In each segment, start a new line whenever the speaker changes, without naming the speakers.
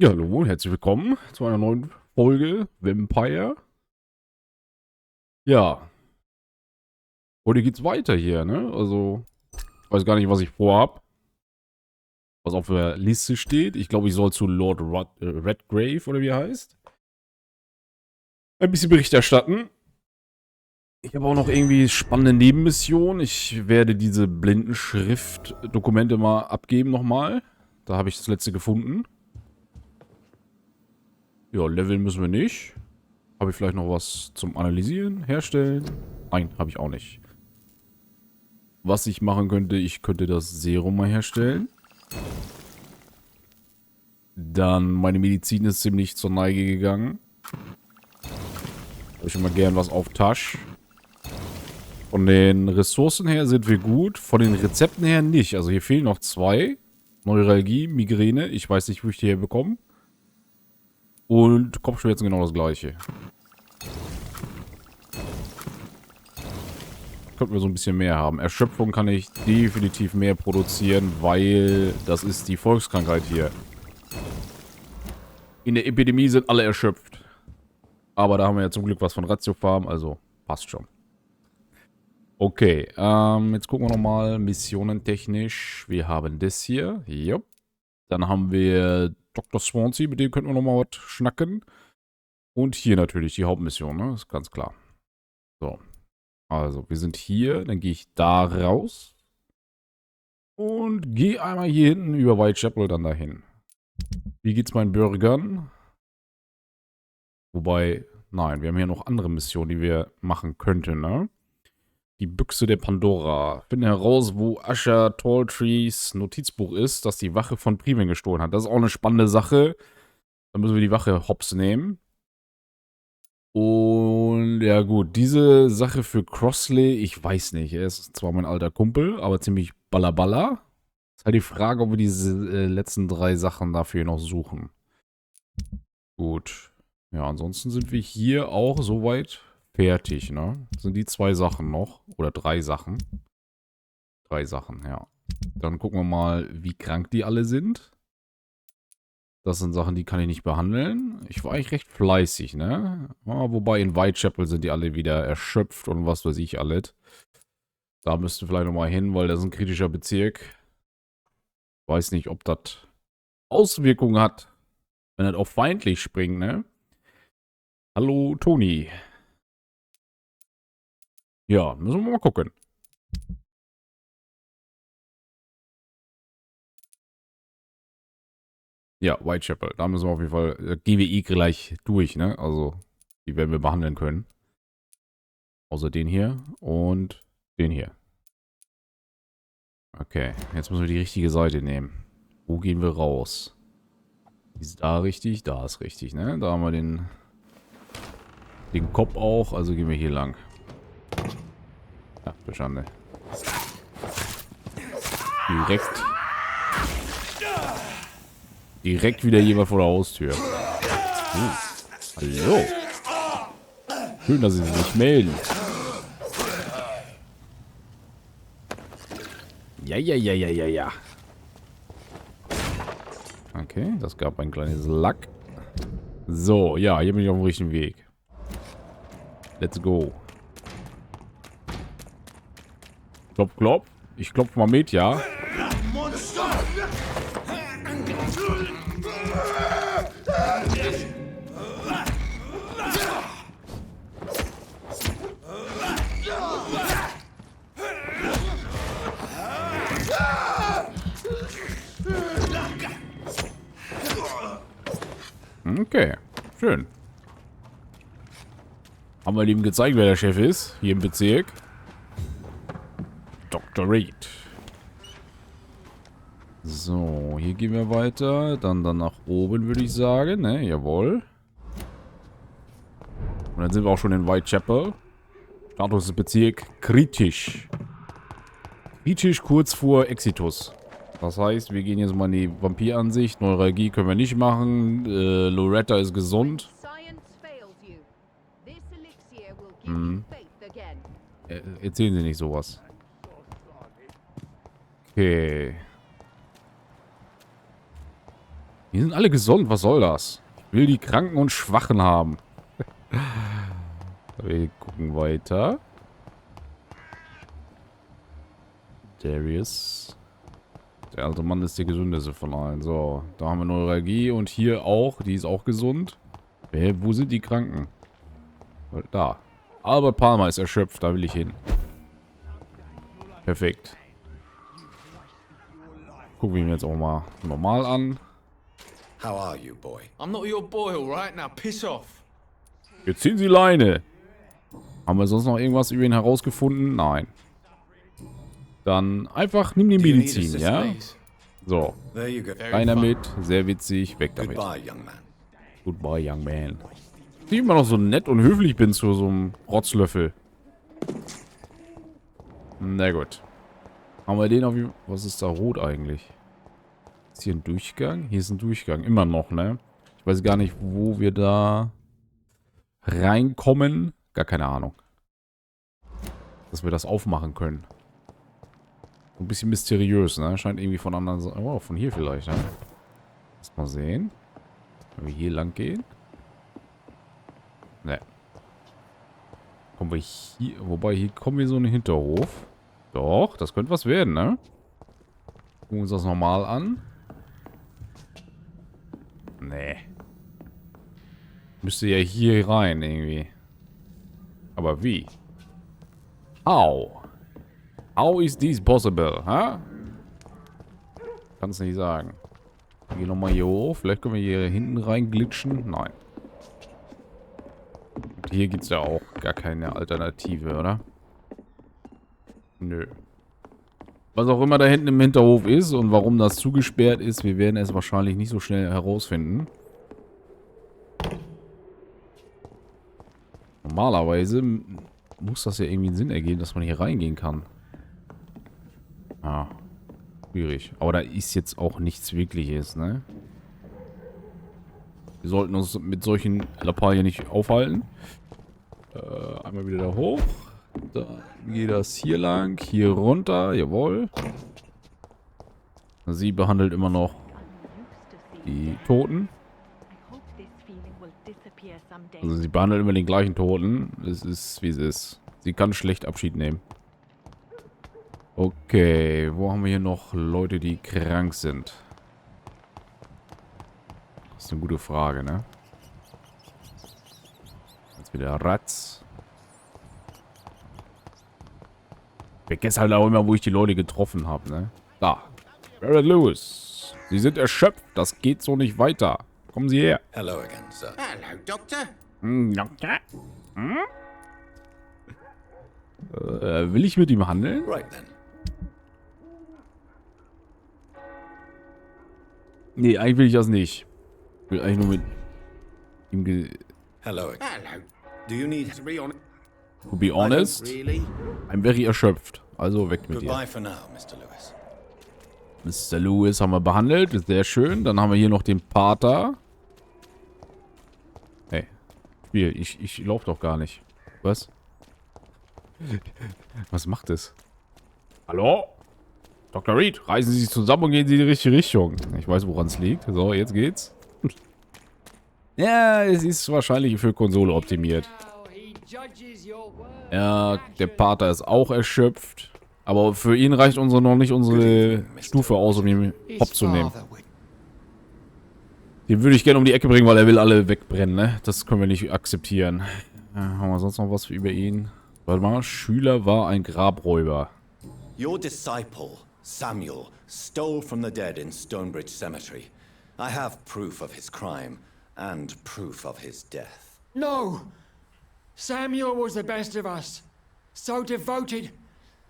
Ja, hallo und herzlich willkommen zu einer neuen Folge Vampire. Ja, heute geht's weiter hier, ne? Also, ich weiß gar nicht, was ich vorhab. Was auf der Liste steht. Ich glaube, ich soll zu Lord Redgrave, oder wie er heißt, ein bisschen Bericht erstatten. Ich habe auch noch irgendwie spannende Nebenmissionen. Ich werde diese Blindenschrift-Dokumente mal abgeben nochmal. Da habe ich das letzte gefunden. Ja, leveln müssen wir nicht. Habe ich vielleicht noch was zum Analysieren, Herstellen? Nein, habe ich auch nicht. Was ich machen könnte, ich könnte das Serum mal herstellen. Dann, meine Medizin ist ziemlich zur Neige gegangen. Habe ich immer gern was auf Tasch. Von den Ressourcen her sind wir gut. Von den Rezepten her nicht. Also hier fehlen noch 2. Neuralgie, Migräne. Ich weiß nicht, wo ich die herbekomme. Und Kopfschmerzen genau das gleiche. Könnten wir so ein bisschen mehr haben. Erschöpfung kann ich definitiv mehr produzieren, weil das ist die Volkskrankheit hier. In der Epidemie sind alle erschöpft. Aber da haben wir ja zum Glück was von Ratiofarm, also passt schon. Okay, jetzt gucken wir nochmal missionentechnisch. Wir haben das hier. Jupp. Dann haben wir Dr. Swansea, mit dem könnten wir nochmal was schnacken. Und hier natürlich die Hauptmission, ne? Ist ganz klar. So. Also, wir sind hier. Dann gehe ich da raus. Und gehe einmal hier hinten über Whitechapel dann dahin. Wie geht's meinen Bürgern? Wobei, nein, wir haben hier noch andere Missionen, die wir machen könnten, ne? Die Büchse der Pandora. Finde heraus, wo Asher Talltrees Notizbuch ist, das die Wache von Primen gestohlen hat. Das ist auch eine spannende Sache. Dann müssen wir die Wache hops nehmen. Und ja gut, diese Sache für Crossley, ich weiß nicht. Er ist zwar mein alter Kumpel, aber ziemlich ballerballer. Ist halt die Frage, ob wir diese letzten 3 Sachen dafür noch suchen. Gut. Ja, ansonsten sind wir hier auch soweit fertig, ne? Das sind die 2 Sachen noch. Oder 3 Sachen. 3 Sachen, ja. Dann gucken wir mal, wie krank die alle sind. Das sind Sachen, die kann ich nicht behandeln. Ich war eigentlich recht fleißig, ne? Ja, wobei in Whitechapel sind die alle wieder erschöpft und was weiß ich alles. Da müssten wir vielleicht nochmal hin, weil das ist ein kritischer Bezirk. Weiß nicht, ob das Auswirkungen hat, wenn das auch feindlich springt, ne? Hallo, Toni. Ja, müssen wir mal gucken. Ja, Whitechapel. Da müssen wir auf jeden Fall GWI gleich durch, ne? Also, die werden wir behandeln können. Außer den hier und den hier. Okay, jetzt müssen wir die richtige Seite nehmen. Wo gehen wir raus? Ist da richtig? Da ist richtig, ne? Da haben wir den Kopf auch, also gehen wir hier lang. Ja, Schande. Direkt wieder jemand vor der Haustür. Hallo. Schön, dass Sie sich melden. Ja. Okay, das gab ein kleines Lack. So, ja, hier bin ich auf dem richtigen Weg. Let's go. Klopf, klopf. Ich klopf mal mit, ja. Okay, schön. Haben wir ihm gezeigt, wer der Chef ist, hier im Bezirk. Dr. Reed. So, hier gehen wir weiter. Dann nach oben, würde ich sagen, ne? Jawohl. Und dann sind wir auch schon in Whitechapel. Status des Bezirks kritisch. Kritisch kurz vor Exitus. Das heißt, wir gehen jetzt mal in die Vampiransicht. Neuralgie können wir nicht machen. Loretta ist gesund. Erzählen Sie nicht sowas. Okay. Die sind alle gesund, was soll das? Ich will die Kranken und Schwachen haben. Wir gucken weiter. Darius. Der alte Mann ist der gesündeste von allen. So, da haben wir Neuralgie und hier auch. Die ist auch gesund. Wo sind die Kranken? Da. Albert Palmer ist erschöpft, da will ich hin. Perfekt. Gucken wir ihn jetzt auch mal normal an.
How are you, boy?
I'm not your boy, alright? Now piss off.
Jetzt ziehen Sie Leine. Haben wir sonst noch irgendwas über ihn herausgefunden? Nein. Dann einfach nimm die Medizin, ja? So.
There you go.
Einer mit, sehr witzig, weg damit.
Goodbye, young man.
Goodbye, young man. Ich immer noch so nett und höflich bin zu so einem Rotzlöffel. Na gut. Haben wir den auf jeden Fall. Was ist da rot eigentlich? Ist hier ein Durchgang? Hier ist ein Durchgang. Immer noch, ne? Ich weiß gar nicht, wo wir da reinkommen. Gar keine Ahnung. Dass wir das aufmachen können. Ein bisschen mysteriös, ne? Scheint irgendwie von anderen Seite. Oh, von hier vielleicht, ne? Lass mal sehen. Wenn wir hier lang gehen. Ne. Kommen wir hier. Wobei, hier kommen wir so in den Hinterhof. Doch, das könnte was werden, ne? Gucken wir uns das nochmal an. Nee. Müsste ja hier rein, irgendwie. Aber wie? How? How is this possible, ha? Kann's nicht sagen. Wir gehen nochmal hier hoch. Vielleicht können wir hier hinten rein glitschen. Nein. Und hier gibt's ja auch gar keine Alternative, oder? Nö. Was auch immer da hinten im Hinterhof ist und warum das zugesperrt ist, wir werden es wahrscheinlich nicht so schnell herausfinden. Normalerweise muss das ja irgendwie einen Sinn ergeben, dass man hier reingehen kann. Ah, schwierig. Aber da ist jetzt auch nichts Wirkliches, ne? Wir sollten uns mit solchen Lappalien nicht aufhalten. Einmal wieder da hoch. Da geht das hier lang. Hier runter. Jawohl. Sie behandelt immer noch die Toten. Also sie behandelt immer den gleichen Toten. Es ist, wie es ist. Sie kann schlecht Abschied nehmen. Okay, wo haben wir hier noch Leute, die krank sind? Das ist eine gute Frage, ne? Jetzt wieder Ratz. Ich vergesse halt auch immer, wo ich die Leute getroffen habe, ne? Da. Barrett Lewis. Sie sind erschöpft. Das geht so nicht weiter. Kommen Sie her.
Hello again, sir.
Hello, Doctor.
Doktor? Will ich mit ihm handeln?
Right then.
Nee, eigentlich will ich das nicht. Ich will eigentlich nur mit ihm
Hello again.
Hello.
Do you need...
To be honest,
Really?
I'm very erschöpft. Also weg mit dir.
Goodbye for now, Mr. Lewis.
Mr. Lewis haben wir behandelt. Ist sehr schön. Dann haben wir hier noch den Pater. Hey. Spiel, ich laufe doch gar nicht. Was? Was macht es? Hallo? Dr. Reed, reißen Sie sich zusammen und gehen Sie in die richtige Richtung. Ich weiß, woran es liegt. So, jetzt geht's. Ja, es ist wahrscheinlich für Konsole optimiert. Ja, der Pater ist auch erschöpft. Aber für ihn reicht noch nicht unsere Stufe aus, um ihn hopp zu nehmen. Den würde ich gerne um die Ecke bringen, weil er will alle wegbrennen, ne? Das können wir nicht akzeptieren. Haben wir sonst noch was über ihn? Warte mal, Schüler war ein Grabräuber.
Your disciple, Samuel, stole from the dead in Stonebridge Cemetery. I have proof of his crime and proof of his death.
No! Samuel was the best of us. So devoted,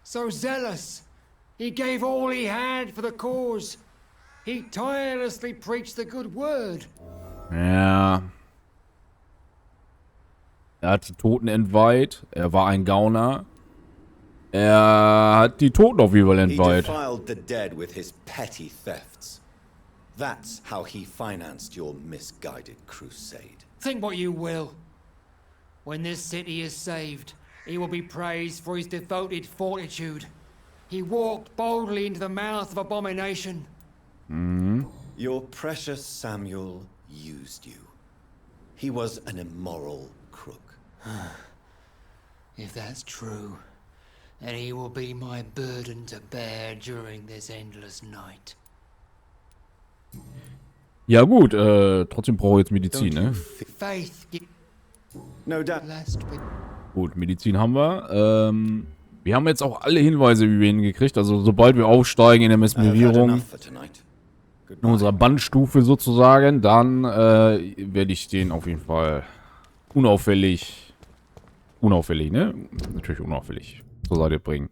so zealous. He gave all he had for the cause. He tirelessly preached the good word.
Ja. Er hat die Toten entweiht. Er war ein Gauner. Er hat die Toten auf jeden Fall
He
entweiht.
defiled the dead with his petty thefts. That's how he financed your misguided crusade.
Think what you will. When this city is saved, he will be praised for his devoted fortitude. He walked boldly into the mouth of abomination.
Your precious Samuel used you. He was an immoral crook.
If that's true, then he will be my burden to bear during this endless night.
Ja gut, trotzdem brauche ich jetzt Medizin, ne?
Faith,
No doubt.
blessed with
Gut, Medizin haben wir. Wir haben jetzt auch alle Hinweise über ihn gekriegt. Also sobald wir aufsteigen in der
I have had
Mesmerierung,
enough for tonight.
in
Goodbye.
unserer Bandstufe sozusagen, dann werde ich den auf jeden Fall unauffällig, ne? Natürlich unauffällig zur Seite bringen.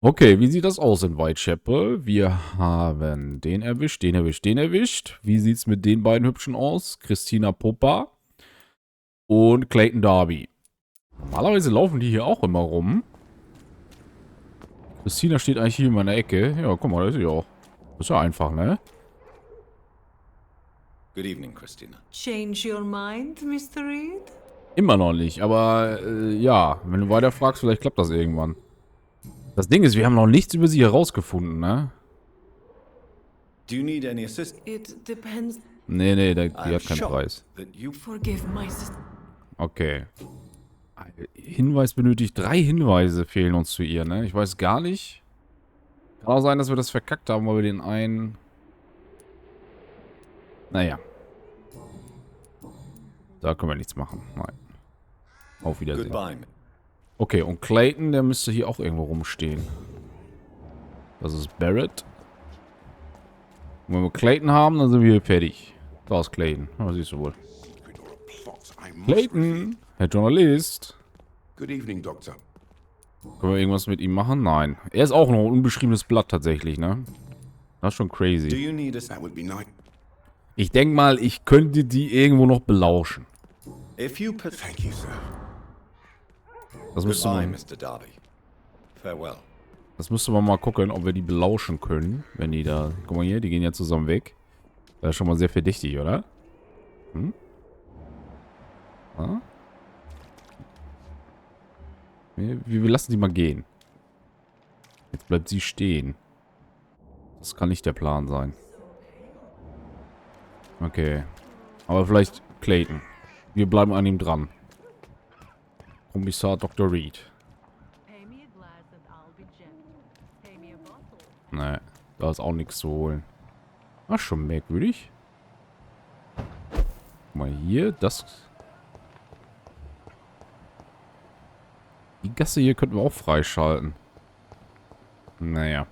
Okay, wie sieht das aus in Whitechapel? Wir haben den erwischt, den erwischt, den erwischt. Wie sieht es mit den beiden Hübschen aus? Christina Poppa und Clayton Darby. Normalerweise laufen die hier auch immer rum. Christina steht eigentlich hier in meiner Ecke. Ja, guck mal, da ist sie auch. Das ist ja einfach, ne?
Good evening, Christina.
Change your mind, Mr. Reed?
Immer noch nicht, aber ja, wenn du weiter fragst, vielleicht klappt das irgendwann. Das Ding ist, wir haben noch nichts über sie herausgefunden, ne?
Do you need any assistance?
It depends.
Nee, die
I'm
hat keinen
shocked
Preis.
that you
Forgive my sister.
Okay. Hinweis benötigt. 3 Hinweise fehlen uns zu ihr, ne? Ich weiß gar nicht. Kann auch sein, dass wir das verkackt haben, weil wir den einen... Naja. Da können wir nichts machen. Nein. Auf Wiedersehen.
goodbye.
Okay, und Clayton, der müsste hier auch irgendwo rumstehen. Das ist Barrett. Und wenn wir Clayton haben, dann sind wir hier fertig. Da ist Clayton. Oh, siehst du wohl. Clayton, Herr Journalist.
Good evening, Doctor.
Können wir irgendwas mit ihm machen? Nein. Er ist auch noch ein unbeschriebenes Blatt tatsächlich, ne? Das ist schon
Do
crazy.
you need a...
That would be nice.
Ich denke mal, ich könnte die irgendwo noch belauschen.
If you...
Thank you, sir.
Das müsste
Goodbye,
man,
Mr. Darby. Farewell.
das müsste man mal gucken, ob wir die belauschen können. Wenn die da... Guck mal hier, die gehen ja zusammen weg. Das ist schon mal sehr verdächtig, oder? Hm? Ah? Wir lassen sie mal gehen. Jetzt bleibt sie stehen. Das kann nicht der Plan sein. Okay. Aber vielleicht Clayton. Wir bleiben an ihm dran. Kommissar Dr. Reed.
Pay me a glass and I'll be gentle. Pay me a bottle.
Nee, da ist auch nichts zu holen. Ach, schon merkwürdig. Guck mal hier, das... Die Gasse hier könnten wir auch freischalten. Naja.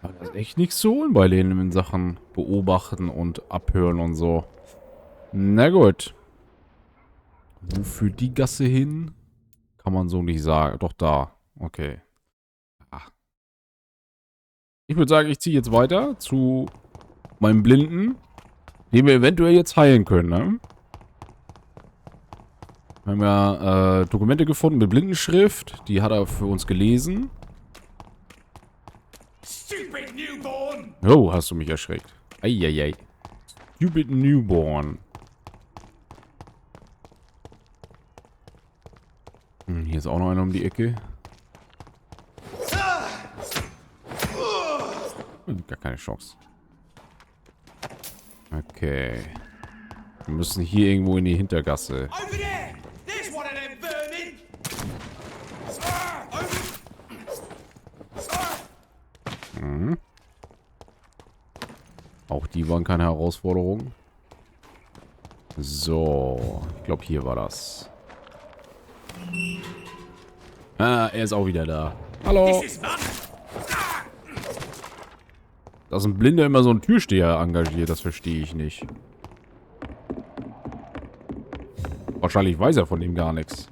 Aber da ist echt nichts zu holen bei denen in Sachen beobachten und abhören und so. Na gut. Wo führt die Gasse hin? Kann man so nicht sagen. Doch da. Okay. Ach. Ich würde sagen, ich ziehe jetzt weiter zu meinem Blinden, den wir eventuell jetzt heilen können, ne? Wir haben ja Dokumente gefunden mit Blindenschrift. Die hat er für uns gelesen.
Stupid newborn!
Oh, hast du mich erschreckt. Eieiei. Stupid Newborn. Hier ist auch noch einer um die Ecke. Gar keine Chance. Okay. Wir müssen hier irgendwo in die Hintergasse.
Over there! There's one of them vermin!
Auch die waren keine Herausforderung. So. Ich glaube, hier war das. Ah, er ist auch wieder da. Hallo.
This is none!
Da ist ein Blinder immer so ein Türsteher engagiert. Das verstehe ich nicht. Wahrscheinlich weiß er von ihm gar nichts.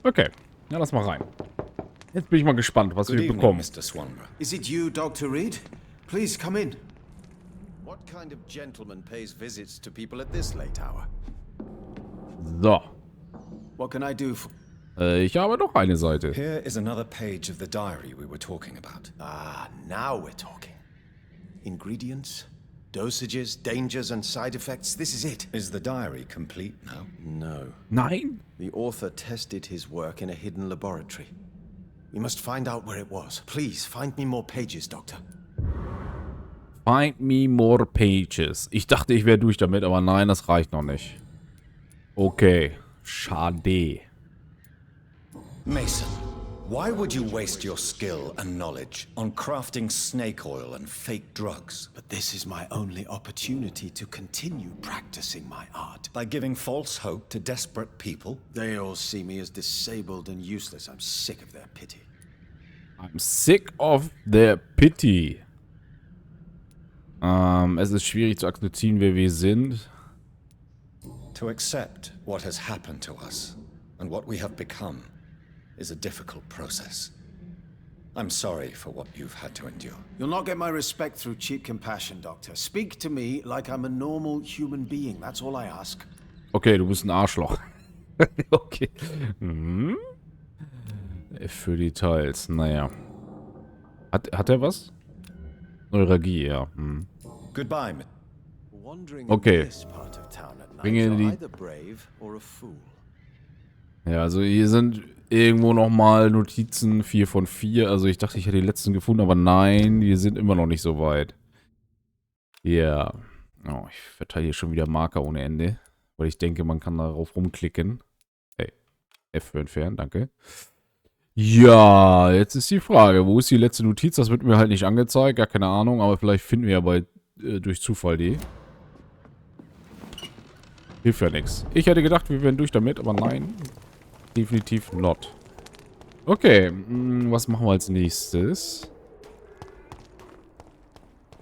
Okay. Ja, lass mal rein. Jetzt bin ich mal gespannt, was
Good
wir
evening,
bekommen.
Mr. Swanborough.
Is it you, Dr. Reed? Please come in.
What kind of gentleman pays visits to people at this late hour?
So.
What can I do for...
Ich habe noch eine Seite.
Here is another page of the diary we were talking about.
Ah, now we're talking. Ingredients, dosages, dangers, and side effects. This is it.
Is the diary complete now?
No.
Nein?
The author tested his work in a hidden laboratory. We must find out where it was. Please, find me more pages, Doctor.
Find me more pages. Ich dachte, ich wäre durch damit, aber nein, das reicht noch nicht. Okay. Schade.
Mason, why would you waste your skill and knowledge on crafting snake oil and fake drugs?
But this is my only opportunity to continue practicing my art.
By giving false hope to desperate people?
They all see me as disabled and useless. I'm sick of their pity.
I'm sick of their pity. Es ist schwierig zu akzeptieren, wer wir sind.
To accept what has happened to us and what we have become is a difficult process. I'm sorry for what you've had to endure.
You'll not get my respect through cheap compassion, Doctor. Speak to me like I'm a normal human being. That's all I ask.
Okay, du bist ein Arschloch. Okay. Mhm. Für Details, naja. Hat er was? Neuralgie, ja. Hm.
Goodbye.
Okay. Bringe die...
Either brave or a fool.
Ja, also hier sind irgendwo nochmal Notizen 4 von 4. Also ich dachte, ich hätte die letzten gefunden, aber nein, wir sind immer noch nicht so weit. Ja. Oh, ich verteile hier schon wieder Marker ohne Ende. Weil ich denke, man kann darauf rumklicken. Hey, F für entfernen, danke. Ja, jetzt ist die Frage, wo ist die letzte Notiz? Das wird mir halt nicht angezeigt, gar keine Ahnung, aber vielleicht finden wir ja durch Zufall die. Hilft ja nichts. Ich hätte gedacht, wir wären durch damit, aber nein. Definitiv not. Okay, was machen wir als nächstes?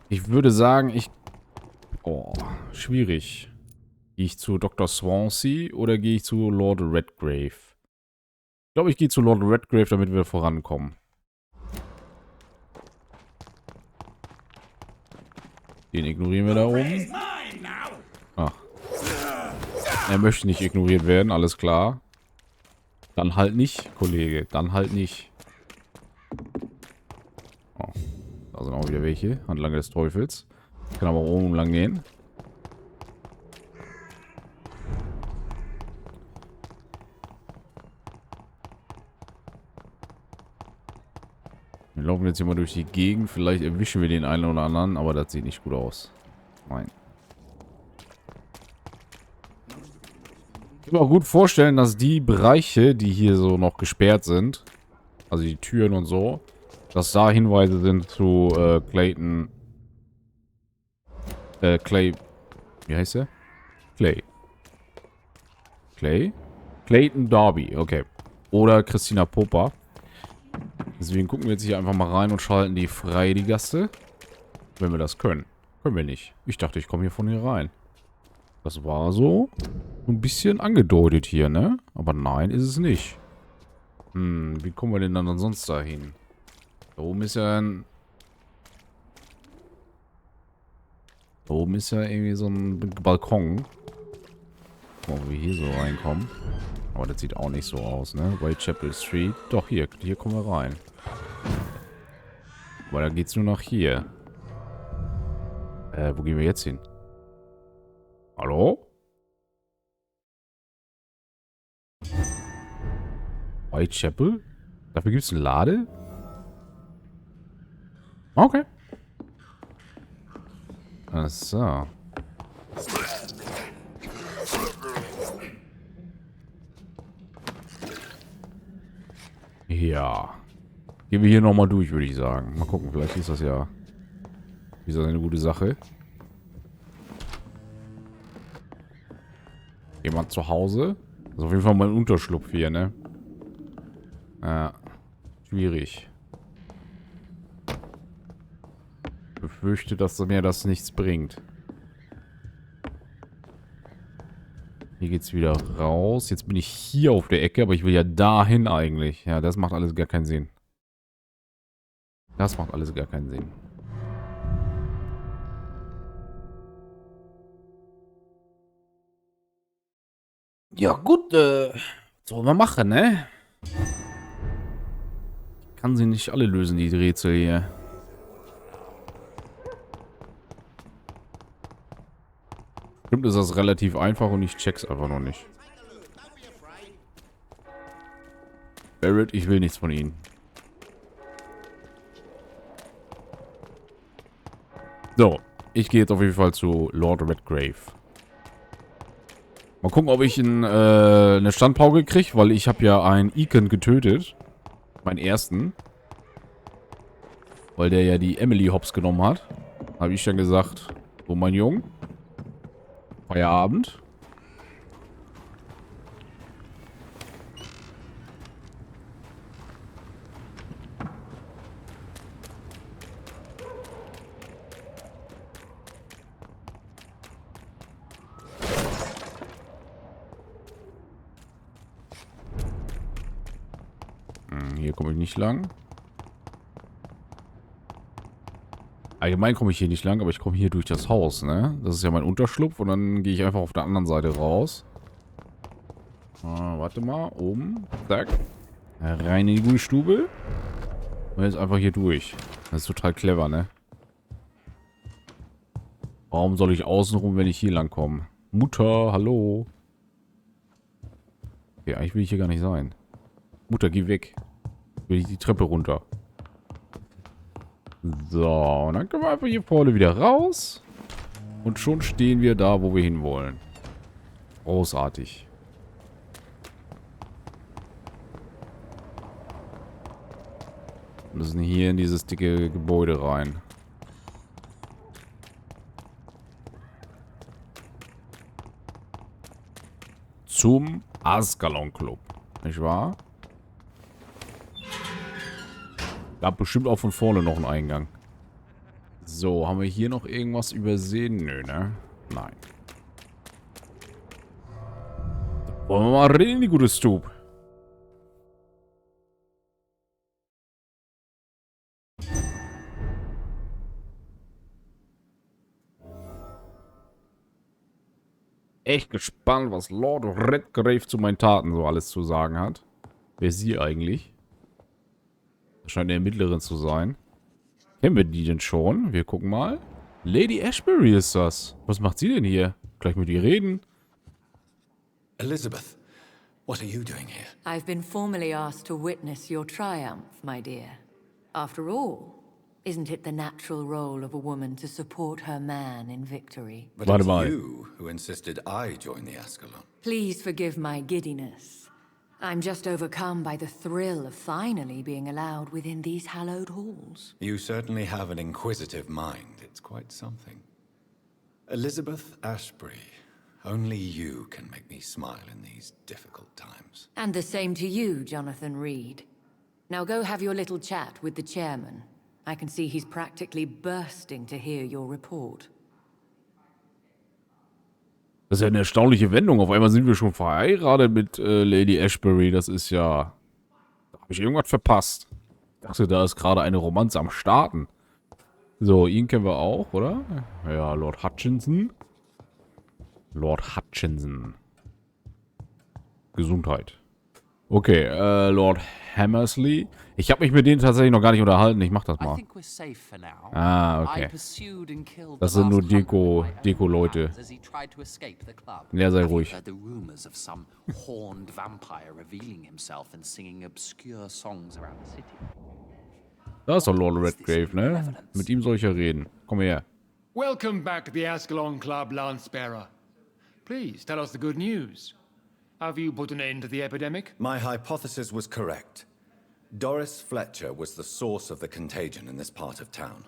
Ich würde sagen, oh, schwierig. Gehe ich zu Dr. Swansea oder gehe ich zu Lord Redgrave? Ich glaube, ich gehe zu Lord Redgrave, damit wir vorankommen. Den ignorieren wir da oben. Ach. Er möchte nicht ignoriert werden, alles klar. Dann halt nicht, Kollege. Dann halt nicht. Oh. Da sind auch wieder welche. Handlanger des Teufels. Kann aber auch oben lang gehen. Wir laufen jetzt hier mal durch die Gegend. Vielleicht erwischen wir den einen oder anderen, aber das sieht nicht gut aus. Nein. Ich kann mir auch gut vorstellen, dass die Bereiche, die hier so noch gesperrt sind, also die Türen und so, dass da Hinweise sind zu Clayton. Clay. Wie heißt der? Clay. Clay? Clayton Darby, okay. Oder Christina Popper. Deswegen gucken wir jetzt hier einfach mal rein und schalten die frei, die Gasse. Wenn wir das können. Können wir nicht. Ich dachte, ich komme hier von hier rein. Das war so ein bisschen angedeutet hier, ne? Aber nein, ist es nicht. Wie kommen wir denn dann sonst dahin? Da oben ist ja ein... Da oben ist ja irgendwie so ein Balkon. Wo wir hier so reinkommen. Aber das sieht auch nicht so aus, ne? Whitechapel Street. Doch, hier kommen wir rein. Aber da geht's nur nach hier. Wo gehen wir jetzt hin? Hallo? Whitechapel? Dafür gibt's eine Lade? Okay. Ach so. Ja. Gehen wir hier nochmal durch, würde ich sagen. Mal gucken, vielleicht ist das ja... Ist das eine gute Sache? Jemand zu Hause? Das ist auf jeden Fall mal ein Unterschlupf hier, ne? Ja. Schwierig. Ich befürchte, dass mir das nichts bringt. Hier geht's wieder raus. Jetzt bin ich hier auf der Ecke, aber ich will ja dahin eigentlich. Ja, das macht alles gar keinen Sinn. Das macht alles gar keinen Sinn. Ja gut, sollen wir machen, ne? Ich kann sie nicht alle lösen, die Rätsel hier. Stimmt, ist das relativ einfach und ich check's einfach noch nicht. Barrett, ich will nichts von Ihnen. So, ich gehe jetzt auf jeden Fall zu Lord Redgrave. Mal gucken, ob ich eine Standpauke kriege, weil ich habe ja einen Icon getötet. Meinen ersten. Weil der ja die Emily hops genommen hat. Habe ich dann gesagt, so mein Junge, Feierabend. Hier komme ich nicht lang. Allgemein komme ich hier nicht lang, aber ich komme hier durch das Haus, ne? Das ist ja mein Unterschlupf und dann gehe ich einfach auf der anderen Seite raus. Warte mal, oben. Zack. Rein in die gute Stube. Und jetzt einfach hier durch. Das ist total clever, ne? Warum soll ich außenrum, wenn ich hier lang komme? Mutter, hallo. Okay, eigentlich will ich hier gar nicht sein. Mutter, geh weg. Will ich die Treppe runter. So, und dann können wir einfach hier vorne wieder raus. Und schon stehen wir da, wo wir hinwollen. Großartig. Wir müssen hier in dieses dicke Gebäude rein. Zum Ascalon Club. Nicht wahr? Gab bestimmt auch von vorne noch einen Eingang. So, haben wir hier noch irgendwas übersehen? Nö, ne? Nein. Wollen wir mal rein in die gute Stube. Echt gespannt, was Lord Redgrave zu meinen Taten so alles zu sagen hat. Wer ist sie eigentlich? Das scheint eine Ermittlerin zu sein. Kennen wir die denn schon? Wir gucken mal. Lady Ashbury ist das. Was macht sie denn hier? Gleich mit ihr reden.
Elizabeth, what are you doing here?
I've been formally asked to witness your triumph, my dear. After all, isn't it the natural role of a woman to support her man in victory?
But
Warte
it's
mal.
you who insisted I join the Ascalon.
Please forgive my giddiness. I'm just overcome by the thrill of finally being allowed within these hallowed halls.
You certainly have an inquisitive mind. It's quite something. Elizabeth Ashbury, only you can make me smile in these difficult times.
And the same to you, Jonathan Reed. Now go have your little chat with the chairman. I can see he's practically bursting to hear your report.
Das ist ja eine erstaunliche Wendung. Auf einmal sind wir schon verheiratet mit Lady Ashbury. Das ist ja... Da habe ich irgendwas verpasst. Ich dachte, da ist gerade eine Romanze am Starten. So, ihn kennen wir auch, oder? Ja, Lord Hutchinson. Lord Hutchinson. Gesundheit. Okay, Lord Hammersley. Ich habe mich mit denen tatsächlich noch gar nicht unterhalten. Ich mach das mal. Ah, okay. Das sind nur Deko-Leute. Ja, sei ruhig. Da ist doch Lord Redgrave, ne? Mit ihm soll ich ja reden. Komm her.
Welcome back to the Ascalon Club, Lancebearer. Please tell us the good news. Have you put an end to the epidemic?
My hypothesis was correct. Doris Fletcher was the source of the contagion in this part of town.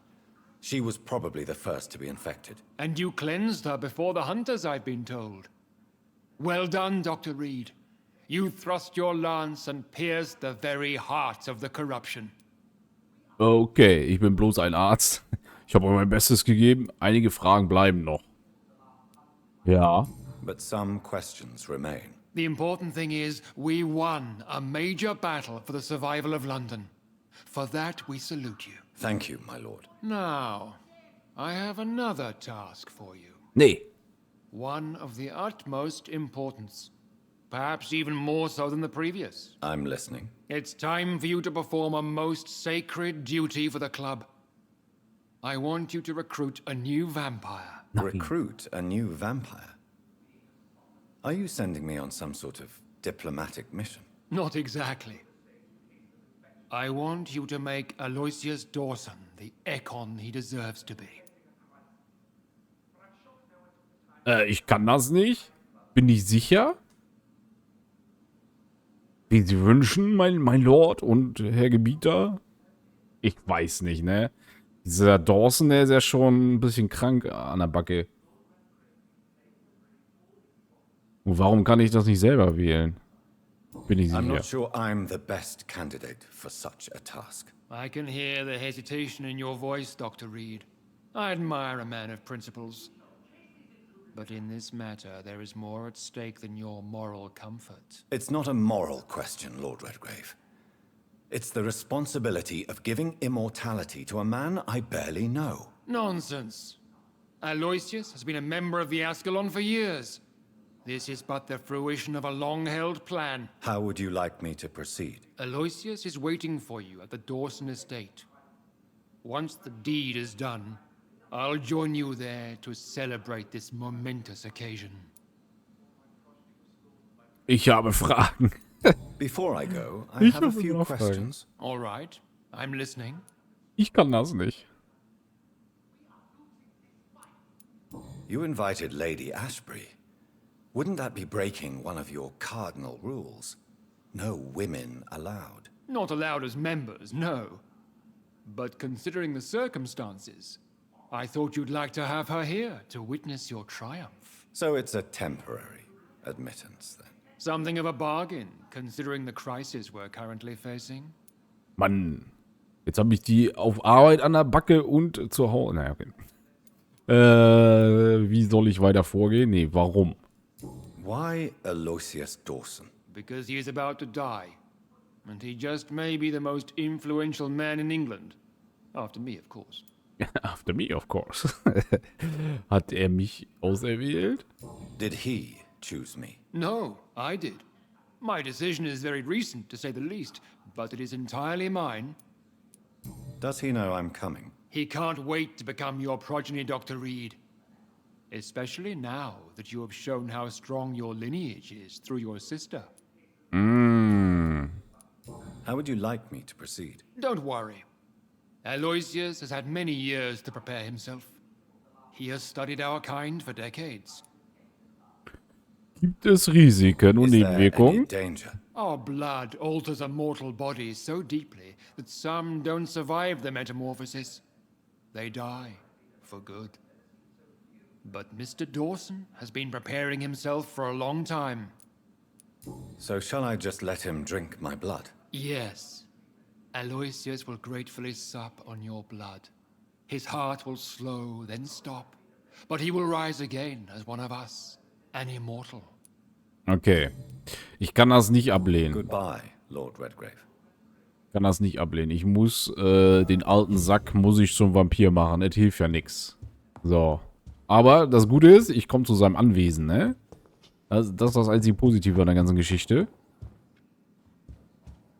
She was probably the first to be infected.
And you cleansed her before the hunters, I've been told. Well done, Dr. Reed. You thrust your lance and pierced the very heart of the corruption.
Okay, ich bin bloß ein Arzt. Ich habe mein Bestes gegeben. Einige Fragen bleiben noch. Ja.
But some questions remain.
The important thing is, we won a major battle for the survival of London. For that, we salute you.
Thank you, my lord.
Now, I have another task for you.
Nee.
One of the utmost importance. Perhaps even more so than the previous.
I'm listening.
It's time for you to perform a most sacred duty for the club. I want you to recruit a new vampire.
Recruit a new vampire? Are you sending me on some sort of diplomatic mission?
Not exactly. I want you to make Aloysius Dawson the Ekon he deserves to be.
Ich kann das nicht. Bin ich sicher? Wie Sie wünschen, mein Lord und Herr Gebieter? Ich weiß nicht, ne? Dieser Dawson, der ist ja schon ein bisschen krank an der Backe. Und warum kann ich das nicht selber wählen? Bin ich
I'm not
sicher.
sure I'm the best candidate for such a task.
I can hear the hesitation in your voice, Dr. Reed. I admire a man of principles. But in this matter, there is more at stake than your moral comfort.
It's not a moral question, Lord Redgrave. It's the responsibility of giving immortality to a man I barely know.
Nonsense. Aloysius has been a member of the Ascalon for years. This is but the fruition of a long-held plan.
How would you like me to proceed?
Aloysius is waiting for you at the Dawson estate. Once the deed is done, I'll join you there to celebrate this momentous occasion.
Ich habe Fragen.
Before I go, I have a few
noch Fragen.
questions.
All right, I'm listening.
Ich kann das nicht.
You invited Lady Ashbury. Wouldn't that be breaking one of your cardinal rules? No women allowed.
Not allowed as members, no. But considering the circumstances, I thought you'd like to have her here to witness your triumph.
So it's a temporary admittance, then.
Something of a bargain, considering the crisis we're currently facing.
Mann. Jetzt habe ich die auf Arbeit an der Backe und zu Hause. Naja, okay. Wie soll ich weiter vorgehen? Nee, warum?
Why Aloysius Dawson?
Because he is about to die. And he just may be the most influential man in England. After me, of course.
After me, of course. Hat er mich auserwählt?
Did he choose me?
No, I did. My decision is very recent, to say the least, but it is entirely mine.
Does he know I'm coming?
He can't wait to become your progeny, Dr. Reed. Especially now that you have shown how strong your lineage is through your sister.
How would you like me to proceed?
Don't worry. Aloysius has had many years to prepare himself. He has studied our kind for decades.
Gibt es Risiken und
Is there any
Nebenwirkungen?
danger?
Our blood alters a mortal body so deeply that some don't survive the metamorphosis. They die for good. But Mr. Dawson has been preparing himself for a long time.
So shall I just let him drink my blood?
Yes. Aloysius will gratefully sup on your blood. His heart will slow, then stop. But he will rise again as one of us, an immortal.
Okay. Ich kann das nicht ablehnen.
Goodbye, Lord Redgrave.
Ich kann das nicht ablehnen. Ich muss den alten Sack muss ich zum Vampir machen. Das hilft ja nix. So. Aber das Gute ist, ich komme zu seinem Anwesen, ne? Das ist das einzige Positive an der ganzen Geschichte.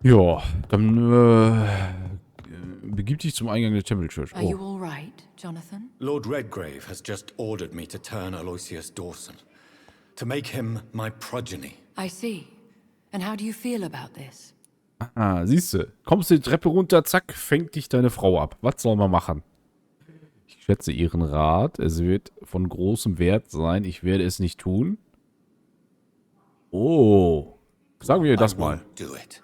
Ja, dann begib dich zum Eingang der Temple Church.
Are you
Oh.
all right, Jonathan?
Lord Redgrave has just ordered me to turn Aloysius Dawson, to make him my progeny.
I see. And how do you feel about this?
Ah, siehste. Kommst du die Treppe runter, zack, fängt dich deine Frau ab. Was soll man machen? Ich schätze Ihren Rat. Es wird von großem Wert sein. Ich werde es nicht tun. Oh. Sagen wir das
I
mal.
won't do it.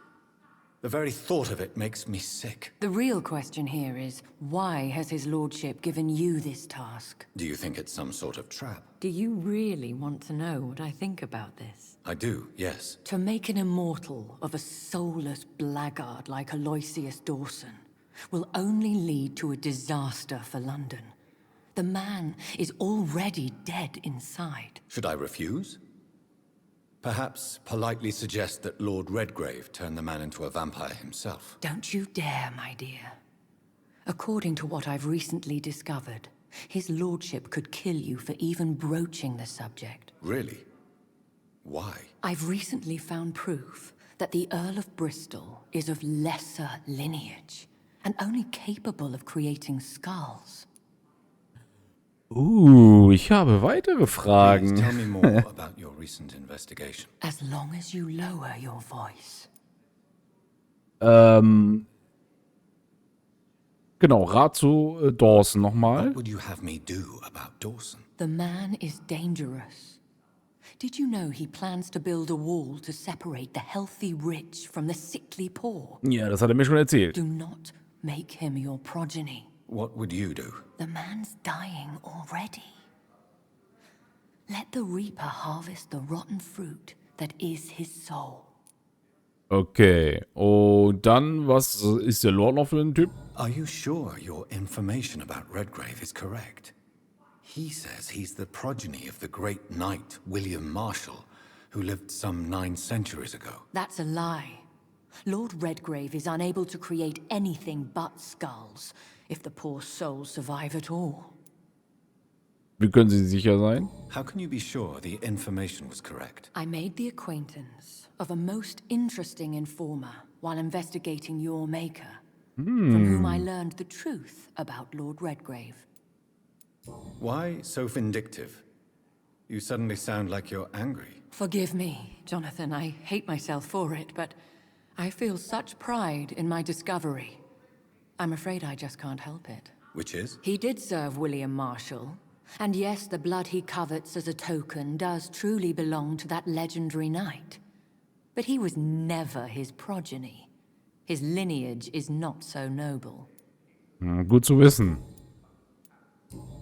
The very thought of it makes me sick.
The real question here is, why has his lordship given you this task?
Do you think it's some sort of trap?
Do you really want to know what I think about this?
I do, yes.
To make an immortal of a soulless blackguard like Aloysius Dawson will only lead to a disaster for London. The man is already dead inside.
Should I refuse? Perhaps politely suggest that Lord Redgrave turn the man into a vampire himself.
Don't you dare, my dear. According to what I've recently discovered, his lordship could kill you for even broaching the subject.
Really? Why?
I've recently found proof that the Earl of Bristol is of lesser lineage and only capable of creating skulls.
Ich habe weitere
Please
Fragen.
tell me more about your recent investigation.
As long as you lower your voice.
Genau, Rat zu Dawson nochmal.
What would you have me do about Dawson?
The man is dangerous. Did you know he plans to build a wall to separate the healthy rich from the sickly poor?
Ja, das hat er mir schon erzählt.
Do not make him your progeny.
What would you do?
The man's dying already. Let the reaper harvest the rotten fruit that is his soul.
Okay, und dann, was ist der Lord noch für ein Typ?
Are you sure your information about Redgrave is correct? He says he's the progeny of the great knight William Marshall, who lived some 9 centuries ago.
That's a lie. Lord Redgrave is unable to create anything but skulls, if the poor souls survive at all.
Wie können Sie sicher sein?
How can you be sure the information was correct?
I made the acquaintance of a most interesting informer while investigating your maker, from whom I learned the truth about Lord Redgrave.
Why so vindictive? You suddenly sound like you're angry.
Forgive me, Jonathan. I hate myself for it, but I feel such pride in my discovery. I'm afraid I just can't help it.
Which is?
He did serve William Marshall, and yes, the blood he covets as a token does truly belong to that legendary knight. But he was never his progeny. His lineage is not so noble.
Gut zu wissen.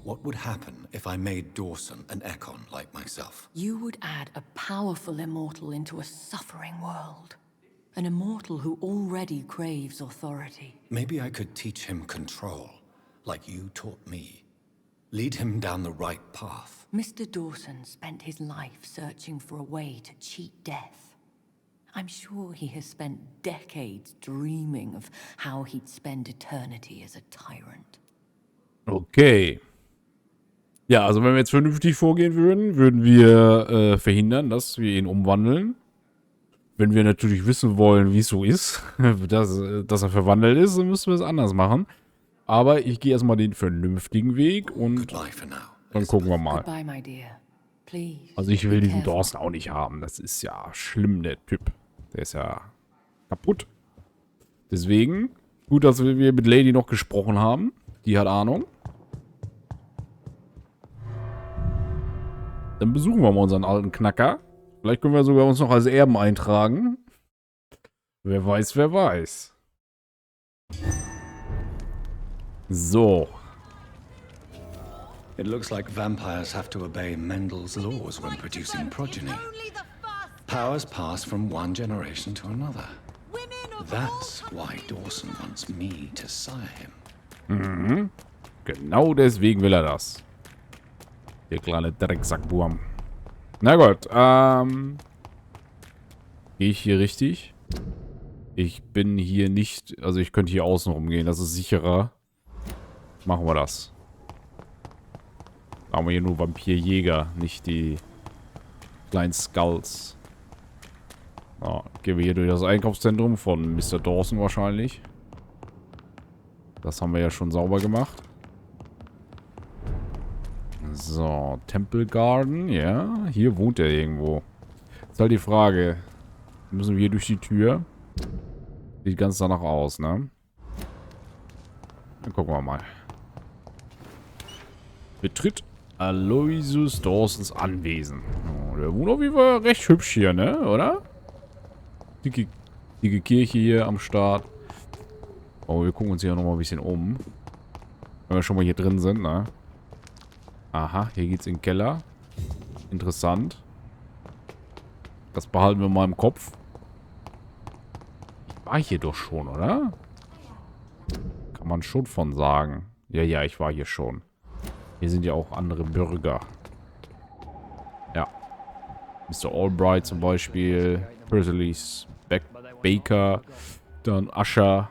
What would happen if I made Dawson an Ekon like myself?
You would add a powerful immortal into a suffering world. An immortal who already craves authority.
Maybe I could teach him control, like you taught me. Lead him down the right path.
Mr. Dawson spent his life searching for a way to cheat death. I'm sure he has spent decades dreaming of how he'd spend eternity as a tyrant.
Okay. Ja, also wenn wir jetzt vernünftig vorgehen würden, würden wir verhindern, dass wir ihn umwandeln. Wenn wir natürlich wissen wollen, wie es so ist, dass er verwandelt ist, dann müssen wir es anders machen. Aber ich gehe erstmal den vernünftigen Weg und dann gucken wir mal.
Goodbye, my dear. Please,
Also ich will
be
diesen
careful.
Dawson auch nicht haben. Das ist ja schlimm, der Typ. Der ist ja kaputt. Deswegen, gut, dass wir mit Lady noch gesprochen haben. Die hat Ahnung. Dann besuchen wir mal unseren alten Knacker. Vielleicht können wir sogar uns noch als Erben eintragen. Wer weiß, wer weiß. So.
It looks like vampires have to obey Mendel's laws when producing progeny. Powers pass from one generation to another. That's why Dawson wants me to sire him.
Mhm. Genau deswegen will er das. Der kleine Drecksackburm. Na gut, gehe ich hier richtig? Ich bin hier nicht, also ich könnte hier außen rumgehen, das ist sicherer. Machen wir das. Da haben wir hier nur Vampirjäger, nicht die kleinen Skulls. So, gehen wir hier durch das Einkaufszentrum von Mr. Dawson wahrscheinlich. Das haben wir ja schon sauber gemacht. So, Temple Garden, ja. Hier wohnt er irgendwo. Ist halt die Frage. Müssen wir hier durch die Tür? Sieht ganz danach aus, ne? Dann gucken wir mal. Betritt Aloysius Dawsons Anwesen. Oh, der wohnt auf jeden Fall recht hübsch hier, ne? Oder? Dicke Kirche hier am Start. Oh, wir gucken uns hier nochmal ein bisschen um. Wenn wir schon mal hier drin sind, ne? Aha, hier geht's in den Keller. Interessant. Das behalten wir mal im Kopf. Ich war hier doch schon, oder? Kann man schon von sagen. Ja, ich war hier schon. Hier sind ja auch andere Bürger. Ja. Mr. Albright zum Beispiel. Percy's Baker. Dann Usher.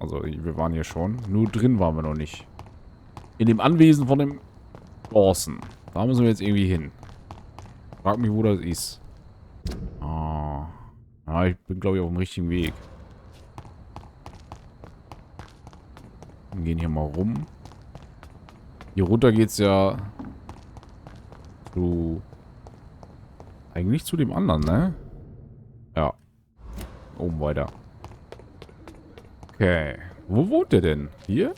Also, wir waren hier schon. Nur drin waren wir noch nicht. In dem Anwesen von dem Dawson. Da müssen wir jetzt irgendwie hin. Frag mich, wo das ist. Ah. Ja, ich bin, glaube ich, auf dem richtigen Weg. Wir gehen hier mal rum. Hier runter geht's ja zu... Eigentlich zu dem anderen, ne? Ja. Oben weiter. Okay. Wo wohnt der denn? Hier?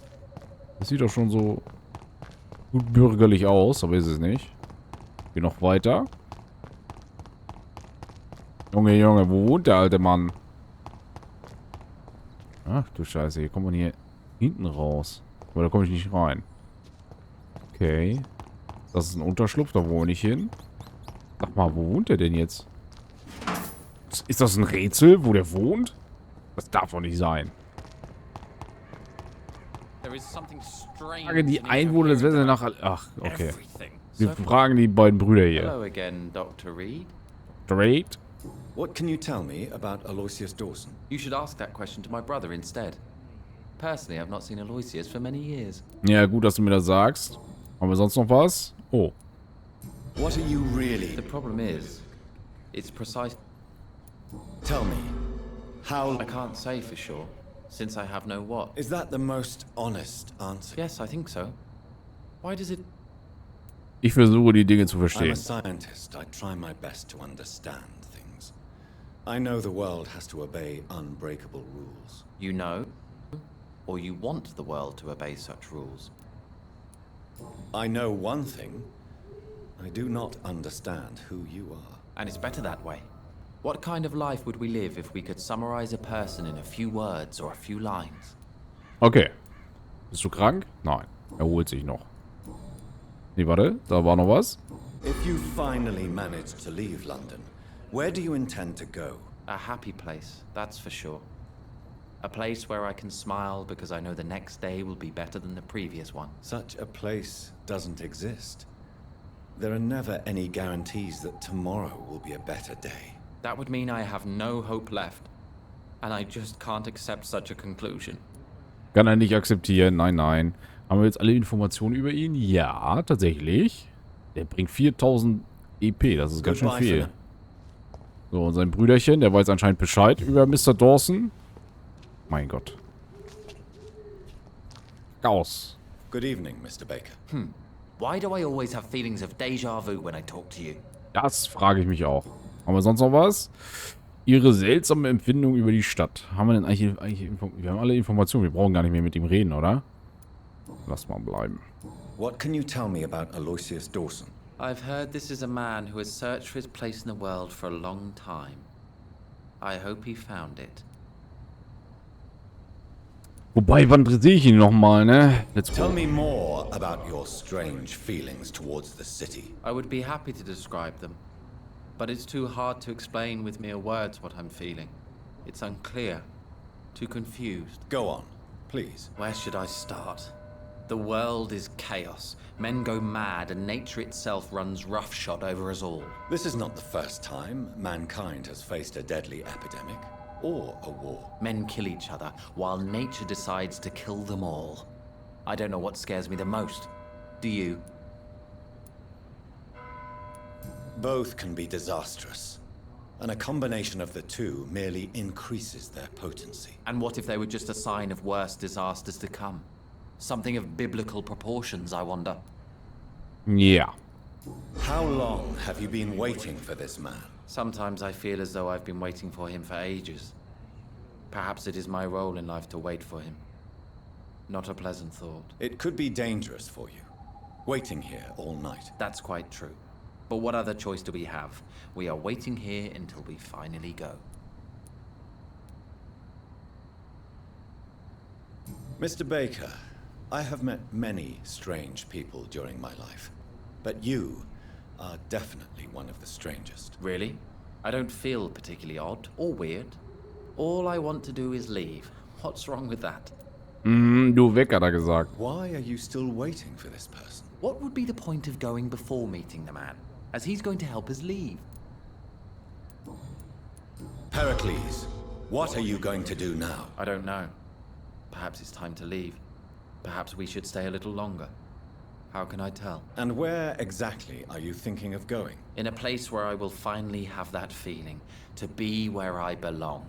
Das sieht doch schon so gut bürgerlich aus, aber ist es nicht. Geh noch weiter. Junge, Junge, wo wohnt der alte Mann? Ach du Scheiße, hier kommt man hier hinten raus. Aber da komme ich nicht rein. Okay. Das ist ein Unterschlupf, da wohne ich hin. Sag mal, wo wohnt der denn jetzt? Ist das ein Rätsel, wo der wohnt? Das darf doch nicht sein. Frage die Einwohner des Westens nach... Ach, okay. Wir fragen die beiden Brüder hier.
Hello again, Dr. Reed.
Dr. Reed?
What can you tell me about Aloysius Dawson?
You should ask that question to my brother instead. Personally, I've not seen Aloysius for many years.
Ja, gut, dass du mir das sagst. Haben wir sonst noch was? Oh.
What are you really...
The problem is, it's precise.
Tell me, how...
I can't say for sure, since I have no what.
Is that the most honest answer?
Yes, I think so. Why does it...
Ich versuche, die Dinge zu
I'm a
verstehen.
scientist. I try my best to understand things. I know the world has to obey unbreakable rules.
You know, or you want the world to obey such rules?
I know one thing. I do not understand who you are.
And it's better that way. What kind of life would we live if we could summarize a person in a few words or a few lines?
Okay. Bist du krank? Nein. Er holt sich noch. Nee, warte. Da war noch was.
If you finally manage to leave London, where do you intend to go?
A happy place, that's for sure. A place where I can smile because I know the next day will be better than the previous one.
Such a place doesn't exist. There are never any guarantees that tomorrow will be a better day.
That would mean I have no hope left. And I just can't accept such a conclusion.
Kann er nicht akzeptieren. Nein, nein. Haben wir jetzt alle Informationen über ihn? Ja, tatsächlich. Der bringt 4000 EP. Das ist ganz schön viel. So, und sein Brüderchen, der weiß anscheinend Bescheid über Mr. Dawson. Mein Gott. Chaos.
Good evening, Mr. Baker.
Why do I always have feelings of déjà vu when I talk to you?
Das frage ich mich auch. Haben wir sonst noch was? Ihre seltsame Empfindung über die Stadt. Haben wir denn eigentlich wir haben alle Informationen. Wir brauchen gar nicht mehr mit ihm reden, oder? Lass mal bleiben.
What can you tell me about Aloysius Dawson?
I've heard this is a man who has searched for his place in the world for a long time. I hope he found it.
Wobei, wann sehe ich ihn nochmal, ne?
Tell me more about your strange feelings towards the city.
I would be happy to describe them. But it's too hard to explain with mere words what I'm feeling. It's unclear. Too confused.
Go on, please.
Where should I start? The world is chaos. Men go mad and nature itself runs roughshod over us all.
This is not the first time mankind has faced a deadly epidemic or a war.
Men kill each other while nature decides to kill them all. I don't know what scares me the most. Do you?
Both can be disastrous, and a combination of the two merely increases their potency.
And what if they were just a sign of worse disasters to come? Something of biblical proportions, I wonder.
Yeah.
How long have you been waiting for this man?
Sometimes I feel as though I've been waiting for him for ages. Perhaps it is my role in life to wait for him. Not a pleasant thought.
It could be dangerous for you, waiting here all night.
That's quite true. But what other choice do we have? We are waiting here until we finally go.
Mr. Baker, I have met many strange people during my life, but you are definitely one of the strangest.
Really? I don't feel particularly odd or weird. All I want to do is leave. What's wrong with that?
Du weg, hat er gesagt.
Why are you still waiting for this person?
What would be the point of going before meeting the man, as he's going to help us leave?
Pericles, what are you going to do now?
I don't know. Perhaps it's time to leave. Perhaps we should stay a little longer. How can I tell?
And where exactly are you thinking of going?
In a place where I will finally have that feeling, to be where I belong.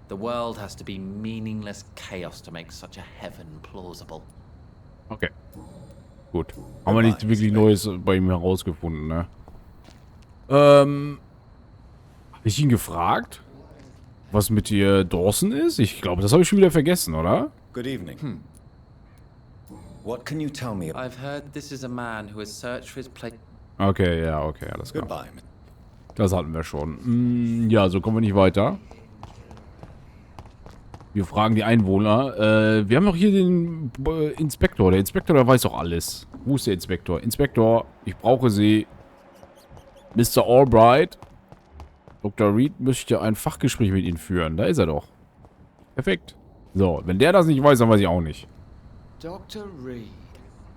The world has to be meaningless chaos to make such a heaven plausible.
Okay. Gut. Haben wir nichts wirklich Neues bei ihm herausgefunden, ne? Hab ich ihn gefragt? Was mit dir Dawson ist? Ich glaube, das habe ich schon wieder vergessen, oder?
Good evening. What can you tell me?
I've heard this is a man who has searched for his place.
Okay, ja, okay, alles klar.
Goodbye.
Das hatten wir schon. Ja, so kommen wir nicht weiter. Wir fragen die Einwohner. Wir haben noch hier den Inspektor. Der Inspektor, der weiß doch alles. Wo ist der Inspektor? Inspektor, ich brauche Sie. Mr. Albright. Dr. Reed möchte ein Fachgespräch mit Ihnen führen. Da ist er doch. Perfekt. So, wenn der das nicht weiß, dann weiß ich auch nicht.
Dr. Reed,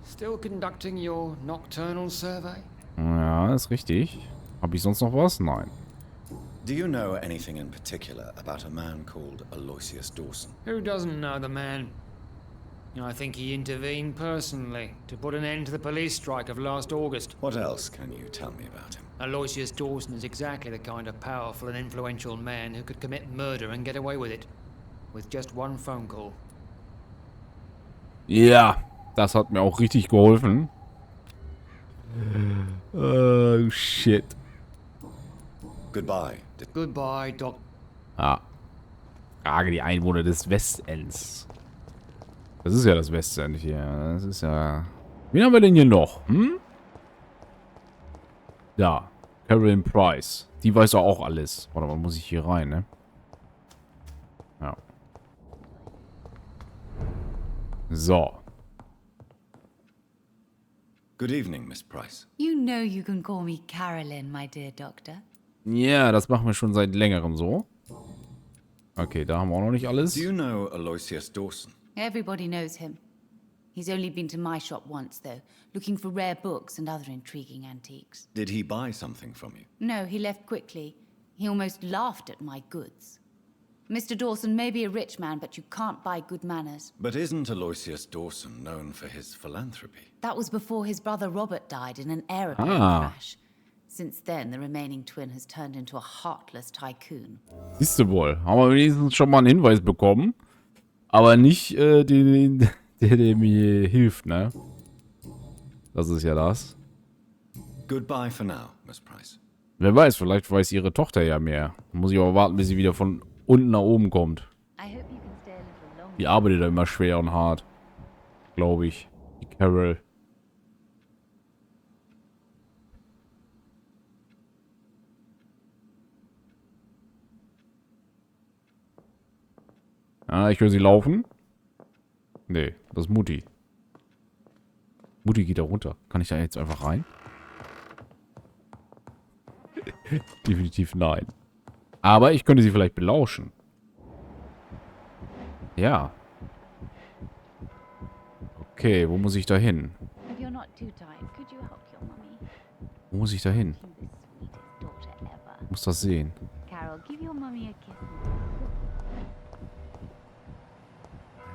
still conducting your nocturnal survey?
Ja, ist richtig. Habe ich sonst noch was? Nein.
Do you know anything in particular about a man called Aloysius Dawson?
Who doesn't know the man? I think he intervened personally to put an end to the police strike of last August.
What else can you tell me about him?
Aloysius Dawson is exactly the kind of powerful and influential man who could commit murder and get away with it. With just one phone call.
Ja, das hat mir auch richtig geholfen. Oh, shit.
Goodbye.
Goodbye, Doc.
Ah. Frage die Einwohner des Westends. Das ist ja das Westend hier. Das ist ja... Wen haben wir denn hier noch? Da. Carolyn Price. Die weiß doch auch alles. Warte mal, muss ich hier rein, ne? Ja. So.
Good evening, Miss Price.
You know you can call me Carolyn, my dear doctor.
Ja, das machen wir schon seit längerem so. Okay, da haben wir auch noch nicht alles.
Do you know Aloysius Dawson?
Everybody knows him. He's only been to my shop once, though, looking for rare books and other intriguing antiques.
Did he buy something from you?
No, he left quickly. He almost laughed at my goods. Mr. Dawson may be a rich man, but you can't buy good manners.
But isn't Aloysius Dawson known for his philanthropy?
That was before his brother Robert died in an aeroplane crash. Since then, the remaining twin has turned into a heartless tycoon.
Siehst du wohl. Haben wir wenigstens schon mal einen Hinweis bekommen. Aber nicht den, der mir hilft, ne? Das ist ja das.
Goodbye for now, Miss Price.
Wer weiß, vielleicht weiß ihre Tochter ja mehr. Muss ich aber warten, bis sie wieder von unten nach oben kommt. Die arbeitet da immer schwer und hart. Glaube ich. Die Carol. Ah, ich höre sie laufen. Nee, das ist Mutti. Mutti geht da runter. Kann ich da jetzt einfach rein? Definitiv nein. Aber ich könnte sie vielleicht belauschen. Ja. Okay, wo muss ich da hin? Wo muss ich da hin? Ich muss das sehen.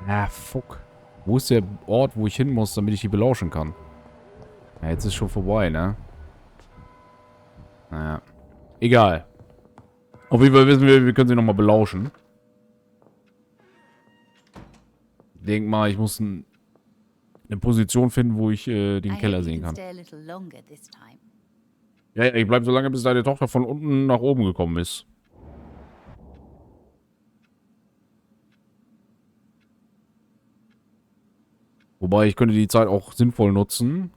Ah, fuck. Wo ist der Ort, wo ich hin muss, damit ich die belauschen kann? Ja, jetzt ist schon vorbei, ne? Naja. Egal. Auf jeden Fall wissen wir können sie nochmal belauschen. Ich denke mal, ich muss eine Position finden, wo ich den Keller sehen kann. Ja, ich bleibe so lange, bis deine Tochter von unten nach oben gekommen ist. Wobei, ich könnte die Zeit auch sinnvoll nutzen.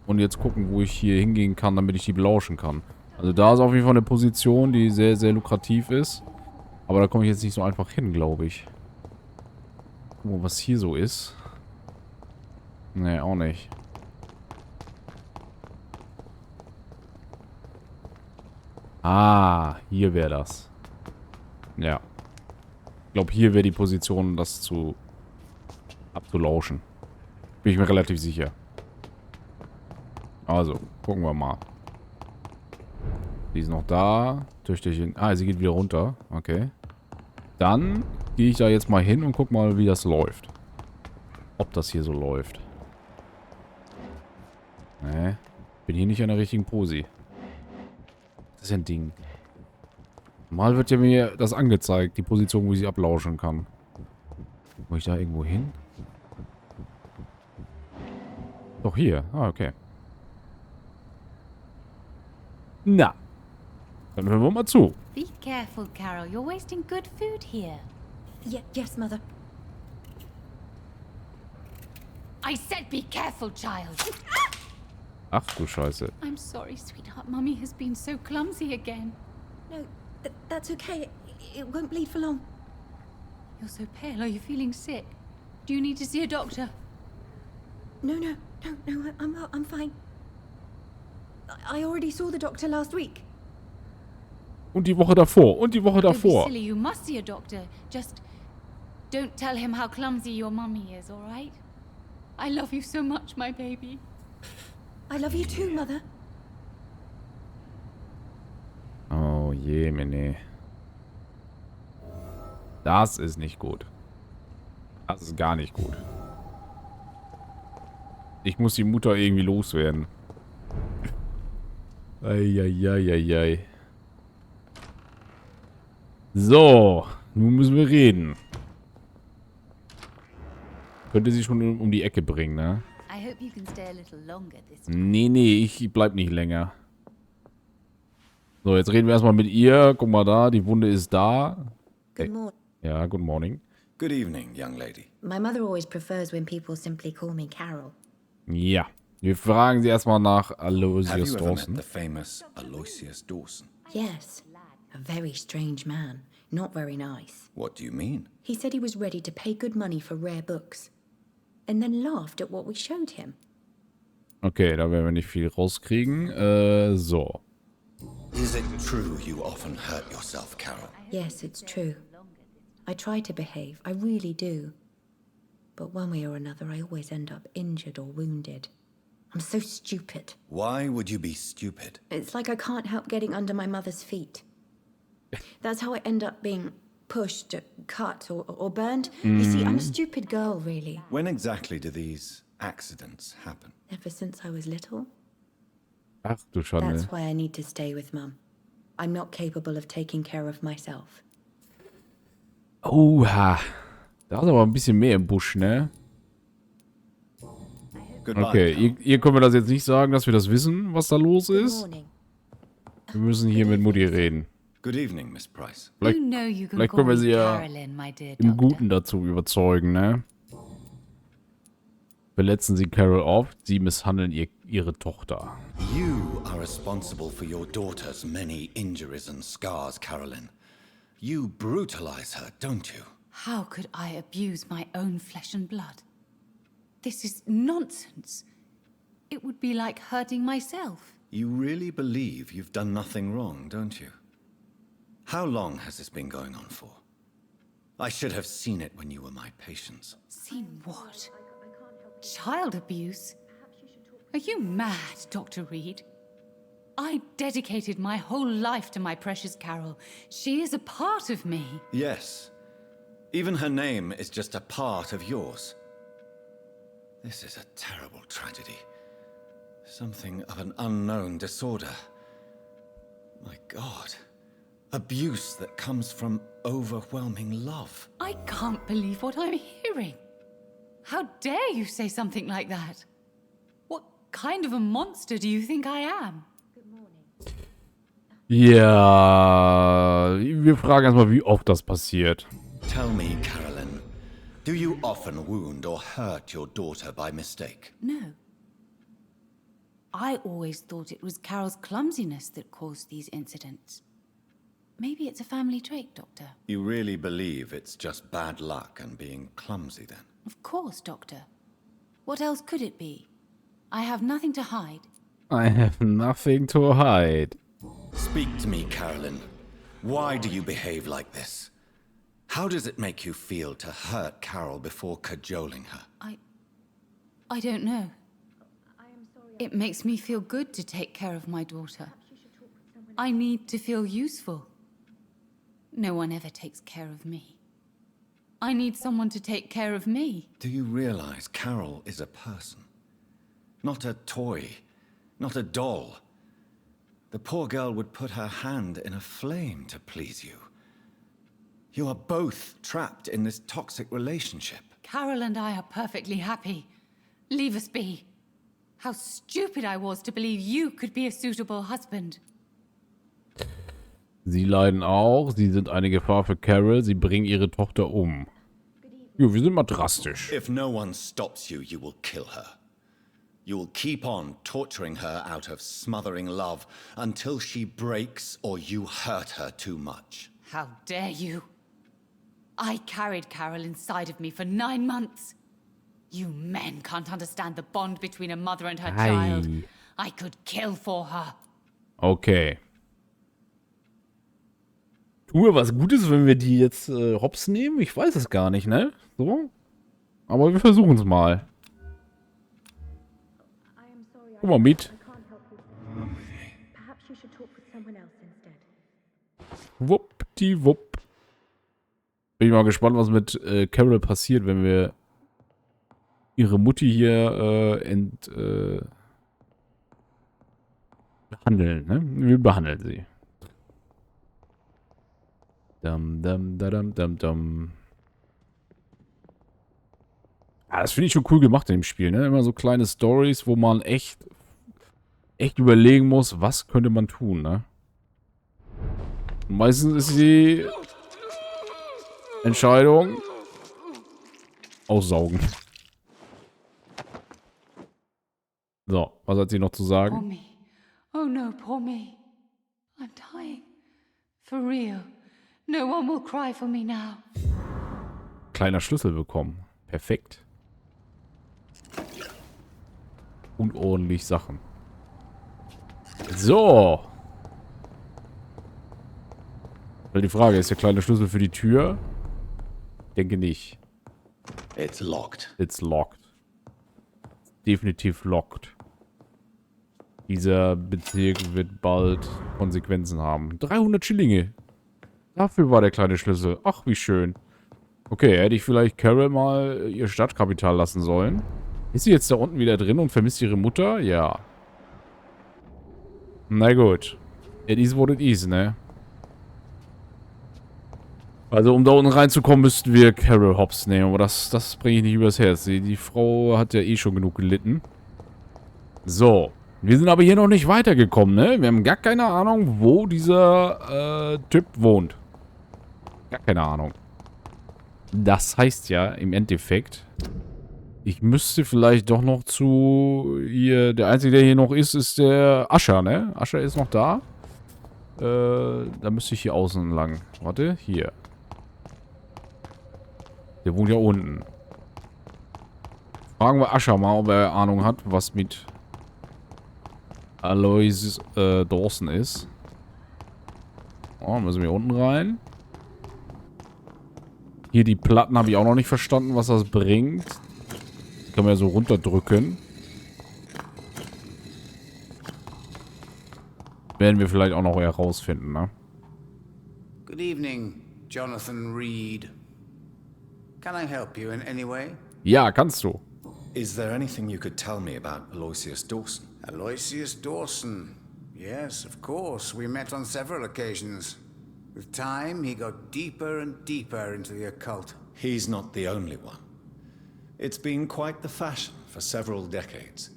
Und jetzt gucken, wo ich hier hingehen kann, damit ich die belauschen kann. Also da ist auf jeden Fall eine Position, die sehr, sehr lukrativ ist. Aber da komme ich jetzt nicht so einfach hin, glaube ich. Gucken wir mal, was hier so ist. Nee, auch nicht. Ah, hier wäre das. Ja. Ich glaube, hier wäre die Position, das abzulauschen. Bin ich mir relativ sicher. Also, gucken wir mal. Die ist noch da. Töchterchen. Ah, sie geht wieder runter. Okay. Dann gehe ich da jetzt mal hin und guck mal, wie das läuft. Ob das hier so läuft. Nee. Bin hier nicht an der richtigen Posi. Das ist ja ein Ding. Mal wird ja mir das angezeigt, die Position, wo ich sie ablauschen kann. Muss ich da irgendwo hin? Doch hier. Ah, okay. Na. Dann hören wir mal zu.
Be careful, Carol. You're wasting good food here.
Yes, Mother.
I said be careful, child.
Ach du Scheiße.
I'm sorry, sweetheart. Mummy has been so clumsy again.
No, that's okay. It won't bleed for long.
You're so pale. Are you feeling sick? Do you need to see a doctor?
No, I'm fine. I already saw the doctor last week.
Und die Woche davor. Und die Woche
Don't be
davor.
silly. You must see a doctor. Just don't tell him how clumsy your mummy is, all right? I love you so much, my baby.
I love you too, Mother.
Oh je, Mene. Das ist nicht gut. Das ist gar nicht gut. Ich muss die Mutter irgendwie loswerden. Eieieiei. So, nun müssen wir reden. Könnte sie schon um die Ecke bringen, ne?
I hope you can stay a little longer this
Nee, ich bleib nicht länger. So, jetzt reden wir erstmal mit ihr. Guck mal da, die Wunde ist da.
Good morning.
Ja, good morning.
Good evening, young lady.
My mother always prefers when people simply call me Carol.
Ja, wir fragen sie erstmal nach
Have
Aloysius
you ever met
Dawson.
the famous Aloysius Dawson?
Yes. A very strange man. Not very nice.
What do you mean?
He said he was ready to pay good money for rare books. And then laughed at what we showed him.
Okay, da werden wir nicht viel rauskriegen. So.
Is it true you often hurt yourself, Carol?
Yes, it's true. I try to behave. I really do. But one way or another, I always end up injured or wounded. I'm so stupid.
Why would you be stupid?
It's like I can't help getting under my mother's feet. That's how I end up being pushed, cut, or burned. You see, I'm a stupid girl, really.
When exactly do these accidents happen?
Ever since I was little.
Ach du Schande.
That's why I need to stay with Mum. I'm not capable of taking care of myself.
Oha. Da ist aber ein bisschen mehr im Busch, ne?
Goodbye,
Okay,
Carol.
ihr können wir das jetzt nicht sagen, dass wir das wissen, was da los
Good
ist.
morning.
Wir müssen hier mit Mutti reden.
Good evening, Miss Price.
Vielleicht,
You know you can
vielleicht
call
können wir
me
sie ja
Carolyn, my dear
im
doctor.
Guten dazu überzeugen, ne? Verletzen sie Carol oft, sie misshandeln ihre Tochter.
You are responsible for your daughter's many injuries and scars, Carolyn. You brutalize her, don't you?
How could I abuse my own flesh and blood? This is nonsense. It would be like hurting myself.
You really believe you've done nothing wrong, don't you? How long has this been going on for? I should have seen it when you were my patients.
Seen what? Child abuse? Are you mad, Dr. Reed? I dedicated my whole life to my precious Carol. She is a part of me.
Yes. Even her name is just a part of yours. This is a terrible tragedy. Something of an unknown disorder. My God. Abuse that comes from overwhelming love.
I can't believe what I'm hearing. How dare you say something like that? What kind of a monster do you think I am?
Ja, wir fragen erstmal, wie oft das passiert.
Tell me, Carolyn, do you often wound or hurt your daughter by mistake?
No. I always thought it was Carol's clumsiness that caused these incidents. Maybe it's a family trait, Doctor.
You really believe it's just bad luck and being clumsy then?
Of course, Doctor. What else could it be? I have nothing to hide.
I have nothing to hide.
Speak to me, Carolyn. Why do you behave like this? How does it make you feel to hurt Carol before cajoling her?
I don't know. It makes me feel good to take care of my daughter. I need to feel useful. No one ever takes care of me. I need someone to take care of me.
Do you realize Carol is a person? Not a toy, not a doll. The poor girl would put her hand in a flame to please you. You are both trapped in this toxic relationship.
Carol and I are perfectly happy. Leave us be. How stupid I was to believe you could be a suitable husband.
Sie leiden auch, sie sind eine Gefahr für Carol, sie bringen ihre Tochter um. Jo, wir sind mal drastisch.
If no one stops you, you will kill her. You will keep on torturing her out of smothering love until she breaks or you hurt her too much.
How dare you? I carried Carol inside of me for 9 months. You men can't understand the bond between a mother and her child. I could kill for her.
Okay. Tun wir was Gutes, wenn wir die jetzt hops nehmen? Ich weiß es gar nicht, ne? So. Aber wir versuchen es mal. Guck mal mit. Wuppdiwupp. Bin ich mal gespannt, was mit Carol passiert, wenn wir ihre Mutti hier behandeln, ne? Wir behandeln sie. Dum, dum, dum, dum, dum. Ja, das finde ich schon cool gemacht in dem Spiel, ne? Immer so kleine Stories, wo man echt überlegen muss, was könnte man tun, ne? Und meistens ist die Entscheidung aussaugen. So, was hat sie noch zu sagen?
Poor me. Oh no, poor me. I'm dying. For real. No one will cry for me now.
Kleiner Schlüssel bekommen. Perfekt. Unordentlich Sachen. So. Die Frage, ist der kleine Schlüssel für die Tür? Denke nicht.
It's locked.
It's locked. Definitiv locked. Dieser Bezirk wird bald Konsequenzen haben. 300 Schillinge. Dafür war der kleine Schlüssel. Ach, wie schön. Okay, hätte ich vielleicht Carol mal ihr Stadtkapital lassen sollen. Ist sie jetzt da unten wieder drin und vermisst ihre Mutter? Ja. Na gut. It is what it is, ne? Also, um da unten reinzukommen, müssten wir Carol hops nehmen. Aber das bringe ich nicht übers Herz. Die Frau hat ja eh schon genug gelitten. So. Wir sind aber hier noch nicht weitergekommen, ne? Wir haben gar keine Ahnung, wo dieser Typ wohnt. Gar keine Ahnung. Das heißt ja im Endeffekt, ich müsste vielleicht doch noch zu hier... Der Einzige, der hier noch ist der Ascher, ne? Ascher ist noch da. Da müsste ich hier außen lang. Warte, hier. Der wohnt ja unten. Fragen wir Ascher mal, ob er Ahnung hat, was mit Alois Dawson ist. Oh, müssen wir unten rein. Hier die Platten habe ich auch noch nicht verstanden, was das bringt. Die kann man ja so runterdrücken. Werden wir vielleicht auch noch herausfinden, ne?
Good evening, Jonathan Reed. Can I help you in any way?
Ja, kannst du.
Is there anything you could tell me about Aloysius Dawson?
Aloysius Dawson. Yes, of course. We met on several occasions. With time, he got deeper and deeper into the occult.
He's not the only one. It's been quite the fashion for several decades.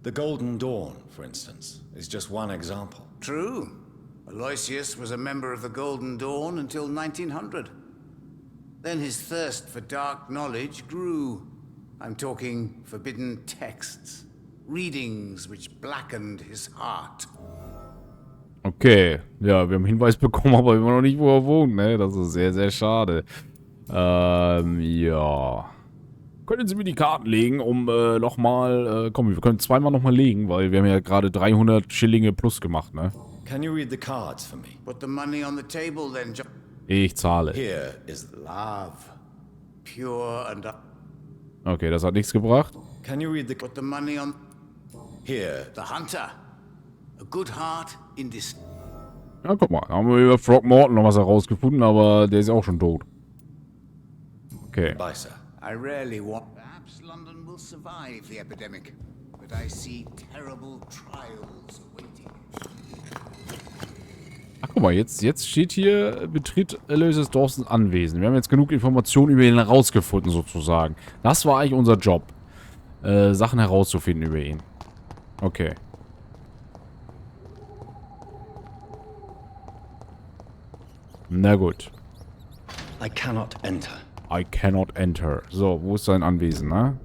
The Golden Dawn, for instance, is just one example.
True. Aloysius was a member of the Golden Dawn until 1900. Then his thirst for dark knowledge grew. I'm talking forbidden texts. Readings which blackened his heart.
Okay, ja, wir haben einen Hinweis bekommen, aber immer noch nicht, wo er wohnt, ne? Das ist sehr, sehr schade. Ja. Können Sie mir die Karten legen, um nochmal, komm, wir können zweimal nochmal legen, weil wir haben ja gerade 300 Schillinge plus gemacht, ne?
Can you read the cards for me?
Put the money on the table then,
Ich zahle.
Here is love.
Pure and...
Okay, das hat nichts gebracht.
Can you read the...
Put the money on...
Here.
The hunter. A good heart in this...
Ja, guck mal, haben wir über Frogmorton noch was herausgefunden, aber der ist ja auch schon tot. Okay.
Bye, sir.
I rarely want... Perhaps London will survive the epidemic, but I see terrible trials awaiting.
Ach, guck mal, jetzt steht hier, betritt Aloysius Dawson Anwesen. Wir haben jetzt genug Informationen über ihn herausgefunden, sozusagen. Das war eigentlich unser Job. Sachen herauszufinden über ihn. Okay.
I cannot enter.
I cannot enter. So, wo ist sein Anwesen, ne?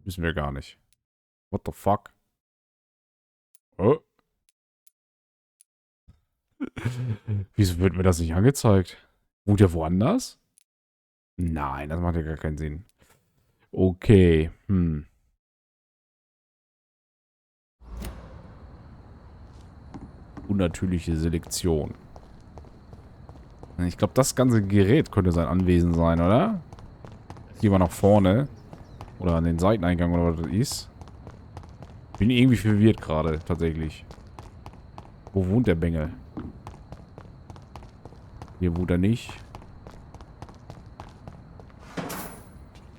Wissen wir gar nicht. What the fuck? Oh. Wieso wird mir das nicht angezeigt? Wohnt er woanders? Nein, das macht ja gar keinen Sinn. Okay, Unnatürliche Selektion. Ich glaube, das ganze Gerät könnte sein Anwesen sein, oder? Gehen wir nach vorne. Oder an den Seiteneingang oder was das ist. Bin irgendwie verwirrt gerade, tatsächlich. Wo wohnt der Bengel? Hier wohnt er nicht.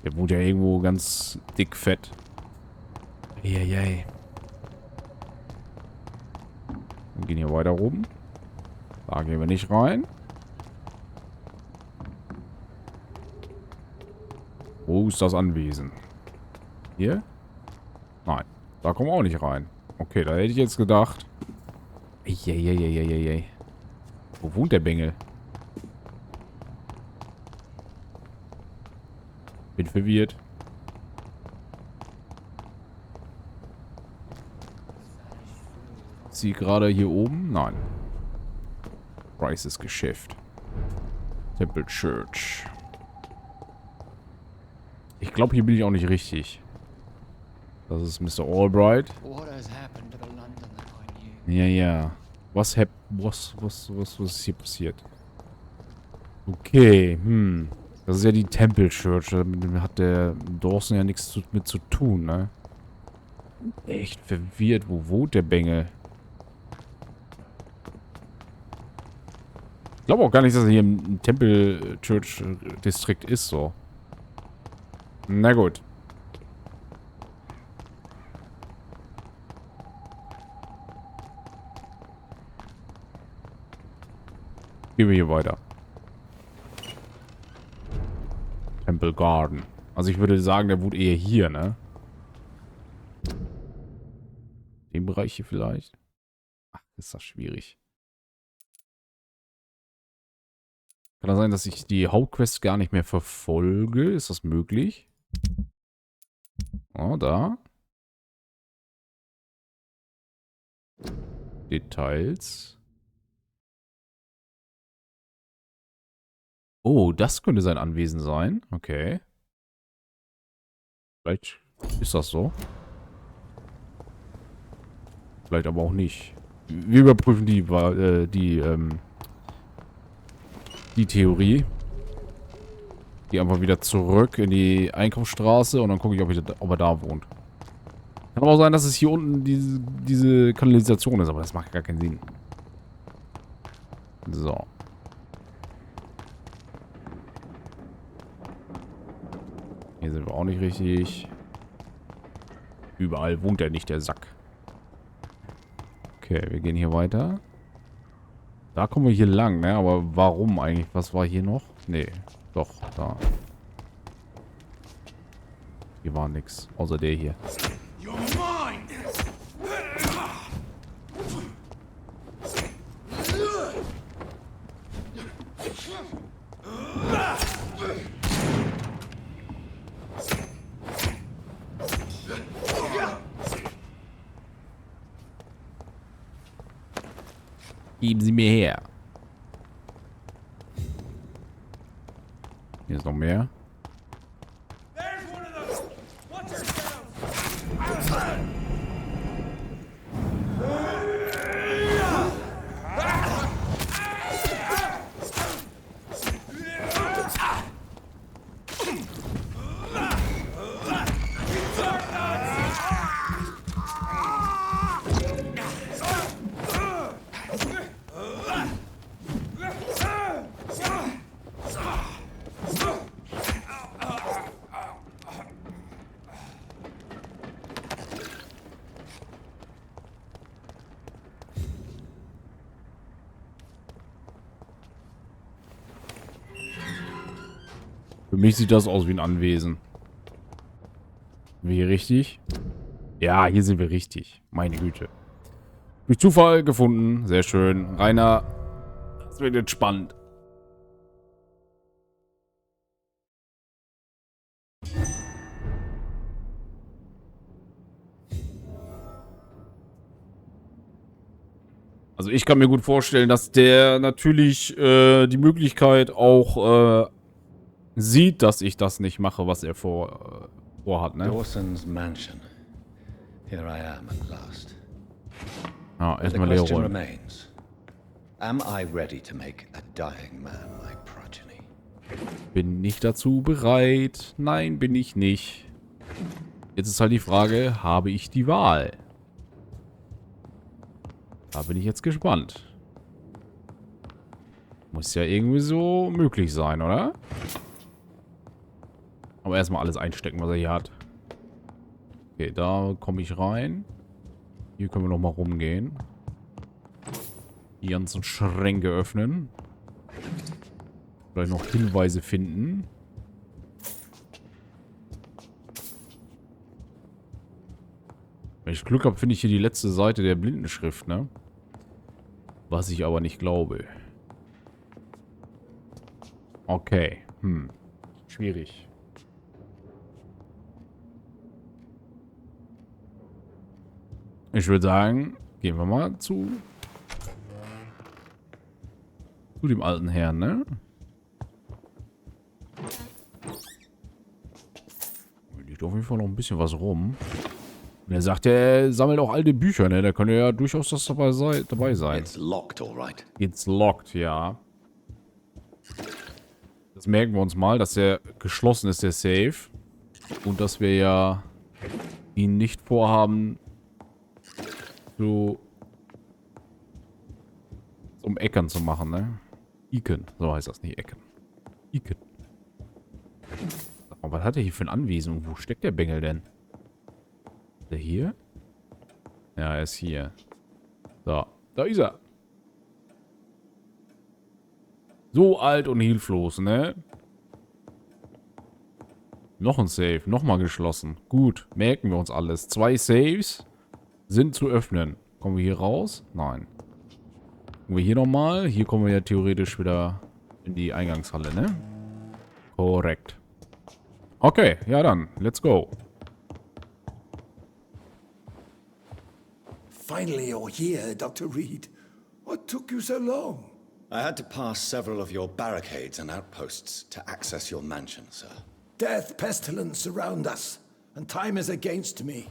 Der wohnt ja irgendwo ganz dick fett. Eieiei. Wir gehen hier weiter rum. Da gehen wir nicht rein. Wo ist das Anwesen? Hier? Nein. Da kommen wir auch nicht rein. Okay, da hätte ich jetzt gedacht. Eieieiei. Wo wohnt der Bengel? Bin verwirrt. Ist sie gerade hier oben? Nein. Prices Geschäft. Temple Church. Ich glaube, hier bin ich auch nicht richtig. Das ist Mr. Albright. Ja, ja. Was ist hier passiert? Okay, Das ist ja die Temple Church. Da hat der Dawson ja nichts mit zu tun, ne? Echt verwirrt. Wo wohnt der Bengel? Ich glaube auch gar nicht, dass er hier im Temple Church Distrikt ist, so. Na gut. Gehen wir hier weiter. Temple Garden. Also ich würde sagen, der wohnt eher hier, ne? Im Bereich hier vielleicht. Ach, ist das schwierig. Kann das sein, dass ich die Hauptquest gar nicht mehr verfolge? Ist das möglich? Oh, da. Details. Oh, das könnte sein Anwesen sein. Okay. Vielleicht ist das so. Vielleicht aber auch nicht. Wir überprüfen die Theorie. Gehe einfach wieder zurück in die Einkaufsstraße und dann gucke ich, ob er da wohnt. Kann aber auch sein, dass es hier unten diese Kanalisation ist, aber das macht gar keinen Sinn. So. Hier sind wir auch nicht richtig. Überall wohnt er nicht, der Sack. Okay, wir gehen hier weiter. Da kommen wir hier lang, ne? Aber warum eigentlich? Was war hier noch? Nee, doch, da. Hier war nichts, außer der hier. Geben Sie mir her. Hier ist noch mehr. Für mich sieht das aus wie ein Anwesen. Sind wir hier richtig? Ja, hier sind wir richtig. Meine Güte. Durch Zufall gefunden. Sehr schön. Rainer, das wird jetzt spannend. Also ich kann mir gut vorstellen, dass der natürlich die Möglichkeit auch sieht, dass ich das nicht mache, was er vorhat, ne?
Dawson's mansion. Here I am at last.
Ja,
The
erstmal leer
question
räumen.
remains. Am I ready to make a dying man my progeny?
Bin nicht dazu bereit. Nein, bin ich nicht. Jetzt ist halt die Frage, habe ich die Wahl? Da bin ich jetzt gespannt. Muss ja irgendwie so möglich sein, oder? Aber erstmal alles einstecken, was er hier hat. Okay, da komme ich rein. Hier können wir nochmal rumgehen. Die ganzen Schränke öffnen. Vielleicht noch Hinweise finden. Wenn ich Glück habe, finde ich hier die letzte Seite der Blindenschrift, ne? Was ich aber nicht glaube. Okay. Schwierig. Ich würde sagen, gehen wir mal zu dem alten Herrn, ne? Da liegt auf jeden Fall noch ein bisschen was rum. Und er sagt, er sammelt auch alte Bücher, ne? Da könnte ja durchaus das dabei sein.
It's locked, all right.
It's locked, ja. Das merken wir uns mal, dass der geschlossen ist, der Safe. Und dass wir ja ihn nicht vorhaben, so um Ecken zu machen, ne? Iken, so heißt das nicht, Ecken. Iken. Sag mal, was hat er hier für ein Anwesen? Wo steckt der Bengel denn? Ist er hier? Ja, er ist hier. So, da ist er. So alt und hilflos, ne? Noch ein Safe, nochmal geschlossen. Gut, merken wir uns alles. 2 Saves sind zu öffnen. Kommen wir hier raus? Nein. Gucken wir hier nochmal. Hier kommen wir ja theoretisch wieder in die Eingangshalle, ne? Korrekt. Okay, ja dann, let's go.
Finally, you're here, Dr. Reed. What took you so long?
I had to pass several of your barricades and outposts to access your mansion, sir.
Death, pestilence surround us, and time is against me.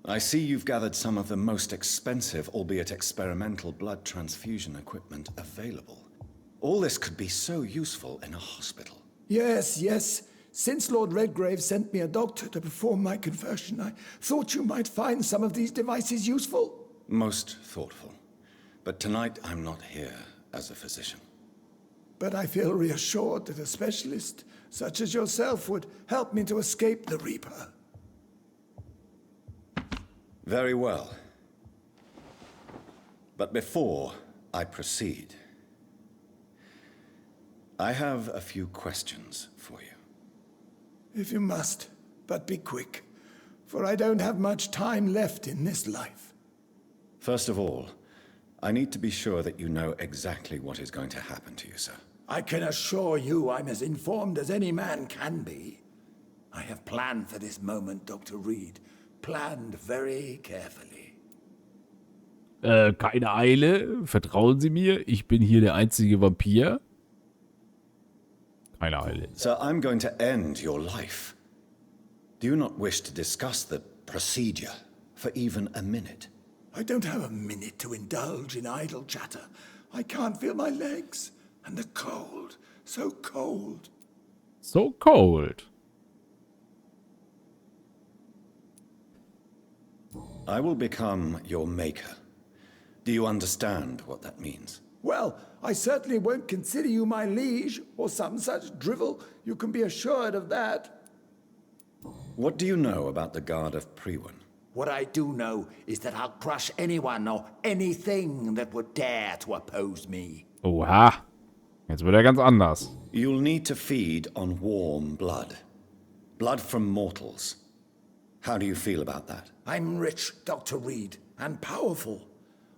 I see you've gathered some of the most expensive, albeit experimental, blood transfusion equipment available. All this could be so useful in a hospital.
Yes, yes. Since Lord Redgrave sent me a doctor to perform my conversion, I thought you might find some of these devices useful.
Most thoughtful. But tonight I'm not here as a physician.
But I feel reassured that a specialist such as yourself would help me to escape the Reaper.
Very well. But before I proceed, I have a few questions for you.
If you must, but be quick, for I don't have much time left in this life.
First of all, I need to be sure that you know exactly what is going to happen to you, sir.
I can assure you I'm as informed as any man can be. I have planned for this moment, Dr. Reed. Planned very carefully.
Keine Eile. Vertrauen Sie mir. Ich bin hier der einzige Vampir. Keine Eile.
Sir, I'm going to end your life. Do you not wish to discuss the procedure for even a minute?
I don't have a minute to indulge in idle chatter. I can't feel my legs. And the cold. So cold.
So cold.
I will become your maker. Do you understand what that means?
Well, I certainly won't consider you my liege, or some such drivel. You can be assured of that.
What do you know about the Guard of Priwen?
What I do know is that I'll crush anyone or anything that would dare to oppose me.
Oha. Jetzt wird er ganz anders.
You'll need to feed on warm blood. Blood from mortals. How do you feel about that?
I'm rich, Dr. Reed, and powerful.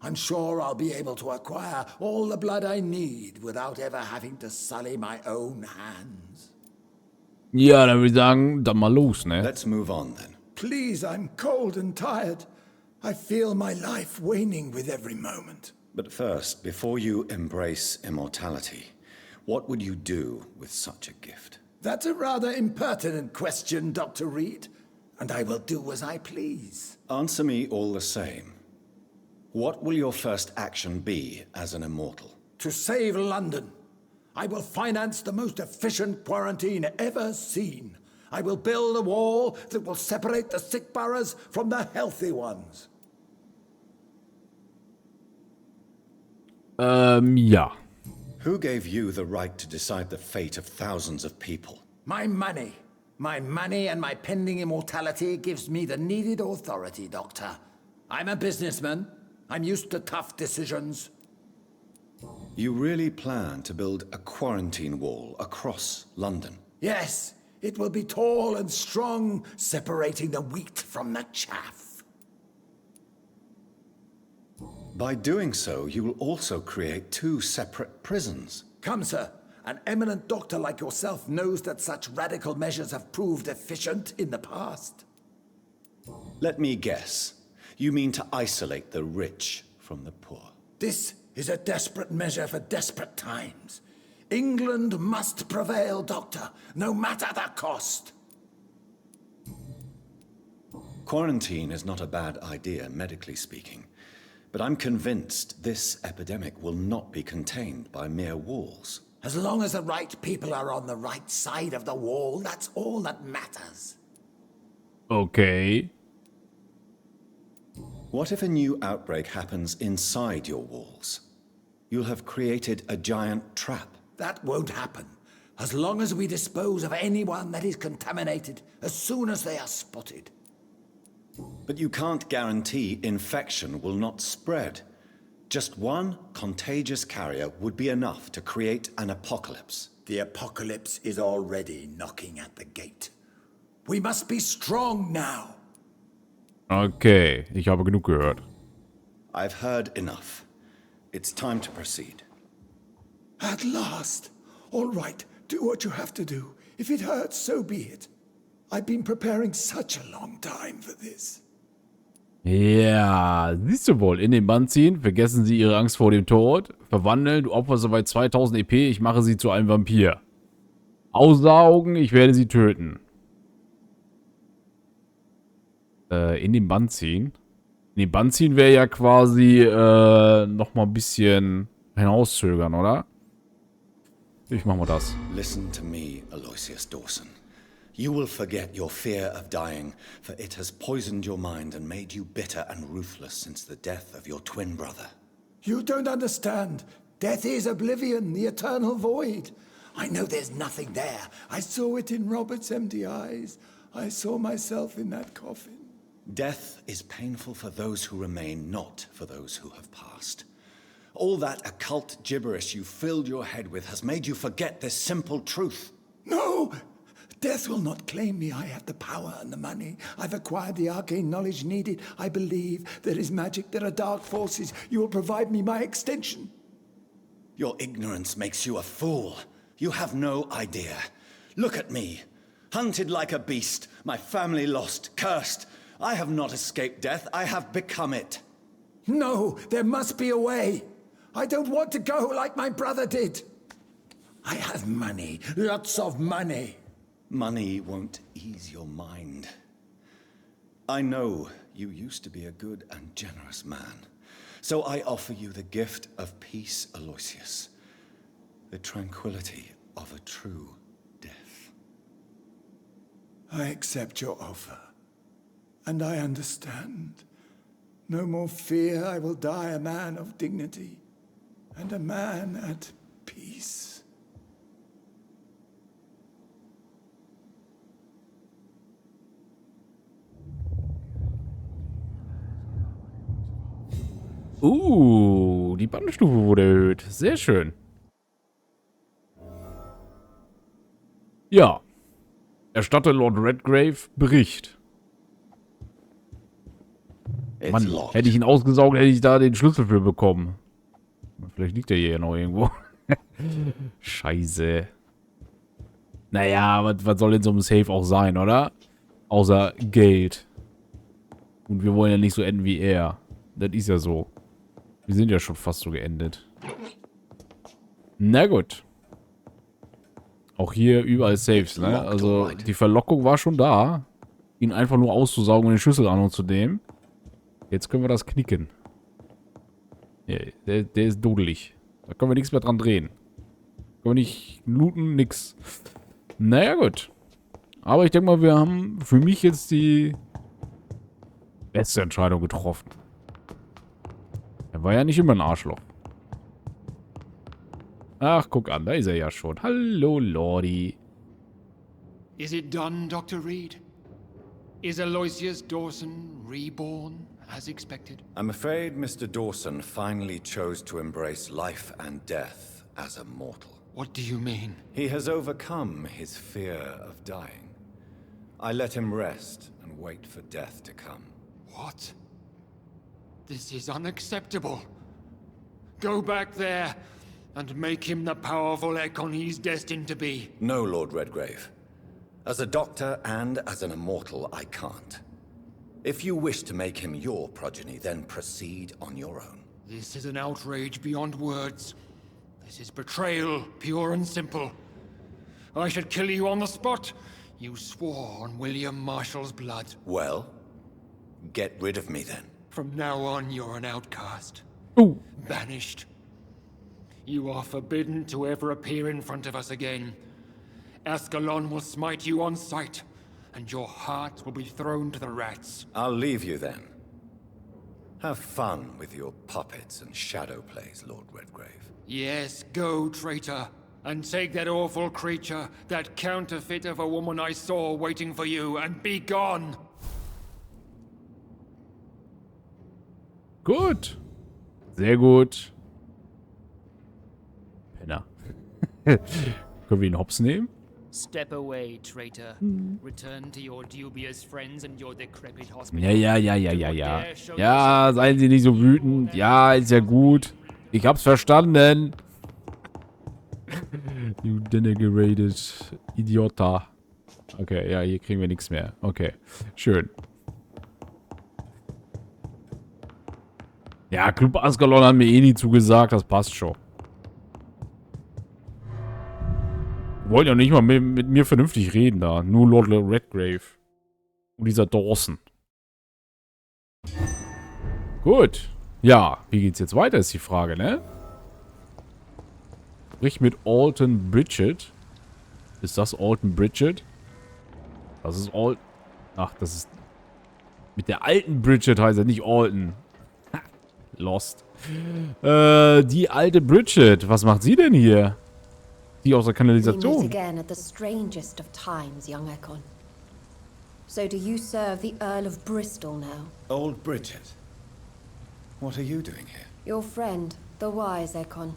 I'm sure I'll be able to acquire all the blood I need without ever having to sully my own hands.
Ja, dann würde ich sagen, dann mal los, ne?
Let's move on then.
Please, I'm cold and tired. I feel my life waning with every moment.
But first, before you embrace immortality, what would you do with such a gift?
That's a rather impertinent question, Dr. Reed, and I will do as I please.
Answer me all the same. What will your first action be as an immortal?
To save London. I will finance the most efficient quarantine ever seen. I will build a wall that will separate the sick boroughs from the healthy ones.
Ja.
Who gave you the right to decide the fate of thousands of people?
My money. My money and my pending immortality gives me the needed authority, Doctor. I'm a businessman. I'm used to tough decisions.
You really plan to build a quarantine wall across London?
Yes, it will be tall and strong, separating the wheat from the chaff.
By doing so, you will also create 2 separate prisons.
Come, sir. An eminent doctor like yourself knows that such radical measures have proved efficient in the past.
Let me guess. You mean to isolate the rich from the poor?
This is a desperate measure for desperate times. England must prevail, Doctor, no matter the cost.
Quarantine is not a bad idea, medically speaking. But I'm convinced this epidemic will not be contained by mere walls.
As long as the right people are on the right side of the wall, that's all that matters.
Okay.
What if a new outbreak happens inside your walls? You'll have created a giant trap.
That won't happen. As long as we dispose of anyone that is contaminated as soon as they are spotted.
But you can't guarantee infection will not spread. Just one contagious carrier would be enough to create an apocalypse.
The apocalypse is already knocking at the gate. We must be strong now.
Okay, ich habe genug gehört.
I've heard enough. It's time to proceed.
At last. All right, do what you have to do. If it hurts, so be it. I've been preparing such a long time for this.
Ja, siehst du wohl. In den Bann ziehen, vergessen Sie Ihre Angst vor dem Tod. Verwandeln, du opferst soweit 2000 EP, ich mache Sie zu einem Vampir. Aussaugen, ich werde Sie töten. In den Bann ziehen. In den Bann ziehen wäre ja quasi nochmal ein bisschen hinauszögern, oder? Ich mach mal das.
Listen to me, Aloysius Dawson. You will forget your fear of dying, for it has poisoned your mind and made you bitter and ruthless since the death of your twin brother.
You don't understand. Death is oblivion, the eternal void. I know there's nothing there. I saw it in Robert's empty eyes. I saw myself in that coffin.
Death is painful for those who remain, not for those who have passed. All that occult gibberish you filled your head with has made you forget this simple truth.
No! Death will not claim me. I have the power and the money. I've acquired the arcane knowledge needed. I believe there is magic, there are dark forces. You will provide me my extension.
Your ignorance makes you a fool. You have no idea. Look at me. Hunted like a beast, my family lost, cursed. I have not escaped death, I have become it.
No, there must be a way. I don't want to go like my brother did. I have money, lots of money.
Money won't ease your mind. I know you used to be a good and generous man. So I offer you the gift of peace, Aloysius. The tranquility of a true death.
I accept your offer. And I understand. No more fear, I will die a man of dignity. And a man at peace.
Die Bannstufe wurde erhöht. Sehr schön. Ja. Erstatte Lord Redgrave Bericht. Mann, hätte ich ihn ausgesaugt, hätte ich da den Schlüssel für bekommen. Vielleicht liegt er hier ja noch irgendwo. Scheiße. Naja, was soll in so einem Safe auch sein, oder? Außer Geld. Und wir wollen ja nicht so enden wie er. Das ist ja so. Wir sind ja schon fast so geendet. Na gut. Auch hier überall Saves, ne? Also die Verlockung war schon da. Ihn einfach nur auszusaugen und den Schlüssel an uns zu nehmen. Jetzt können wir das knicken. Ja, der ist dudelig. Da können wir nichts mehr dran drehen. Können wir nicht looten, nix. Naja, gut. Aber ich denke mal, wir haben für mich jetzt die beste Entscheidung getroffen. Er war ja nicht immer ein Arschloch. Ach, guck an, da ist er ja schon. Hallo, Lordi.
Is it done, Dr. Reed? Is Aloysius Dawson reborn, as expected?
I'm afraid Mr. Dawson finally chose to embrace life and death as a mortal.
What do you mean?
He has overcome his fear of dying. I let him rest and wait for death to come.
What? This is unacceptable. Go back there and make him the powerful Ekon he's destined to be.
No, Lord Redgrave. As a doctor and as an immortal, I can't. If you wish to make him your progeny, then proceed on your own.
This is an outrage beyond words. This is betrayal, pure and simple. I should kill you on the spot. You swore on William Marshall's blood.
Well, get rid of me then.
From now on, you're an outcast.
Ooh.
Banished. You are forbidden to ever appear in front of us again. Ascalon will smite you on sight, and your heart will be thrown to the rats.
I'll leave you then. Have fun with your puppets and shadow plays, Lord Redgrave.
Yes, go, traitor, and take that awful creature, that counterfeit of a woman I saw waiting for you, and be gone!
Gut. Sehr gut. Penner. Können wir ihn hops nehmen?
Step away, traitor. Return to your dubious friends and your decrepit hospital.
Ja. Ja, seien Sie nicht so wütend. Ja, ist ja gut. Ich hab's verstanden. You denigrated Idiota. Okay, ja, hier kriegen wir nichts mehr. Okay, schön. Ja, Club Ascalon hat mir eh nie zugesagt. Das passt schon. Wollen ja nicht mal mit mir vernünftig reden da. Nur Lord Redgrave. Und dieser Dawson. Gut. Ja, wie geht's jetzt weiter, ist die Frage, ne? Sprich mit Alton Bridget. Ist das Alton Bridget? Das ist Alton. Ach, das ist... Mit der alten Bridget heißt er, nicht Alton. Lost. Die alte Bridget. Was macht sie denn hier? Die aus der Kanalisation.
We meet again at the strangest of times, young Ekon. So do you serve the Earl of Bristol now?
Old Bridget. What are you doing here?
Your friend, the wise Ekon.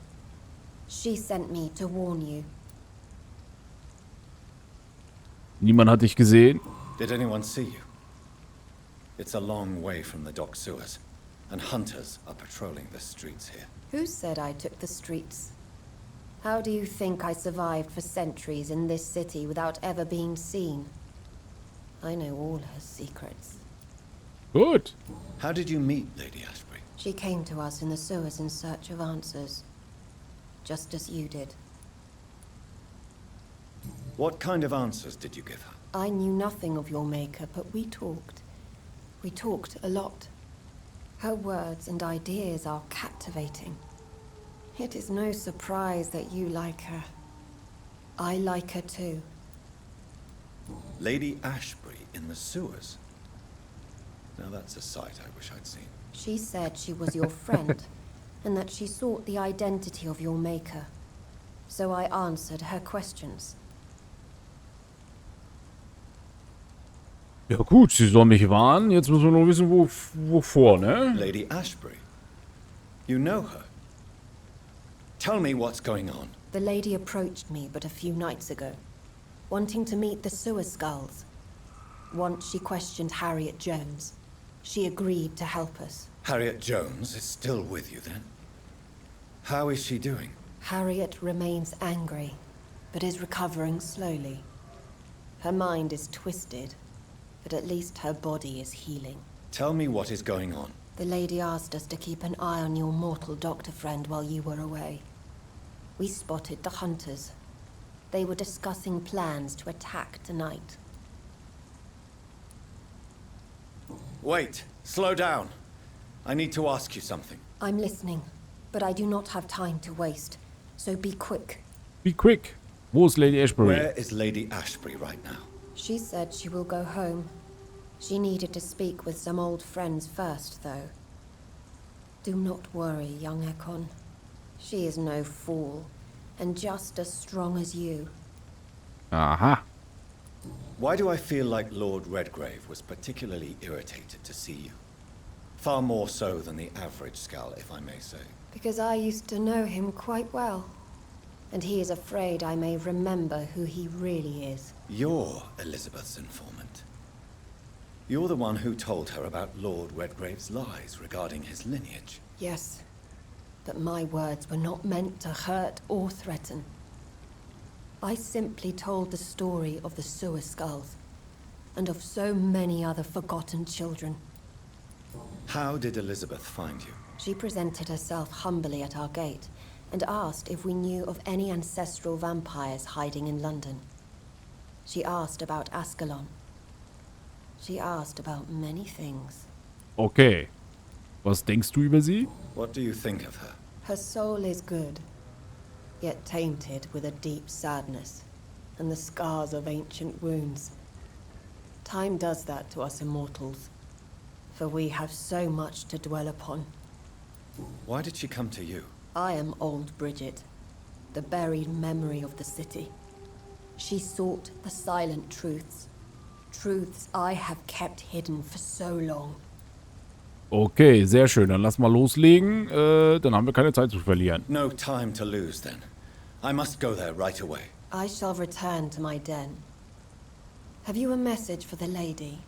She sent me to warn you.
Niemand hat dich gesehen.
Did anyone see you? It's a long way from the dock sewers, and hunters are patrolling the streets here.
Who said I took the streets? How do you think I survived for centuries in this city without ever being seen? I know all her secrets.
Good.
How did you meet Lady Ashbury?
She came to us in the sewers in search of answers. Just as you did.
What kind of answers did you give her?
I knew nothing of your maker, but we talked. We talked a lot. Her words and ideas are captivating. It is no surprise that you like her. I like her too.
Lady Ashbury in the sewers? Now that's a sight I wish I'd seen.
She said she was your friend, and that she sought the identity of your maker. So I answered her questions.
Ja gut, sie soll mich warnen. Jetzt müssen wir nur wissen, wovor, ne?
Lady Ashbury? You know her? Tell me what's going on.
The lady approached me but a few nights ago, wanting to meet the sewer skulls. Once she questioned Harriet Jones. She agreed to help us.
Harriet Jones is still with you then? How is she doing?
Harriet remains angry, but is recovering slowly. Her mind is twisted, but at least her body is healing.
Tell me what is going on.
The lady asked us to keep an eye on your mortal doctor friend while you were away. We spotted the hunters. They were discussing plans to attack tonight.
Wait, slow down. I need to ask you something.
I'm listening, but I do not have time to waste, so be quick.
Be quick. Wo ist Lady Ashbury?
Where is Lady Ashbury right now?
She said she will go home. She needed to speak with some old friends first, though. Do not worry, young Ekon. She is no fool, and just as strong as you.
Aha.
Why do I feel like Lord Redgrave was particularly irritated to see you? Far more so than the average Skull, if I may say.
Because I used to know him quite well. And he is afraid I may remember who he really is.
You're Elizabeth's informant. You're the one who told her about Lord Redgrave's lies regarding his lineage.
Yes, but my words were not meant to hurt or threaten. I simply told the story of the sewer skulls, and of so many other forgotten children.
How did Elizabeth find you?
She presented herself humbly at our gate, and asked if we knew of any ancestral vampires hiding in London. She asked about Ascalon. She asked about many things.
Okay. Was denkst du über sie?
What do you think of her?
Her soul is good, yet tainted with a deep sadness, and the scars of ancient wounds. Time does that to us immortals, for we have so much to dwell upon.
Why did she come to you?
I am old Bridget, the buried memory of the city. She sought the silent truths. Truths I have kept hidden for so long.
Okay, sehr schön. Dann lass mal loslegen. Dann haben wir keine Zeit zu verlieren.
No time to lose, then. I must go there right away.
I shall return to my den. Have you a message for the lady?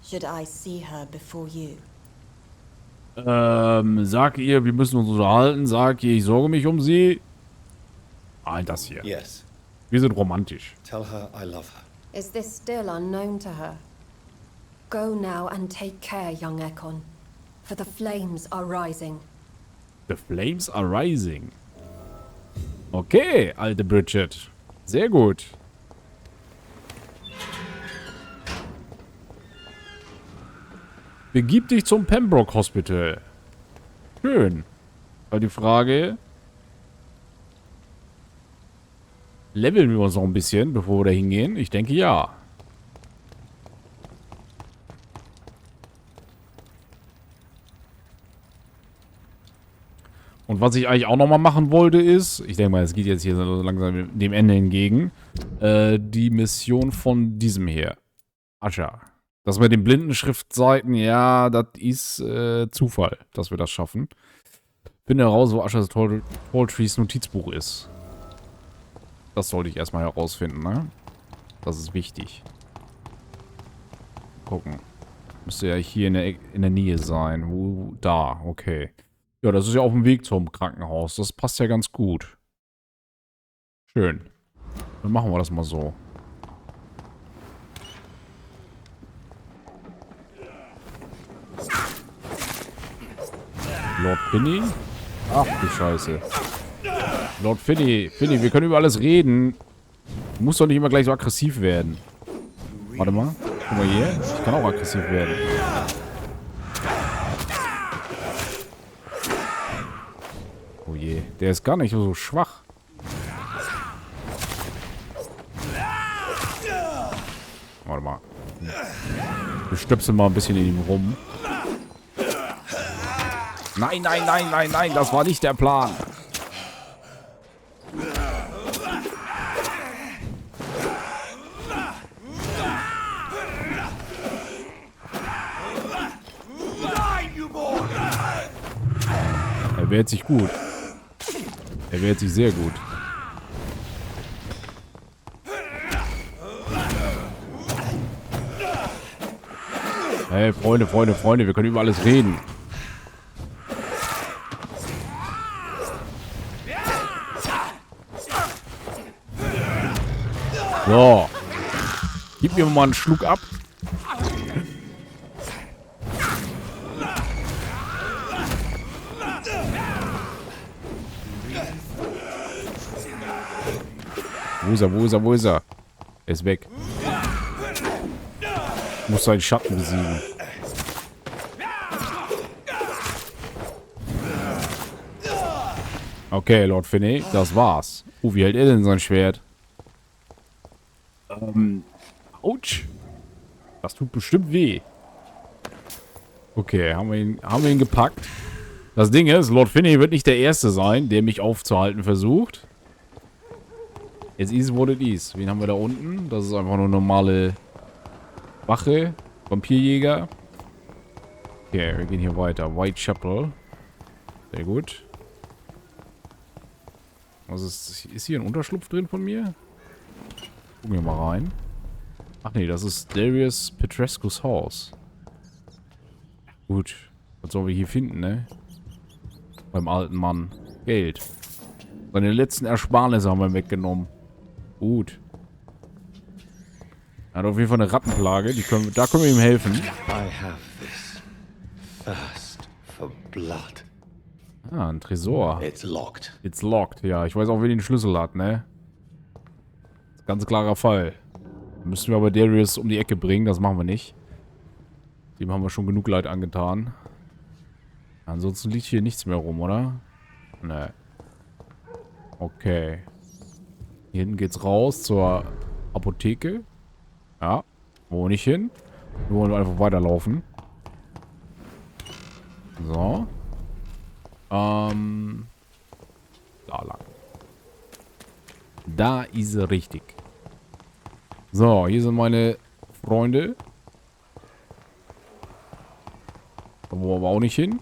Should I see her before you?
Sag ihr, wir müssen uns unterhalten. Sag ihr, ich sorge mich um sie. Ah, das hier.
Yes.
Wir sind romantisch.
Tell her I love her.
Is this still unknown to her? Go now and take care, young Ekon, for the flames are rising.
The flames are rising. Okay, alte Bridget. Sehr gut. Begib dich zum Pembroke Hospital. Schön. Aber die Frage... Leveln wir uns noch ein bisschen, bevor wir da hingehen? Ich denke, ja. Und was ich eigentlich auch nochmal machen wollte ist, ich denke mal, es geht jetzt hier so langsam dem Ende entgegen, die Mission von diesem hier. Ascha. Das mit den blinden Schriftseiten, ja, das ist Zufall, dass wir das schaffen. Finde heraus, wo Aschas Talltrees Notizbuch ist. Das sollte ich erstmal herausfinden, ne? Das ist wichtig. Gucken. Müsste ja hier in der Nähe sein. Wo? Da, okay. Ja, das ist ja auf dem Weg zum Krankenhaus. Das passt ja ganz gut. Schön. Dann machen wir das mal so. Lord Finney? Ach du Scheiße. Lord Finney, wir können über alles reden. Du musst doch nicht immer gleich so aggressiv werden. Warte mal. Guck mal hier. Ich kann auch aggressiv werden. Oh je. Der ist gar nicht so schwach. Warte mal. Wir stöpseln mal ein bisschen in ihm rum. Nein, nein, nein, nein, nein. Das war nicht der Plan. Er wehrt sich gut. Er wehrt sich sehr gut. Hey, Freunde, wir können über alles reden. So. Gib mir mal einen Schluck ab. Wo ist er? Wo ist er? Wo ist er? Er ist weg. Ich muss seinen Schatten besiegen. Okay, Lord Finney, das war's. Wie hält er denn sein Schwert? Autsch. Das tut bestimmt weh. Okay, haben wir ihn gepackt. Das Ding ist, Lord Finney wird nicht der Erste sein, der mich aufzuhalten versucht. Jetzt ist what it is. Wen haben wir da unten? Das ist einfach nur normale Wache. Vampirjäger. Okay, wir gehen hier weiter. Whitechapel. Sehr gut. Was ist hier ein Unterschlupf drin von mir? Gucken wir mal rein. Ach nee, das ist Darius Petrescus Haus. Gut. Was sollen wir hier finden, ne? Beim alten Mann. Geld. Seine letzten Ersparnisse haben wir weggenommen. Gut. Er hat auf jeden Fall eine Rattenplage. Da können wir ihm helfen.
I have this thirst for blood.
Ah, ein Tresor.
It's locked.
It's locked. Ja, ich weiß auch, wer den Schlüssel hat, ne? Das ist ein ganz klarer Fall. Müssen wir aber Darius um die Ecke bringen. Das machen wir nicht. Dem haben wir schon genug Leid angetan. Ansonsten liegt hier nichts mehr rum, oder? Ne. Okay. Hier hinten geht's raus zur Apotheke. Ja. Wo nicht hin? Wir wollen einfach weiterlaufen. So. Da lang. Da ist er richtig. So, hier sind meine Freunde. Da wollen wir auch nicht hin.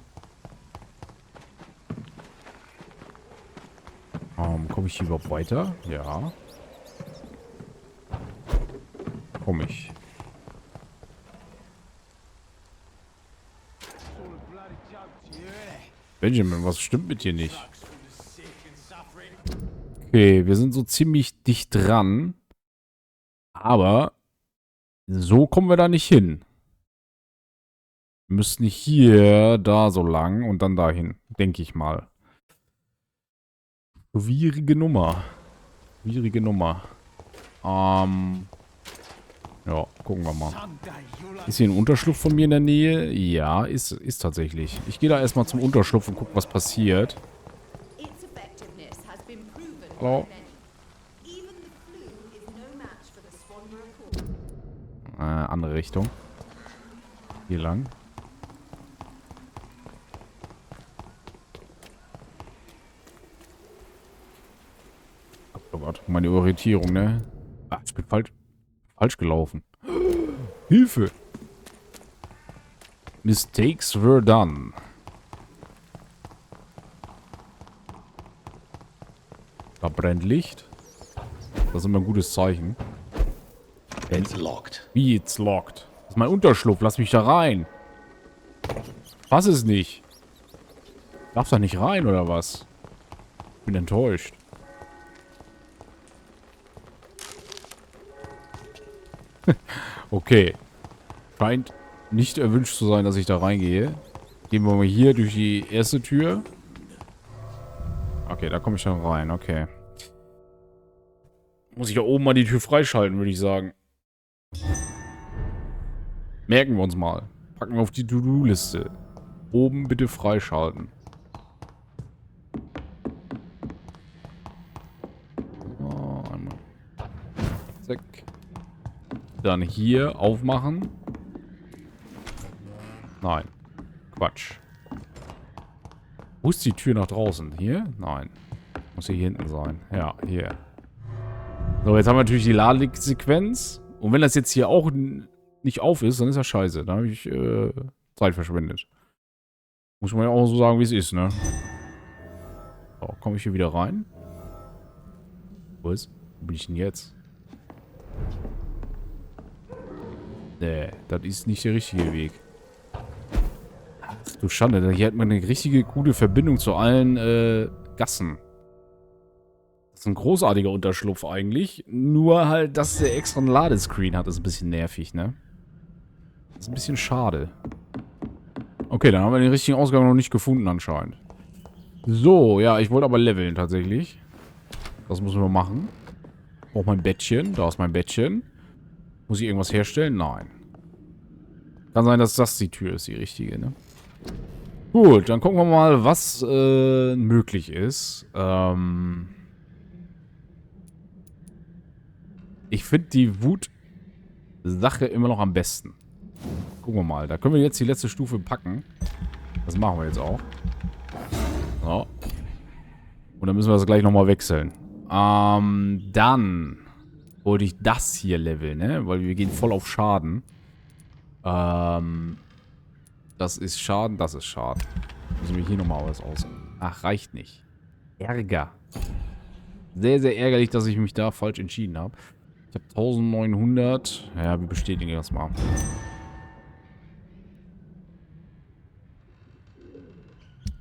Komme ich hier überhaupt weiter? Ja. Komme ich. Benjamin, was stimmt mit dir nicht? Okay, wir sind so ziemlich dicht dran. Aber so kommen wir da nicht hin. Wir müssen hier, da so lang und dann dahin. Denke ich mal. Schwierige Nummer. Schwierige Nummer. Ja, gucken wir mal. Ist hier ein Unterschlupf von mir in der Nähe? Ja, ist tatsächlich. Ich gehe da erstmal zum Unterschlupf und gucke, was passiert. Hallo? Andere Richtung. Hier lang. Oh Gott, meine Orientierung, ne? Ah, ich bin falsch gelaufen. Hilfe! Mistakes were done. Da brennt Licht. Das ist immer ein gutes Zeichen.
It's locked.
Wie, it's locked? Das ist mein Unterschlupf. Lass mich da rein. Was ist nicht? Darf da nicht rein, oder was? Bin enttäuscht. Okay. Scheint nicht erwünscht zu sein, dass ich da reingehe. Gehen wir mal hier durch die erste Tür. Okay, da komme ich dann rein. Okay. Muss ich ja oben mal die Tür freischalten, würde ich sagen. Merken wir uns mal. Packen wir auf die To-Do-Liste. Oben bitte freischalten. Oh, einmal. Zack. Dann hier aufmachen. Nein. Quatsch. Wo ist die Tür nach draußen? Hier? Nein. Muss hier hinten sein. Ja, hier. So, jetzt haben wir natürlich die Ladesequenz. Und wenn das jetzt hier auch nicht auf ist, dann ist das scheiße. Da habe ich Zeit verschwendet. Muss man ja auch so sagen, wie es ist, ne? So, komme ich hier wieder rein? Wo bin ich denn jetzt? Nee, das ist nicht der richtige Weg. Ach du Schande, hier hat man eine richtige gute Verbindung zu allen Gassen. Das ist ein großartiger Unterschlupf eigentlich. Nur halt, dass der extra einen Ladescreen hat, ist ein bisschen nervig, ne? Das ist ein bisschen schade. Okay, dann haben wir den richtigen Ausgang noch nicht gefunden anscheinend. So, ja, ich wollte aber leveln tatsächlich. Das müssen wir machen. Brauche mein Bettchen. Da ist mein Bettchen. Muss ich irgendwas herstellen? Nein. Kann sein, dass das die Tür ist, die richtige, ne? Gut, dann gucken wir mal, was möglich ist. Ich finde die Wut-Sache immer noch am besten. Gucken wir mal. Da können wir jetzt die letzte Stufe packen. Das machen wir jetzt auch. So. Und dann müssen wir das gleich nochmal wechseln. Dann wollte ich das hier leveln, ne? Weil wir gehen voll auf Schaden. Das ist Schaden, das ist Schaden. Müssen wir hier nochmal was aus. Ach, reicht nicht. Ärger. Sehr, sehr ärgerlich, dass ich mich da falsch entschieden habe. Ich habe 1900. Ja, wir bestätigen das mal.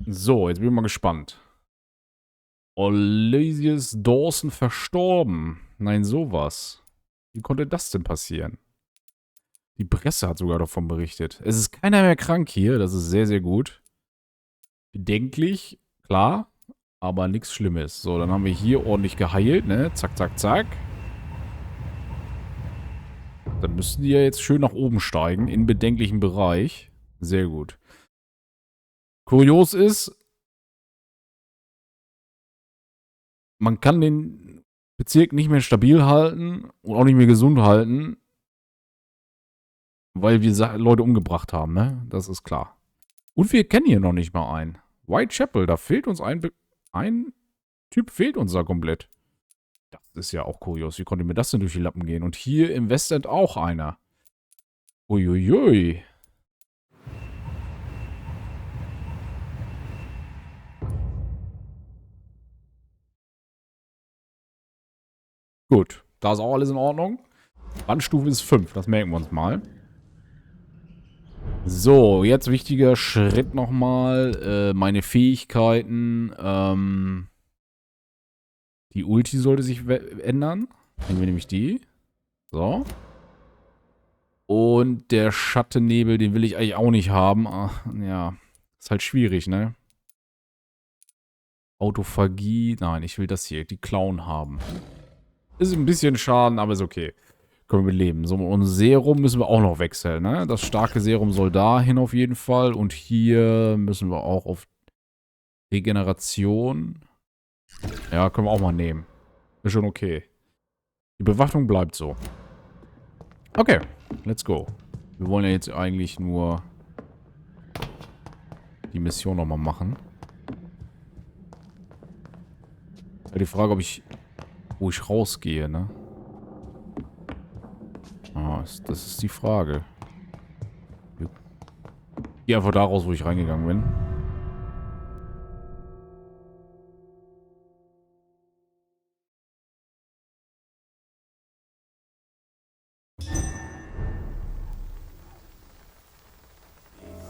So, jetzt bin ich mal gespannt. Aloysius Dawson verstorben. Nein, sowas. Wie konnte das denn passieren? Die Presse hat sogar davon berichtet. Es ist keiner mehr krank hier. Das ist sehr, sehr gut. Bedenklich, klar. Aber nichts Schlimmes. So, dann haben wir hier ordentlich geheilt, ne? Zack, zack, zack. Dann müssten die ja jetzt schön nach oben steigen. In bedenklichen Bereich. Sehr gut. Kurios ist, man kann den Bezirk nicht mehr stabil halten und auch nicht mehr gesund halten, weil wir Leute umgebracht haben, ne? Das ist klar. Und wir kennen hier noch nicht mal einen. Whitechapel, da fehlt uns ein Typ, fehlt uns da komplett. Das ist ja auch kurios. Wie konnte mir das denn durch die Lappen gehen? Und hier im Westend auch einer. Uiuiui. Gut, da ist auch alles in Ordnung. Randstufe ist 5, das merken wir uns mal. So, jetzt wichtiger Schritt nochmal. Meine Fähigkeiten. Die Ulti sollte sich ändern. Nehmen wir nämlich die. So. Und der Schattennebel, den will ich eigentlich auch nicht haben. Ach, ja, ist halt schwierig, ne? Autophagie. Nein, ich will das hier, die Clown haben. Ist ein bisschen Schaden, aber ist okay. Können wir leben. So, und Serum müssen wir auch noch wechseln, ne? Das starke Serum soll dahin auf jeden Fall. Und hier müssen wir auch auf Regeneration. Ja, können wir auch mal nehmen. Ist schon okay. Die Bewaffnung bleibt so. Okay, let's go. Wir wollen ja jetzt eigentlich nur die Mission nochmal machen. Ja, die Frage, wo ich rausgehe, ne? Ah, das ist die Frage. Ich gehe einfach da raus, wo ich reingegangen bin.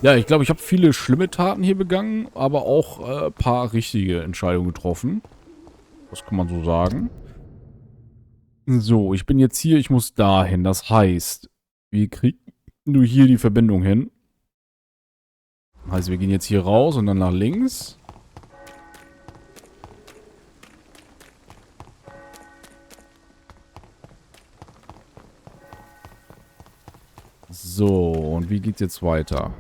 Ja, ich glaube, ich habe viele schlimme Taten hier begangen, aber auch ein paar richtige Entscheidungen getroffen. Das kann man so sagen. So, ich bin jetzt hier, ich muss dahin. Das heißt, wir kriegen nur hier die Verbindung hin. Also wir gehen jetzt hier raus und dann nach links. So, und wie geht's jetzt weiter?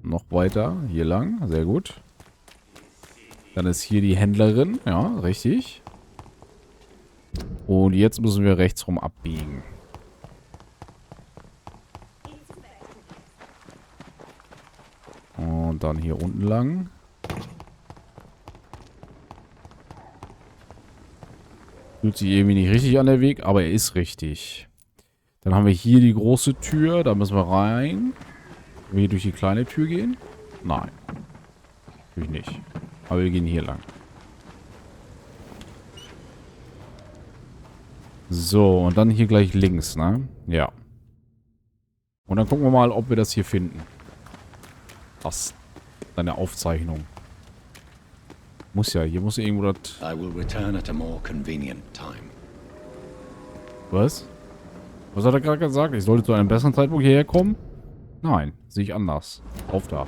Noch weiter, hier lang, sehr gut. Dann ist hier die Händlerin, ja, richtig. Und jetzt müssen wir rechts rum abbiegen. Und dann hier unten lang. Fühlt sich irgendwie nicht richtig an der Weg, aber er ist richtig. Dann haben wir hier die große Tür, da müssen wir rein. Können wir hier durch die kleine Tür gehen? Nein. Natürlich nicht. Aber wir gehen hier lang. So, und dann hier gleich links, ne? Ja. Und dann gucken wir mal, ob wir das hier finden. Das. Deine Aufzeichnung. Muss ja, hier muss irgendwo das...
I will return at a more convenient time.
Was? Was hat er gerade gesagt? Ich sollte zu einem besseren Zeitpunkt hierher kommen? Nein, sehe ich anders. Auf da.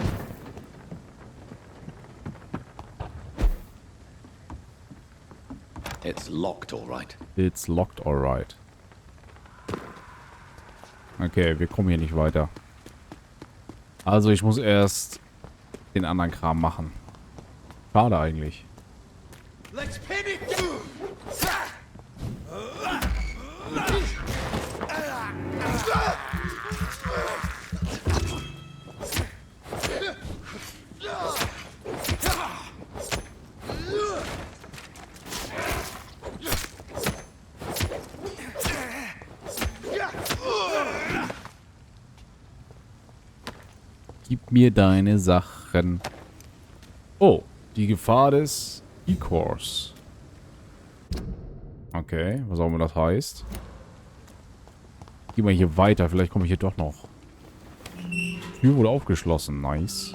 It's locked, all right.
It's locked, alright. Okay, wir kommen hier nicht weiter. Also ich muss erst den anderen Kram machen. Schade eigentlich.
Let's pin it.
Gib mir deine Sachen. Oh, die Gefahr des E-Cores. Okay, was auch immer das heißt. Geh mal hier weiter, vielleicht komme ich hier doch noch. Tür wurde aufgeschlossen, nice.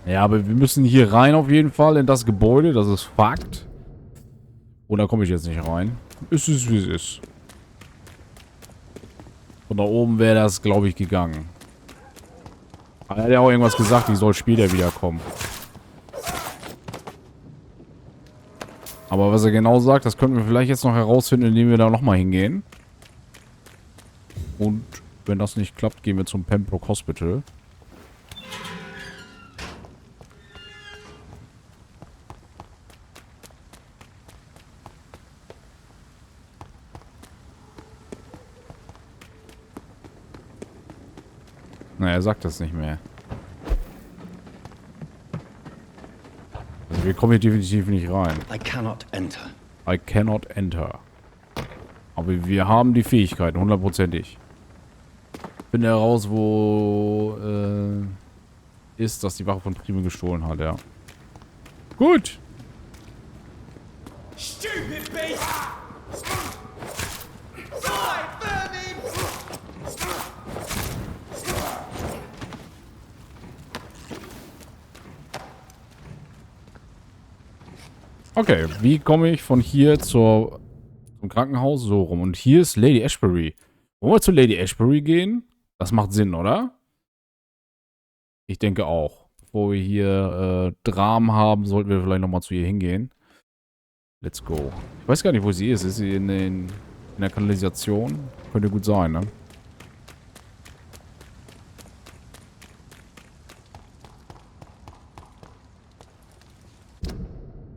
Ja, aber wir müssen hier rein auf jeden Fall in das Gebäude, das ist Fakt. Und da komme ich jetzt nicht rein. Es ist, wie es ist. Von da oben wäre das, glaube ich, gegangen. Er hat ja auch irgendwas gesagt, ich soll später wiederkommen. Aber was er genau sagt, das könnten wir vielleicht jetzt noch herausfinden, indem wir da nochmal hingehen. Und wenn das nicht klappt, gehen wir zum Pembroke Hospital. Na, er sagt das nicht mehr. Also wir kommen hier definitiv nicht rein.
I cannot enter.
I cannot enter. Aber wir haben die Fähigkeiten, hundertprozentig. Finde heraus, wo ist, dass die Wache von Prime gestohlen hat, ja. Gut.
Stupid beast!
Okay, wie komme ich von hier zum Krankenhaus? So rum. Und hier ist Lady Ashbury. Wollen wir zu Lady Ashbury gehen? Das macht Sinn, oder? Ich denke auch. Bevor wir hier Dramen haben, sollten wir vielleicht nochmal zu ihr hingehen. Let's go. Ich weiß gar nicht, wo sie ist. Ist sie in der Kanalisation? Könnte gut sein, ne?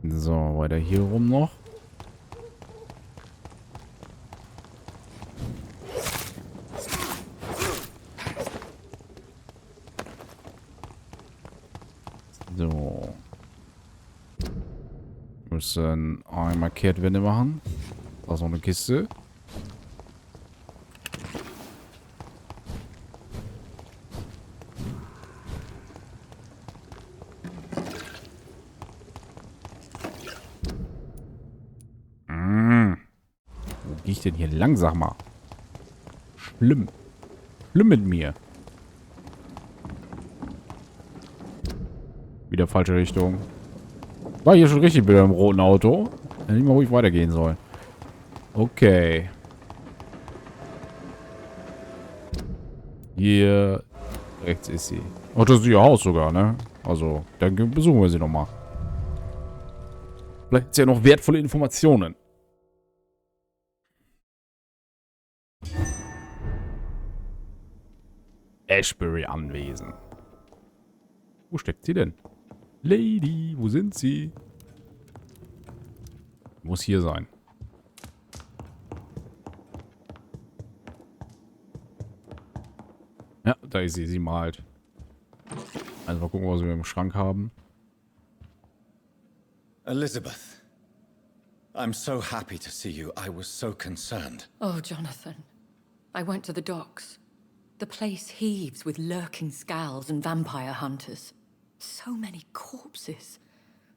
So, weiter hier rum noch. So. Wir müssen einmal Kehrtwende machen. Da ist noch eine Kiste. Wo gehe ich denn hier lang, sag mal? Schlimm. Schlimm mit mir. Wieder falsche Richtung. War hier schon richtig wieder im roten Auto. Hätte ich mal ruhig weitergehen sollen. Okay. Hier rechts ist sie. Oh, das ist ihr Haus sogar, ne? Also, dann besuchen wir sie nochmal. Vielleicht ist ja noch wertvolle Informationen. Ashbury Anwesen. Wo steckt sie denn? Lady, wo sind sie? Muss hier sein. Ja, da ist sie. Sie malt. Also mal gucken, was wir im Schrank haben.
Elizabeth, I'm so happy to see you. I was so concerned.
Oh, Jonathan. I went to the docks. The place heaves with lurking scowls and vampire hunters. So many corpses.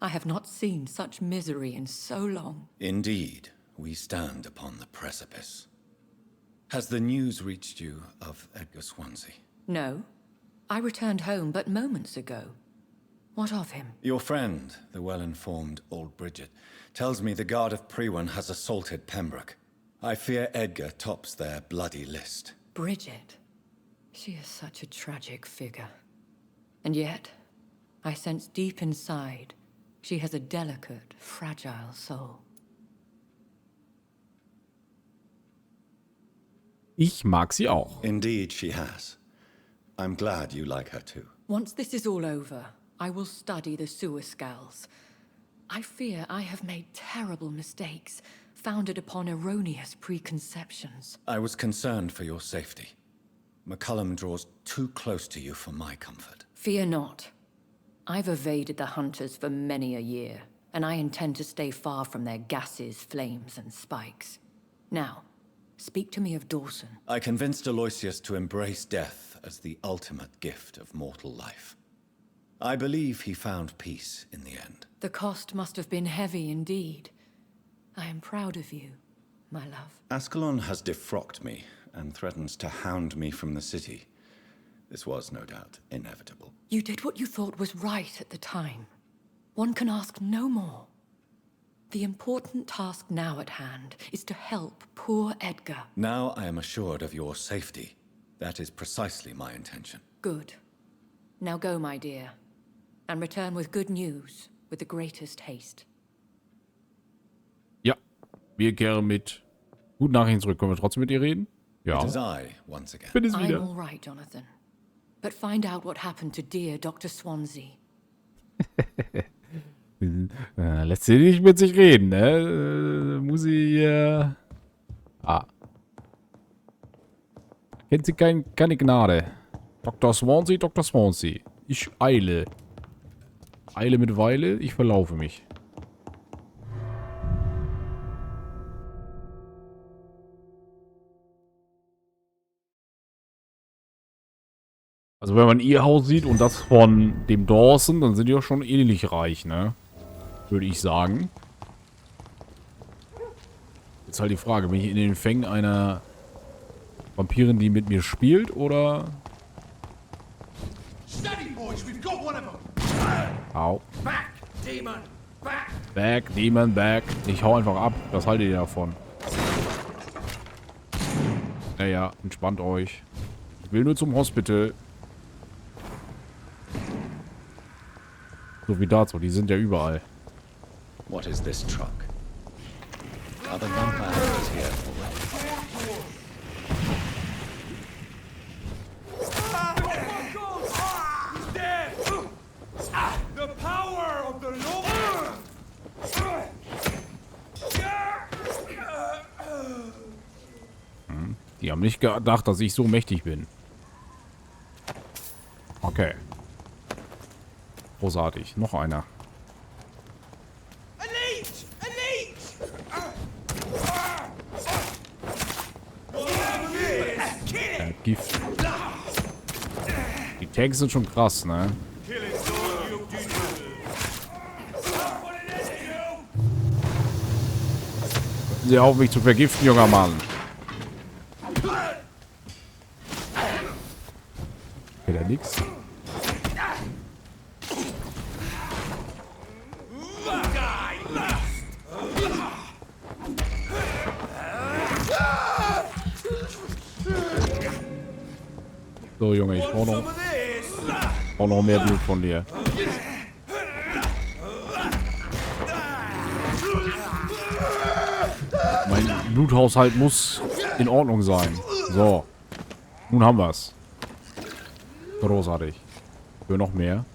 I have not seen such misery in so long.
Indeed, we stand upon the precipice. Has the news reached you of Edgar Swansea?
No. I returned home but moments ago. What of him?
Your friend, the well-informed old Bridget, tells me the Guard of Priwen has assaulted Pembroke. I fear Edgar tops their bloody list.
Bridget. She is such a tragic figure. And yet, I sense deep inside, She has a delicate, fragile soul.
Ich mag sie auch.
Indeed, she has. I'm glad you like her too.
Once this is all over, I will study the sewer skulls. I fear I have made terrible mistakes, founded upon erroneous preconceptions.
I was concerned for your safety. McCullum draws too close to you for my comfort.
Fear not. I've evaded the hunters for many a year, and I intend to stay far from their gases, flames, and spikes. Now, speak to me of Dawson.
I convinced Aloysius to embrace death as the ultimate gift of mortal life. I believe he found peace in the end.
The cost must have been heavy indeed. I am proud of you, my love.
Ascalon has defrocked me and threatens to hound me from the city. This was, no doubt, inevitable.
You did what you thought was right at the time. One can ask no more. The important task now at hand is to help poor Edgar.
Now I am assured of your safety. That is precisely my intention.
Good. Now go, my dear, and return with good news with the greatest haste.
Ja, wir kehren mit guten Nachrichten zurück. Können wir trotzdem mit ihr reden? Ja.
It is I, once again.
Bin es
I'm
wieder.
all right, Jonathan. But find out what happened to dear Dr. Swansea.
Lässt sie nicht mit sich reden, ne? Muss sie kennt sie keine Gnade. Dr. Swansea, Dr. Swansea. Ich eile. Eile mit Weile, ich verlaufe mich. Also wenn man ihr Haus sieht und das von dem Dawson, dann sind die auch schon ähnlich reich, ne? Würde ich sagen. Jetzt halt die Frage, bin ich in den Fängen einer Vampirin, die mit mir spielt, oder... Au. Back, Demon, back. Ich hau einfach ab. Was haltet ihr davon? Naja, entspannt euch. Ich will nur zum Hospital. So wie dazu, die sind ja überall.
What is this truck? Are the vampires here
The power of the Lord!
Die haben nicht gedacht, dass ich so mächtig bin. Okay. Großartig. Noch einer. Gift. Die Tanks sind schon krass, ne? Hören Sie auf, mich zu vergiften, junger Mann. Geht da nix? So, Junge, ich brauche noch mehr Blut von dir. Mein Bluthaushalt muss in Ordnung sein. So. Nun haben wir's. Großartig. Für noch mehr.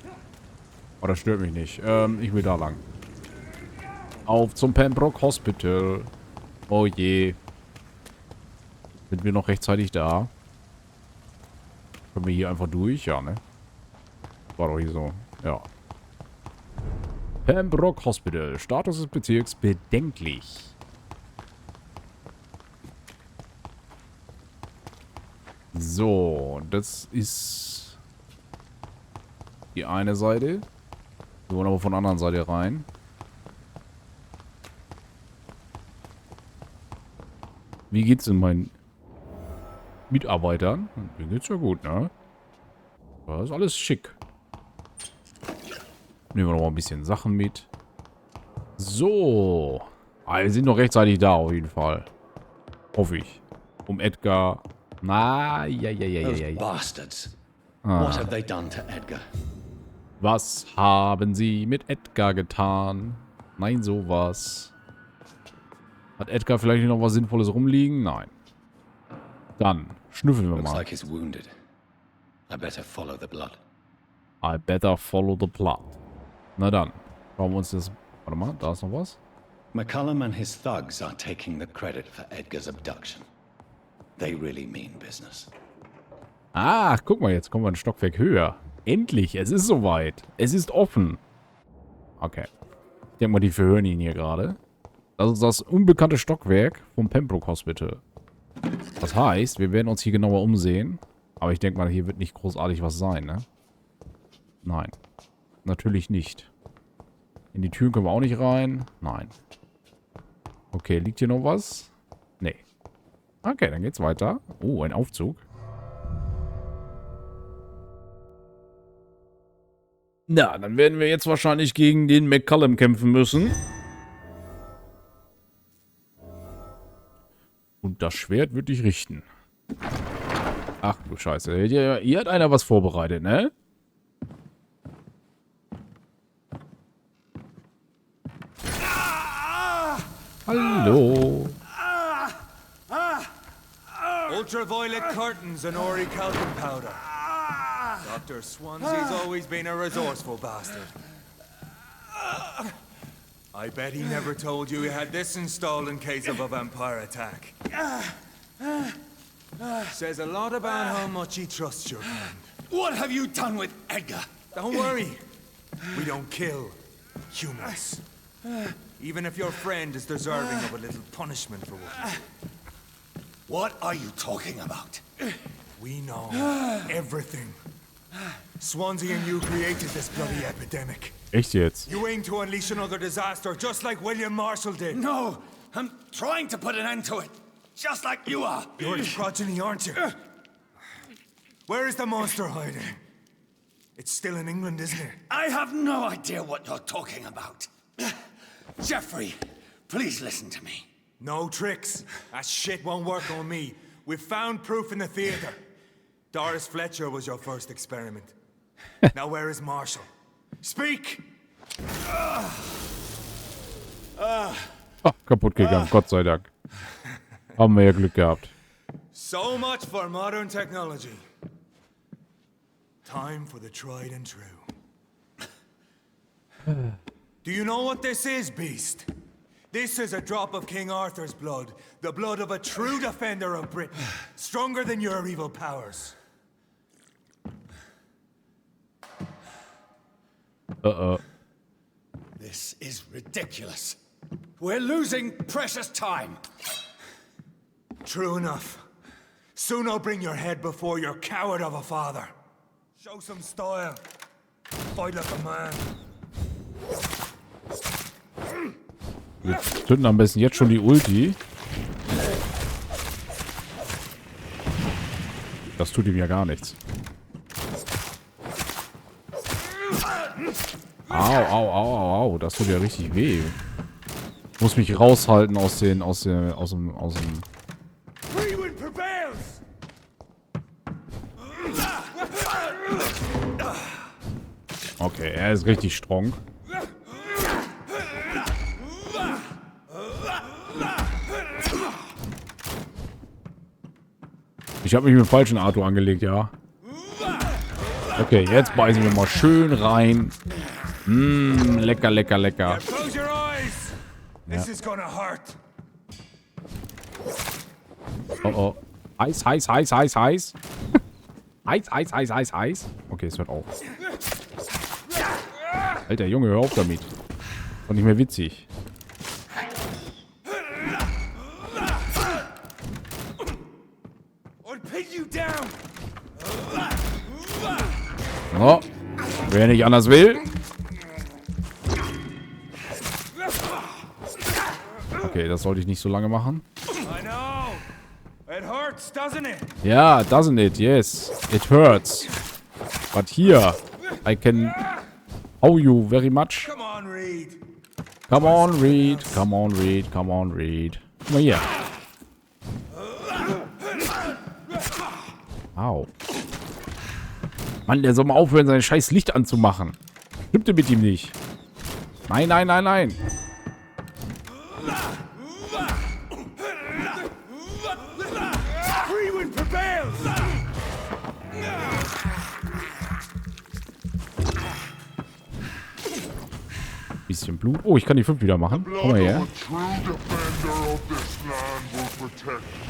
Aber das stört mich nicht. Ich will da lang. Auf zum Pembroke Hospital. Oh je. Sind wir noch rechtzeitig da? Können wir hier einfach durch? Ja, ne? War doch hier so. Ja. Pembroke Hospital. Status des Bezirks bedenklich. So, das ist die eine Seite. Wir wollen aber von der anderen Seite rein. Wie geht's denn meinen Mitarbeitern? Denen geht's ja gut, ne? Das ist alles schick. Nehmen wir noch mal ein bisschen Sachen mit. So. Wir sind noch rechtzeitig da, auf jeden Fall. Hoffe ich. Um Edgar.
Those bastards. What have they done to Edgar?
Was haben Sie mit Edgar getan? Nein, sowas. Hat Edgar vielleicht noch was Sinnvolles rumliegen? Nein. Dann schnüffeln wir
Looks
mal.
like he's wounded. I better follow the blood.
I better follow the plot. Na dann. Schauen wir uns das... Warte mal, da ist noch was.
McCullum and his thugs are taking the credit for Edgar's abduction. They really mean business.
Ah, guck mal, jetzt kommen wir ein Stockwerk höher. Endlich, es ist soweit. Es ist offen. Okay. Ich denke mal, die verhören ihn hier gerade. Das ist das unbekannte Stockwerk vom Pembroke Hospital. Das heißt, wir werden uns hier genauer umsehen. Aber ich denke mal, hier wird nicht großartig was sein, ne? Nein. Natürlich nicht. In die Türen können wir auch nicht rein. Nein. Okay, liegt hier noch was? Nee. Okay, dann geht's weiter. Oh, ein Aufzug. Na, dann werden wir jetzt wahrscheinlich gegen den McCullum kämpfen müssen. Und das Schwert wird dich richten. Ach du Scheiße. Hier hat einer was vorbereitet, ne? Hallo.
Ultraviolet curtains and Ori Calvin powder. Dr. Swansea's always been a resourceful bastard. I bet he never told you he had this installed in case of a vampire attack. Says a lot about how much he trusts your kind.
What have you done with Edgar?
Don't worry. We don't kill humans. Even if your friend is deserving of a little punishment for what he did.
What are you talking about?
We know everything. Swansea and you created this bloody epidemic.
Echt jetzt?
You aim to unleash another disaster, just like William Marshall did.
No, I'm trying to put an end to it, just like you are.
You're its progeny, aren't you? Where is the monster hiding? It's still in England, isn't it?
I have no idea what you're talking about. Jeffrey, please listen to me.
No tricks. That shit won't work on me. We've found proof in the theater. Doris Fletcher was your first experiment. Now where is Marshall? Speak!
Kaputt gegangen, Gott sei Dank. Haben wir ja Glück gehabt.
So much for modern technology. Time for the tried and true. Do you know what this is, Beast? This is a drop of King Arthur's blood. The blood of a true defender of Britain. Stronger than your evil powers.
This is ridiculous. We're losing precious time.
True enough. Soon I'll bring your head before your coward of a father. Show some style. Fight like a man.
Wir zünden am besten jetzt schon die Ulti. Das tut ihm ja gar nichts. Au, au, au, au, au. Das tut ja richtig weh. Ich muss mich raushalten aus dem. Okay, er ist richtig strong. Ich habe mich mit dem falschen Arthur angelegt, ja. Okay, jetzt beißen wir mal schön rein. Lecker, lecker, lecker. Ja. Oh, oh. Heiß, heiß, heiß, heiß, heiß. Heiß, heiß, heiß, heiß, heiß. Okay, es hört auf. Alter Junge, hör auf damit. Ist nicht mehr witzig. So. Wer nicht anders will. Okay, das sollte ich nicht so lange machen. Ja, doesn't it? Yes. It hurts. But here, I can owe you very much. Come on, Reed. Come on, Reed. Come on, Reed. Come on, Reed. Guck mal hier. Au. Mann, der soll mal aufhören, sein scheiß Licht anzumachen. Stimmte mit ihm nicht. Nein, nein, nein, nein. Bisschen Blut. Oh, ich kann die 5 wieder machen. Komm mal her.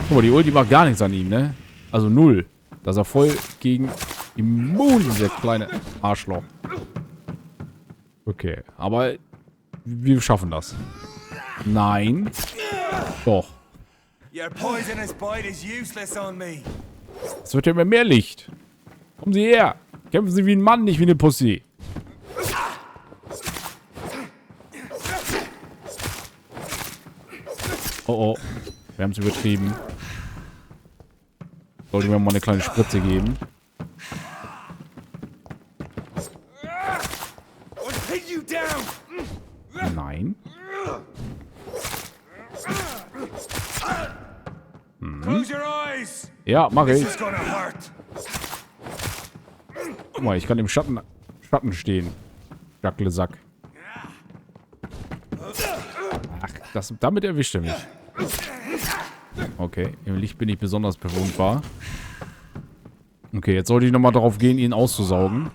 Guck mal, die Ulti macht gar nichts an ihm, ne? Also 0. Da ist er voll gegen immun, dieser kleine Arschloch. Okay, aber wir schaffen das. Nein. Doch. Es wird ja immer mehr Licht. Kommen Sie her. Kämpfen Sie wie ein Mann, nicht wie eine Pussy. Oh, oh. Wir haben es übertrieben. Sollte mir mal eine kleine Spritze geben. Nein. Hm. Ja, mache ich. Guck mal, ich kann im Schatten stehen. Sack. Ach, damit erwischt er mich. Okay, im Licht bin ich besonders bewohnbar. Okay, jetzt sollte ich nochmal darauf gehen, ihn auszusaugen.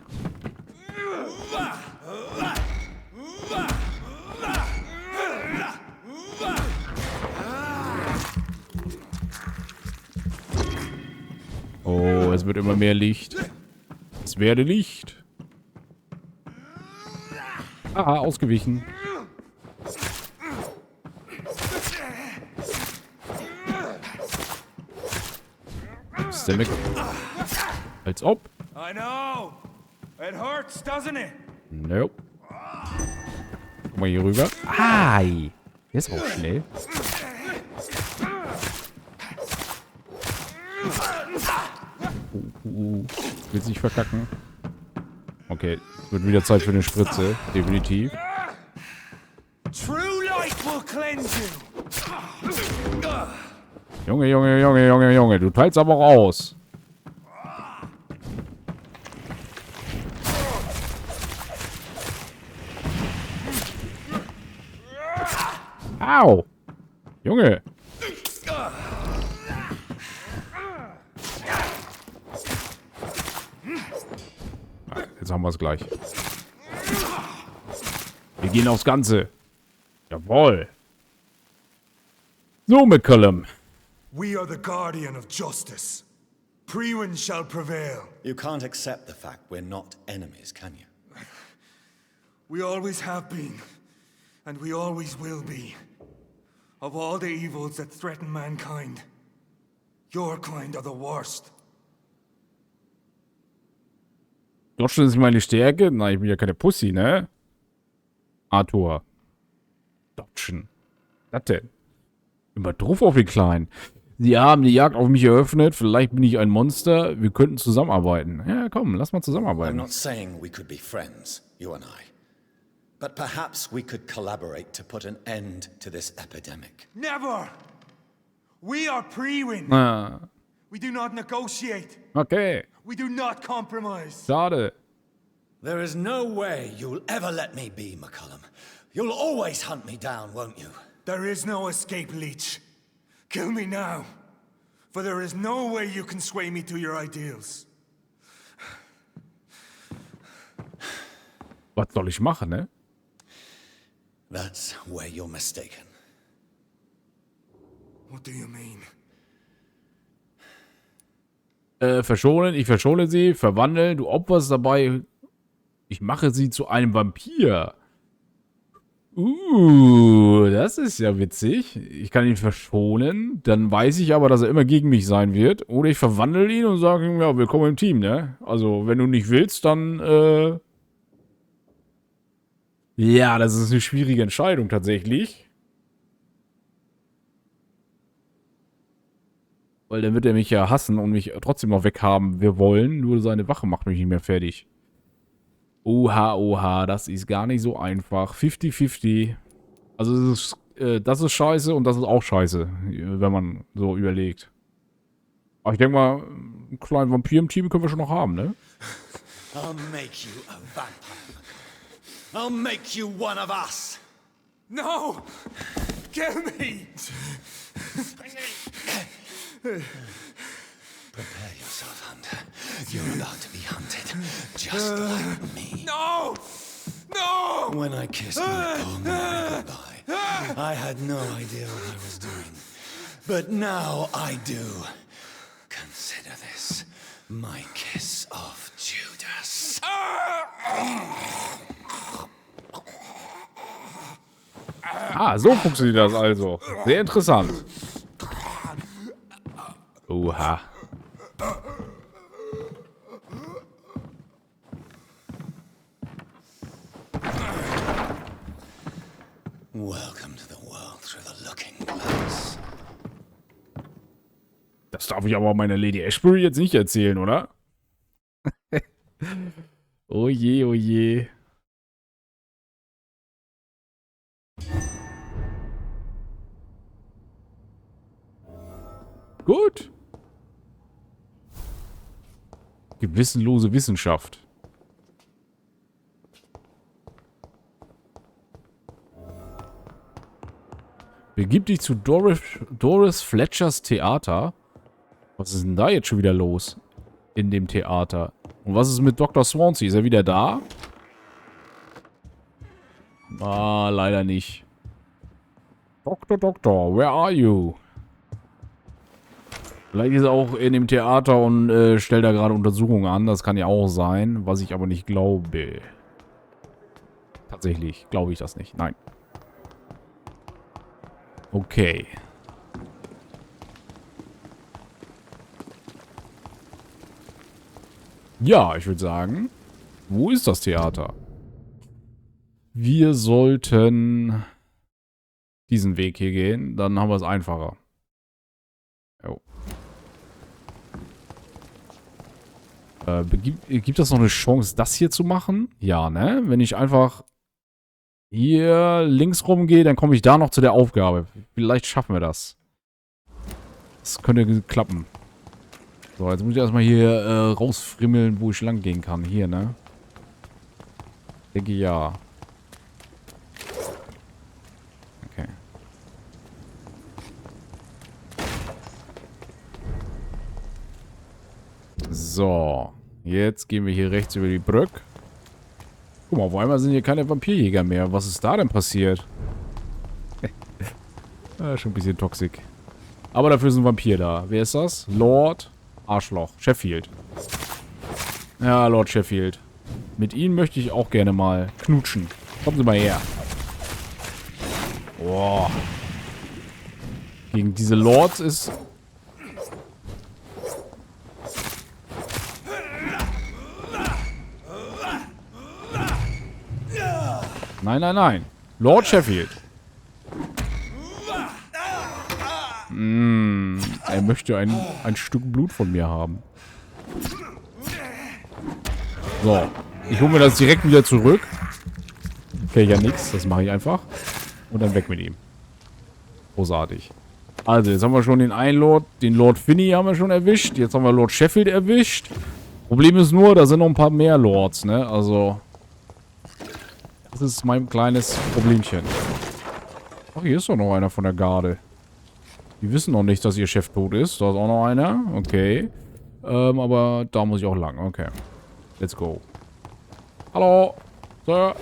Oh, es wird immer mehr Licht. Es werde Licht. Aha, ausgewichen. Ist der weg? Als ob. Nope. Guck mal hier rüber. Ai! Der ist auch schnell. Willst nicht verkacken? Okay, es wird wieder Zeit für eine Spritze. Definitiv. Junge, du teilst aber auch aus. Au! Junge! Jetzt haben wir es gleich. Wir gehen aufs Ganze. Jawohl. So, McCullum.
We are the guardian of justice. Priwen shall prevail.
You can't accept the fact we're not enemies, can you?
We always have been, and we always will be. Of all the evils that threaten mankind, your kind are the worst.
Dodgen ist meine Stärke? Nein, ich bin ja keine Pussy, ne? Arthur. Dodgen. Was denn? Immer drauf auf den Kleinen. Sie haben die Jagd auf mich eröffnet. Vielleicht bin ich ein Monster. Wir könnten zusammenarbeiten. Ja, komm, lass mal zusammenarbeiten.
I'm not saying we could be friends, you and I. But perhaps we could collaborate to put an end to this epidemic.
Never! We are Priwen.
Ah.
We do not negotiate.
Okay.
We do not compromise.
Schade.
There is no way you'll ever let me be, McCullum. You'll always hunt me down, won't you?
There is no escape, Leech. Kill me now, for there is no way you can sway me to your ideals.
Was soll ich machen, ne?
That's where you're mistaken.
What do you mean?
Verschonen, ich verschone sie, verwandeln, du opferst dabei, ich mache sie zu einem Vampir. Das ist ja witzig. Ich kann ihn verschonen, dann weiß ich aber, dass er immer gegen mich sein wird. Oder ich verwandle ihn und sage ihm, ja, willkommen im Team, ne? Also, wenn du nicht willst, dann, ja, das ist eine schwierige Entscheidung tatsächlich. Weil dann wird er mich ja hassen und mich trotzdem noch weghaben. Wir wollen, nur seine Wache macht mich nicht mehr fertig. Oha, das ist gar nicht so einfach. 50-50. Also das ist scheiße und das ist auch scheiße, wenn man so überlegt. Aber ich denke mal, einen kleinen Vampir im Team können wir schon noch haben, ne?
I'll make you a vampire.
I'll make you one of us.
No! Kill me!
Prepare yourself, Hunter. You're about to be hunted, just like me.
No! No!
When I kissed my poor Mary goodbye, I had no idea what I was doing. But now I do. Consider this my kiss of Judas.
Ah, so funktioniert das also. Sehr interessant. Oha.
Welcome to the world through the looking glass.
Das darf ich aber meiner Lady Ashbury jetzt nicht erzählen, oder? Oh je, oh je. Gut. Gewissenlose Wissenschaft. Begib dich zu Doris Fletchers Theater. Was ist denn da jetzt schon wieder los? In dem Theater. Und was ist mit Dr. Swansea? Ist er wieder da? Ah, leider nicht. Doktor, where are you? Vielleicht ist er auch in dem Theater und stellt da gerade Untersuchungen an. Das kann ja auch sein, was ich aber nicht glaube. Tatsächlich glaube ich das nicht. Nein. Okay. Ja, ich würde sagen, wo ist das Theater? Wir sollten diesen Weg hier gehen, dann haben wir es einfacher. Jo. Gibt das noch eine Chance, das hier zu machen? Ja, ne? Wenn ich einfach hier links rumgehe, dann komme ich da noch zu der Aufgabe. Vielleicht schaffen wir das. Das könnte klappen. So, jetzt muss ich erstmal hier rausfrimmeln, wo ich lang gehen kann. Hier, ne? Denke ja. Okay. So. Jetzt gehen wir hier rechts über die Brücke. Guck mal, auf einmal sind hier keine Vampirjäger mehr. Was ist da denn passiert? Schon ein bisschen toxisch. Aber dafür ist ein Vampir da. Wer ist das? Lord Arschloch. Sheffield. Ja, Lord Sheffield. Mit Ihnen möchte ich auch gerne mal knutschen. Kommen Sie mal her. Boah. Gegen diese Lords ist... Nein, nein, nein. Lord Sheffield. Er möchte ein Stück Blut von mir haben. So. Ich hole mir das direkt wieder zurück. Okay, ja nix. Das mache ich einfach. Und dann weg mit ihm. Großartig. Also, jetzt haben wir schon den einen Lord, den Lord Finney haben wir schon erwischt. Jetzt haben wir Lord Sheffield erwischt. Problem ist nur, da sind noch ein paar mehr Lords, ne? Also... Das ist mein kleines Problemchen. Ach, hier ist doch noch einer von der Garde. Die wissen noch nicht, dass ihr Chef tot ist. Da ist auch noch einer. Okay. Aber da muss ich auch lang. Okay. Let's go. Hallo. Sir.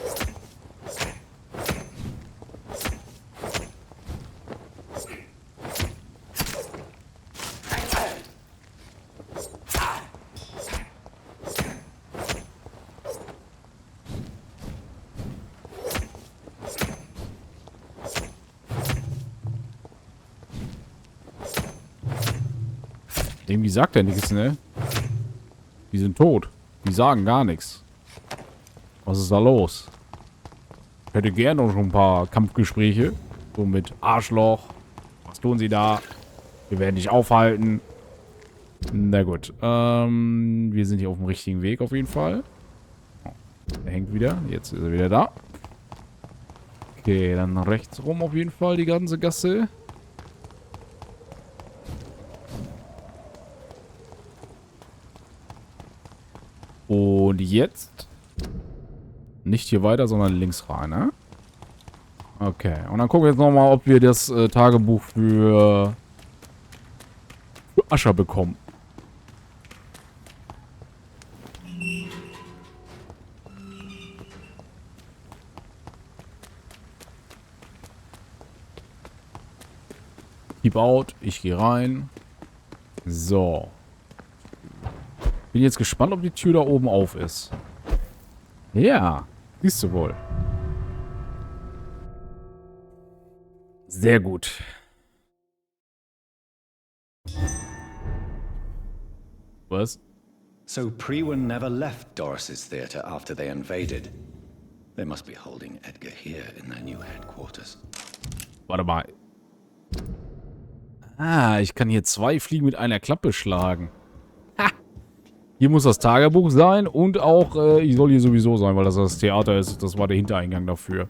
Irgendwie sagt er nichts, ne? Die sind tot. Die sagen gar nichts. Was ist da los? Ich hätte gerne noch ein paar Kampfgespräche. So mit Arschloch. Was tun sie da? Wir werden dich aufhalten. Na gut. Wir sind hier auf dem richtigen Weg auf jeden Fall. Oh, er hängt wieder. Jetzt ist er wieder da. Okay, dann rechts rum auf jeden Fall die ganze Gasse. Und jetzt Nicht hier weiter, sondern links rein, ne? Okay. Und dann gucken wir jetzt nochmal, ob wir das Tagebuch für Ascher bekommen. Keep out. Ich gehe rein. So. Bin jetzt gespannt, ob die Tür da oben auf ist. Ja. Siehst du wohl. Sehr gut. Was?
So Priwen never left Doris's theater after they invaded. They must be holding Edgar here in their new headquarters.
Warte mal. Ah, ich kann hier 2 Fliegen mit einer Klappe schlagen. Ha! Hier muss das Tagebuch sein und auch, ich soll hier sowieso sein, weil das Theater ist. Das war der Hintereingang dafür.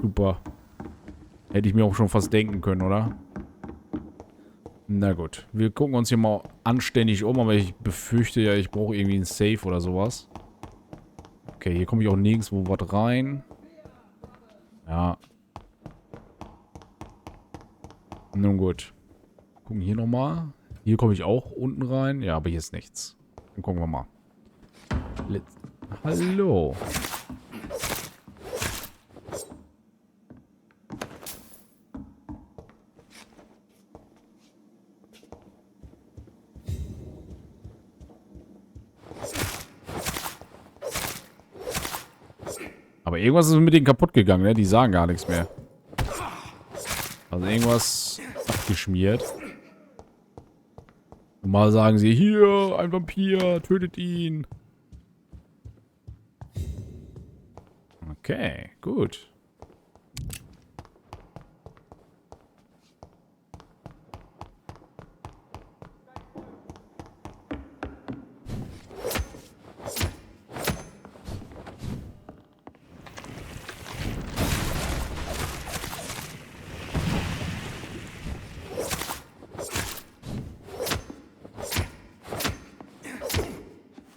Super. Hätte ich mir auch schon fast denken können, oder? Na gut. Wir gucken uns hier mal anständig um, aber ich befürchte ja, ich brauche irgendwie einen Safe oder sowas. Okay, hier komme ich auch nirgendwo was rein. Ja. Nun gut. Gucken hier nochmal. Hier komme ich auch unten rein. Ja, aber hier ist nichts. Dann gucken wir mal. Hallo. Aber irgendwas ist mit denen kaputt gegangen, ne? Die sagen gar nichts mehr. Also irgendwas abgeschmiert. Normal sagen sie, hier, ein Vampir, tötet ihn. Okay, gut.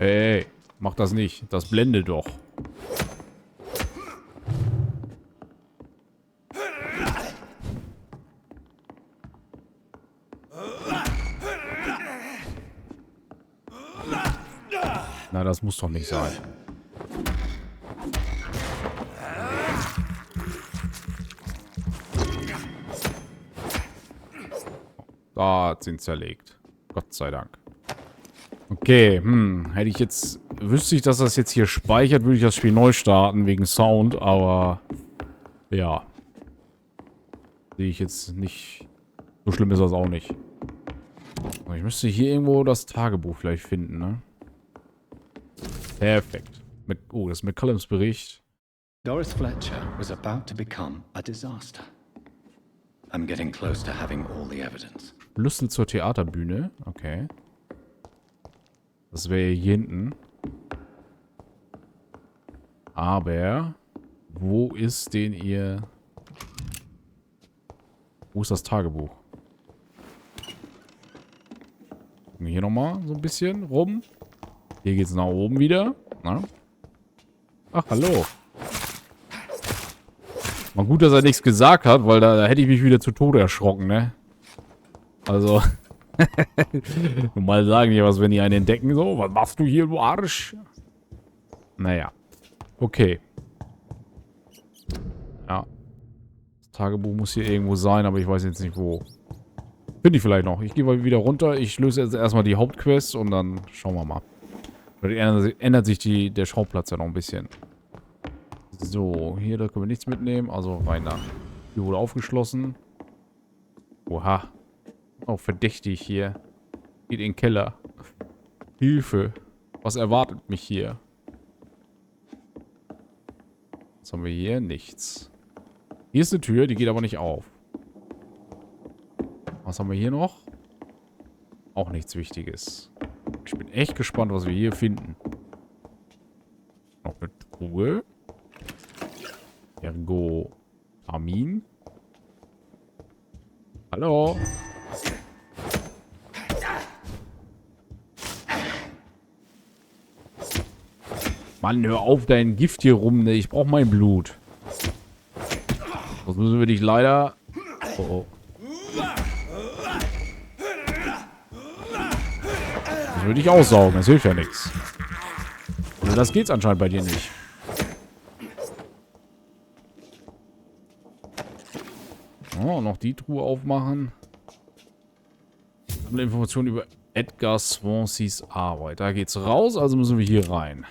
Hey, mach das nicht. Das blendet doch. Na, das muss doch nicht sein. Da hat sie ihn zerlegt. Gott sei Dank. Okay, hätte ich jetzt... Wüsste ich, dass das jetzt hier speichert, würde ich das Spiel neu starten, wegen Sound, aber... Ja. Sehe ich jetzt nicht... So schlimm ist das auch nicht. Ich müsste hier irgendwo das Tagebuch vielleicht finden, ne? Perfekt. Das ist McCullums Bericht.
Doris Fletcher was about to become a disaster. I'm getting close to having all the evidence.
Schlüssel zur Theaterbühne. Okay. Das wäre hier hinten. Aber wo ist denn ihr... Wo ist das Tagebuch? Gucken wir hier nochmal so ein bisschen rum. Hier geht's nach oben wieder. Na? Ach, hallo. Mal gut, dass er nichts gesagt hat, weil da hätte ich mich wieder zu Tode erschrocken, ne? Also... Normal sagen die was, wenn die einen entdecken, so, was machst du hier, du Arsch? Naja. Okay. Ja. Das Tagebuch muss hier irgendwo sein, aber ich weiß jetzt nicht wo. Finde ich vielleicht noch. Ich gehe mal wieder runter. Ich löse jetzt erstmal die Hauptquest und dann schauen wir mal. Vielleicht ändert sich der Schauplatz ja noch ein bisschen. So, hier, da können wir nichts mitnehmen. Also rein da. Hier wurde aufgeschlossen. Oha. Oh, verdächtig hier. Geht in den Keller. Hilfe. Was erwartet mich hier? Was haben wir hier? Nichts. Hier ist eine Tür, die geht aber nicht auf. Was haben wir hier noch? Auch nichts Wichtiges. Ich bin echt gespannt, was wir hier finden. Noch eine Truhe. Ergo Armin. Hallo. Mann, hör auf, dein Gift hier rum, ne? Ich brauch mein Blut. Sonst müssen wir dich leider... Oh, oh. Das würde ich aussaugen, das hilft ja nichts. Also das geht's anscheinend bei dir nicht. Oh, noch die Truhe aufmachen. Sammle Informationen über Edgar Swanseas Arbeit. Da geht's raus, also müssen wir hier rein.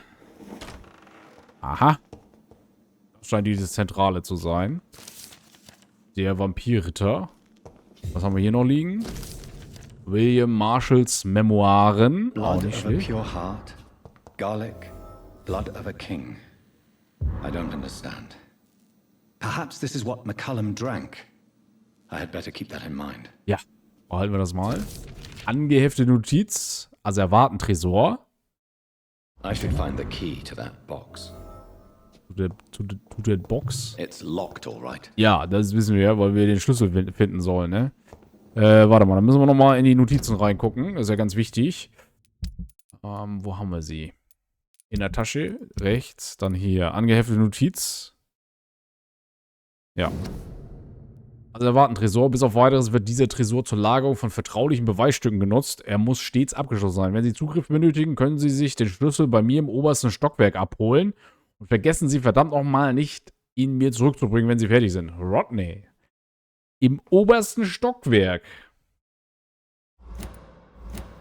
Aha. Das scheint diese Zentrale zu sein. Der Vampirritter. Was haben wir hier noch liegen? William Marshalls Memoiren.
Blood of a pure heart. Garlic. Blood of a king. I don't understand. Perhaps this is what McCullum drank. I had better keep that in mind.
Ja, behalten wir das mal. Angeheftete Notiz. Also erwarten Tresor.
I should find the key to that box.
To that box?
It's locked, all right.
Ja, das wissen wir ja, weil wir den Schlüssel finden sollen, ne? Warte mal, dann müssen wir nochmal in die Notizen reingucken. Das ist ja ganz wichtig. Wo haben wir sie? In der Tasche, rechts, dann hier. Angeheftete Notiz. Ja. Also erwarten Tresor. Bis auf weiteres wird dieser Tresor zur Lagerung von vertraulichen Beweisstücken genutzt. Er muss stets abgeschlossen sein. Wenn Sie Zugriff benötigen, können Sie sich den Schlüssel bei mir im obersten Stockwerk abholen. Und vergessen Sie verdammt nochmal nicht, ihn mir zurückzubringen, wenn Sie fertig sind. Rodney. Im obersten Stockwerk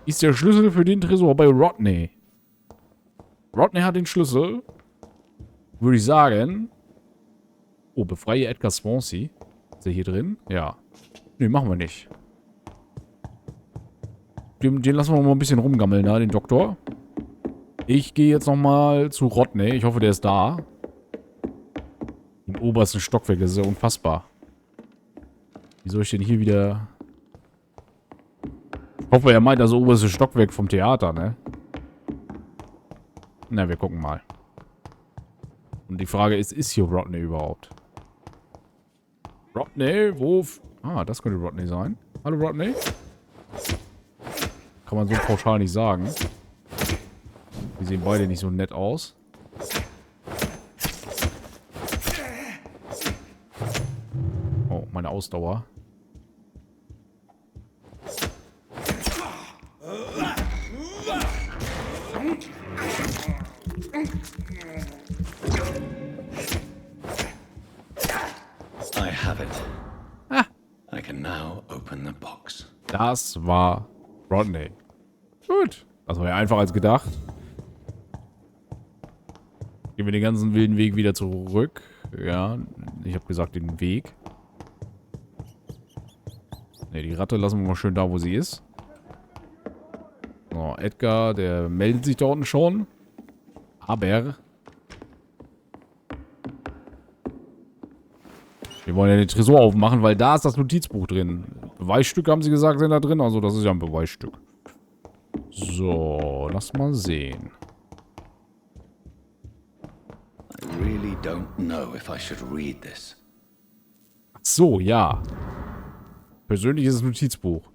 ist der Schlüssel für den Tresor bei Rodney. Rodney hat den Schlüssel. Würde ich sagen. Oh, befreie Edgar Swansea. Ist er hier drin? Ja. Nee, machen wir nicht. Den lassen wir mal ein bisschen rumgammeln, da, den Doktor. Ich gehe jetzt nochmal zu Rodney. Ich hoffe, der ist da. Im obersten Stockwerk. Das ist ja unfassbar. Wie soll ich denn hier wieder... Ich hoffe, er meint das oberste Stockwerk vom Theater, ne? Na, wir gucken mal. Und die Frage ist hier Rodney überhaupt? Rodney, wo... Ah, das könnte Rodney sein. Hallo, Rodney? Kann man so pauschal nicht sagen. Die sehen beide nicht so nett aus. Oh, meine Ausdauer.
I have it.
Ah.
I can now open the box.
Das war Rodney. Gut. Das war ja einfacher als gedacht. Gehen wir den ganzen wilden Weg wieder zurück. Ja, ich habe gesagt den Weg. Ne, die Ratte lassen wir mal schön da, wo sie ist. So, Edgar, der meldet sich da unten schon. Aber wir wollen ja den Tresor aufmachen, weil da ist das Notizbuch drin. Beweisstücke, haben sie gesagt, sind da drin. Also das ist ja ein Beweisstück. So, lass mal sehen.
I really don't know if I should read this.
Ach so, ja. Persönliches Notizbuch.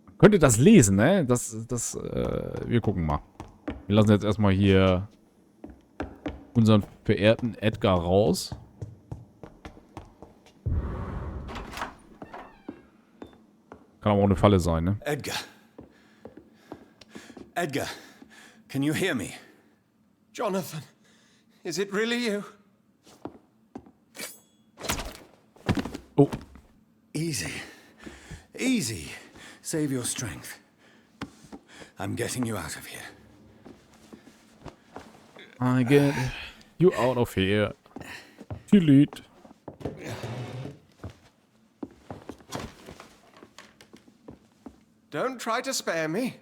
Man könnte das lesen, ne? Wir gucken mal. Wir lassen jetzt erstmal hier unseren verehrten Edgar raus. Kann aber auch eine Falle sein, ne?
Edgar. Edgar, can you hear me?
Jonathan, is it really you?
Oh.
Easy. Easy. Save your strength. I'm getting you out of here.
I get you out of here. Delete.
Don't try to spare me.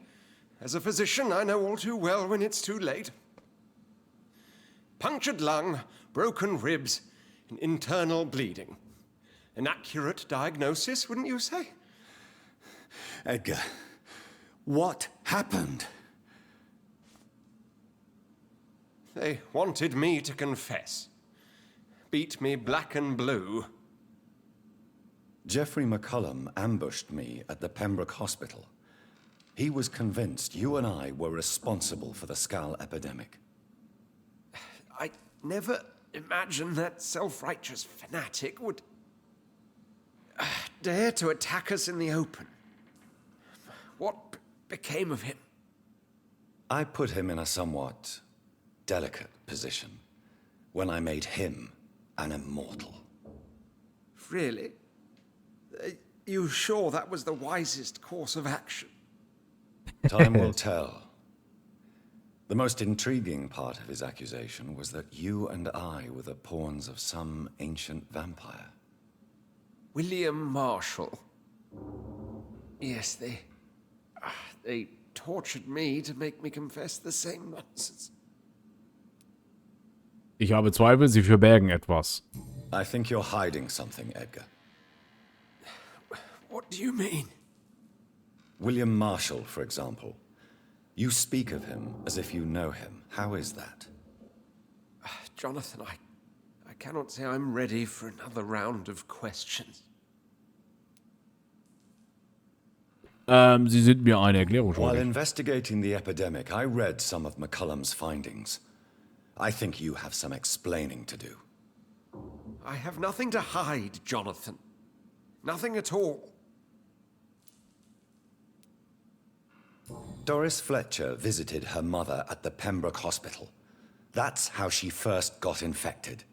As a physician, I know all too well when it's too late. Punctured lung, broken ribs, and internal bleeding. An accurate diagnosis, wouldn't you say?
Edgar, what happened?
They wanted me to confess. Beat me black and blue.
Geoffrey McCullum ambushed me at the Pembroke Hospital. He was convinced you and I were responsible for the Skal epidemic.
I never imagined that self-righteous fanatic would dare to attack us in the open. What became of him?
I put him in a somewhat delicate position when I made him an immortal.
Really? You sure that was the wisest course of action?
Time will tell. The most intriguing part of his accusation was that you and I were the pawns of some ancient vampire.
William Marshall. Yes, they tortured me to make me confess the same nonsense.
Ich habe Zweifel, sie verbergen etwas.
I think you're hiding something, Edgar.
What do you mean?
William Marshall, for example. You speak of him as if you know him. How is that?
Jonathan, I cannot say I'm ready for another round of questions.
Sie sind mir eine Erklärung
While
schuldig.
investigating the epidemic, I read some of McCullum's findings. I think you have some explaining to do.
I have nothing to hide, Jonathan. Nothing at all.
Doris Fletcher visited her mother at the Pembroke Hospital. That's how she first got infected.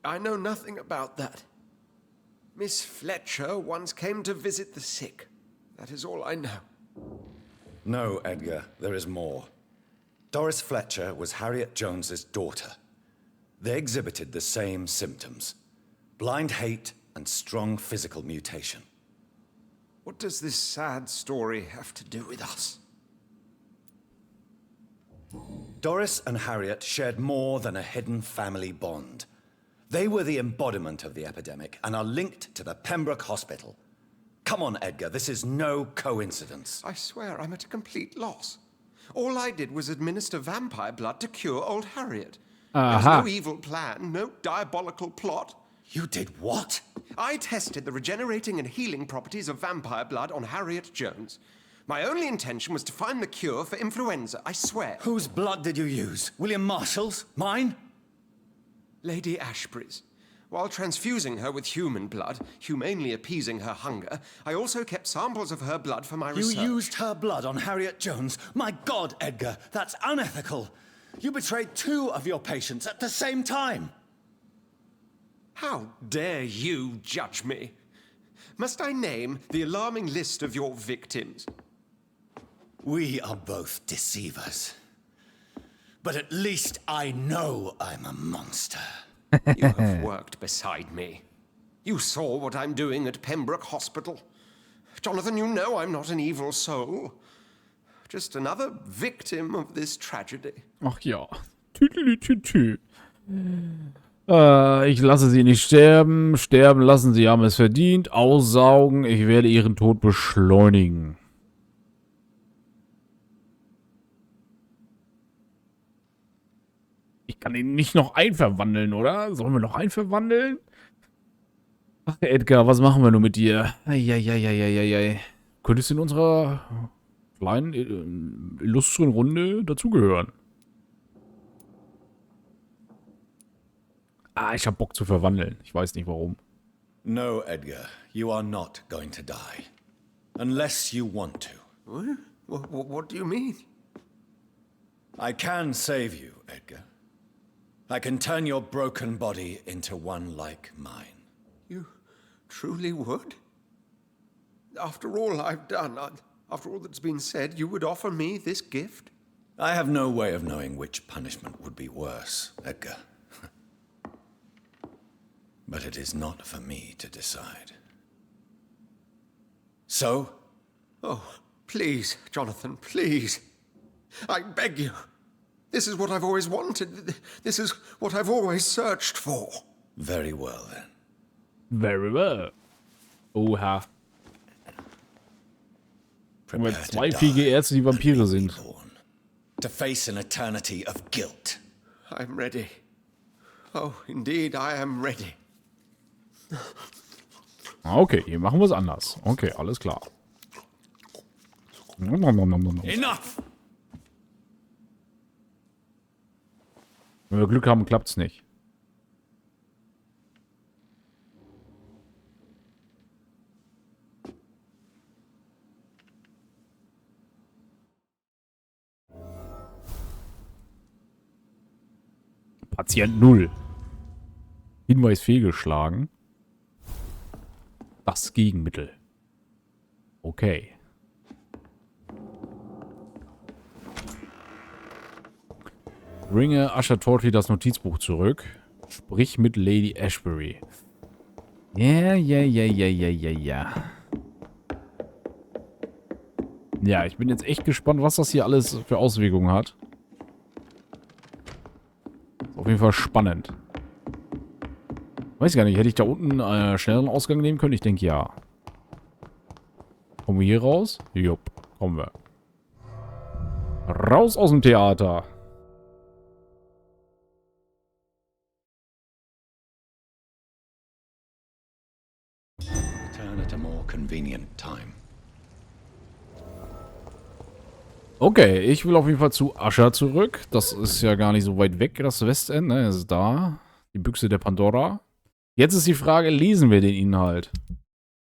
I know nothing about that. Miss Fletcher once came to visit the sick. That is all I know.
No, Edgar, there is more. Doris Fletcher was Harriet Jones's daughter. They exhibited the same symptoms: blind hate and strong physical mutation.
What does this sad story have to do with us?
Doris and Harriet shared more than a hidden family bond. They were the embodiment of the epidemic and are linked to the Pembroke Hospital. Come on, Edgar, this is no coincidence.
I swear I'm at a complete loss. All I did was administer vampire blood to cure old Harriet. There was no evil plan, no diabolical plot.
You did what?
I tested the regenerating and healing properties of vampire blood on Harriet Jones. My only intention was to find the cure for influenza, I swear.
Whose blood did you use? William Marshall's? Mine?
Lady Ashbury's. While transfusing her with human blood, humanely appeasing her hunger, I also kept samples of her blood for my research.
You used her blood on Harriet Jones? My God, Edgar, that's unethical. You betrayed 2 of your patients at the same time.
How dare you judge me? Must I name the alarming list of your victims?
We are both deceivers. But at least I know I'm a monster.
You have worked beside me. You saw what I'm doing at Pembroke Hospital. Jonathan, you know I'm not an evil soul. Just another victim of this tragedy.
Ach ja. Tüdelütütü. Ich lasse sie nicht sterben. Sterben lassen, sie haben es verdient. Aussaugen, ich werde ihren Tod beschleunigen. Ich kann ihn nicht noch einverwandeln, oder? Sollen wir noch einverwandeln? Ach, Edgar, was machen wir nur mit dir? Eieieiei. Könntest du in unserer kleinen, illustren Runde dazugehören? Ich hab Bock zu verwandeln. Ich weiß nicht warum.
No, Edgar, you are not going to die. Unless you want to.
What do you mean?
I can save you, Edgar. I can turn your broken body into one like mine.
You truly would? After all I've done, after all that's been said, you would offer me this gift?
I have no way of knowing which punishment would be worse, Edgar. But it is not for me to decide. So?
Oh, please, Jonathan, please. I beg you. This is what I've always wanted. This is what I've always searched for.
Very well, then.
Very well. Oha. Wenn zwei fähige Ärzte, die Vampire sind.
To face an eternity of guilt.
I'm ready. Oh, indeed, I am ready.
Okay, hier machen wir es anders. Okay, alles klar.
Enough!
Wenn wir Glück haben, klappt's nicht. Patient 0. Hinweis fehlgeschlagen. Das Gegenmittel. Okay. Bringe Usher Tortley das Notizbuch zurück. Sprich mit Lady Ashbury. Ja. Ja, ich bin jetzt echt gespannt, was das hier alles für Auswirkungen hat. Ist auf jeden Fall spannend. Weiß gar nicht, hätte ich da unten einen schnelleren Ausgang nehmen können? Ich denke ja. Kommen wir hier raus? Jupp, kommen wir. Raus aus dem Theater.
Return at a more convenient time.
Okay, ich will auf jeden Fall zu Usher zurück. Das ist ja gar nicht so weit weg, das Westend, ne? Das ist da. Die Büchse der Pandora. Jetzt ist die Frage, lesen wir den Inhalt?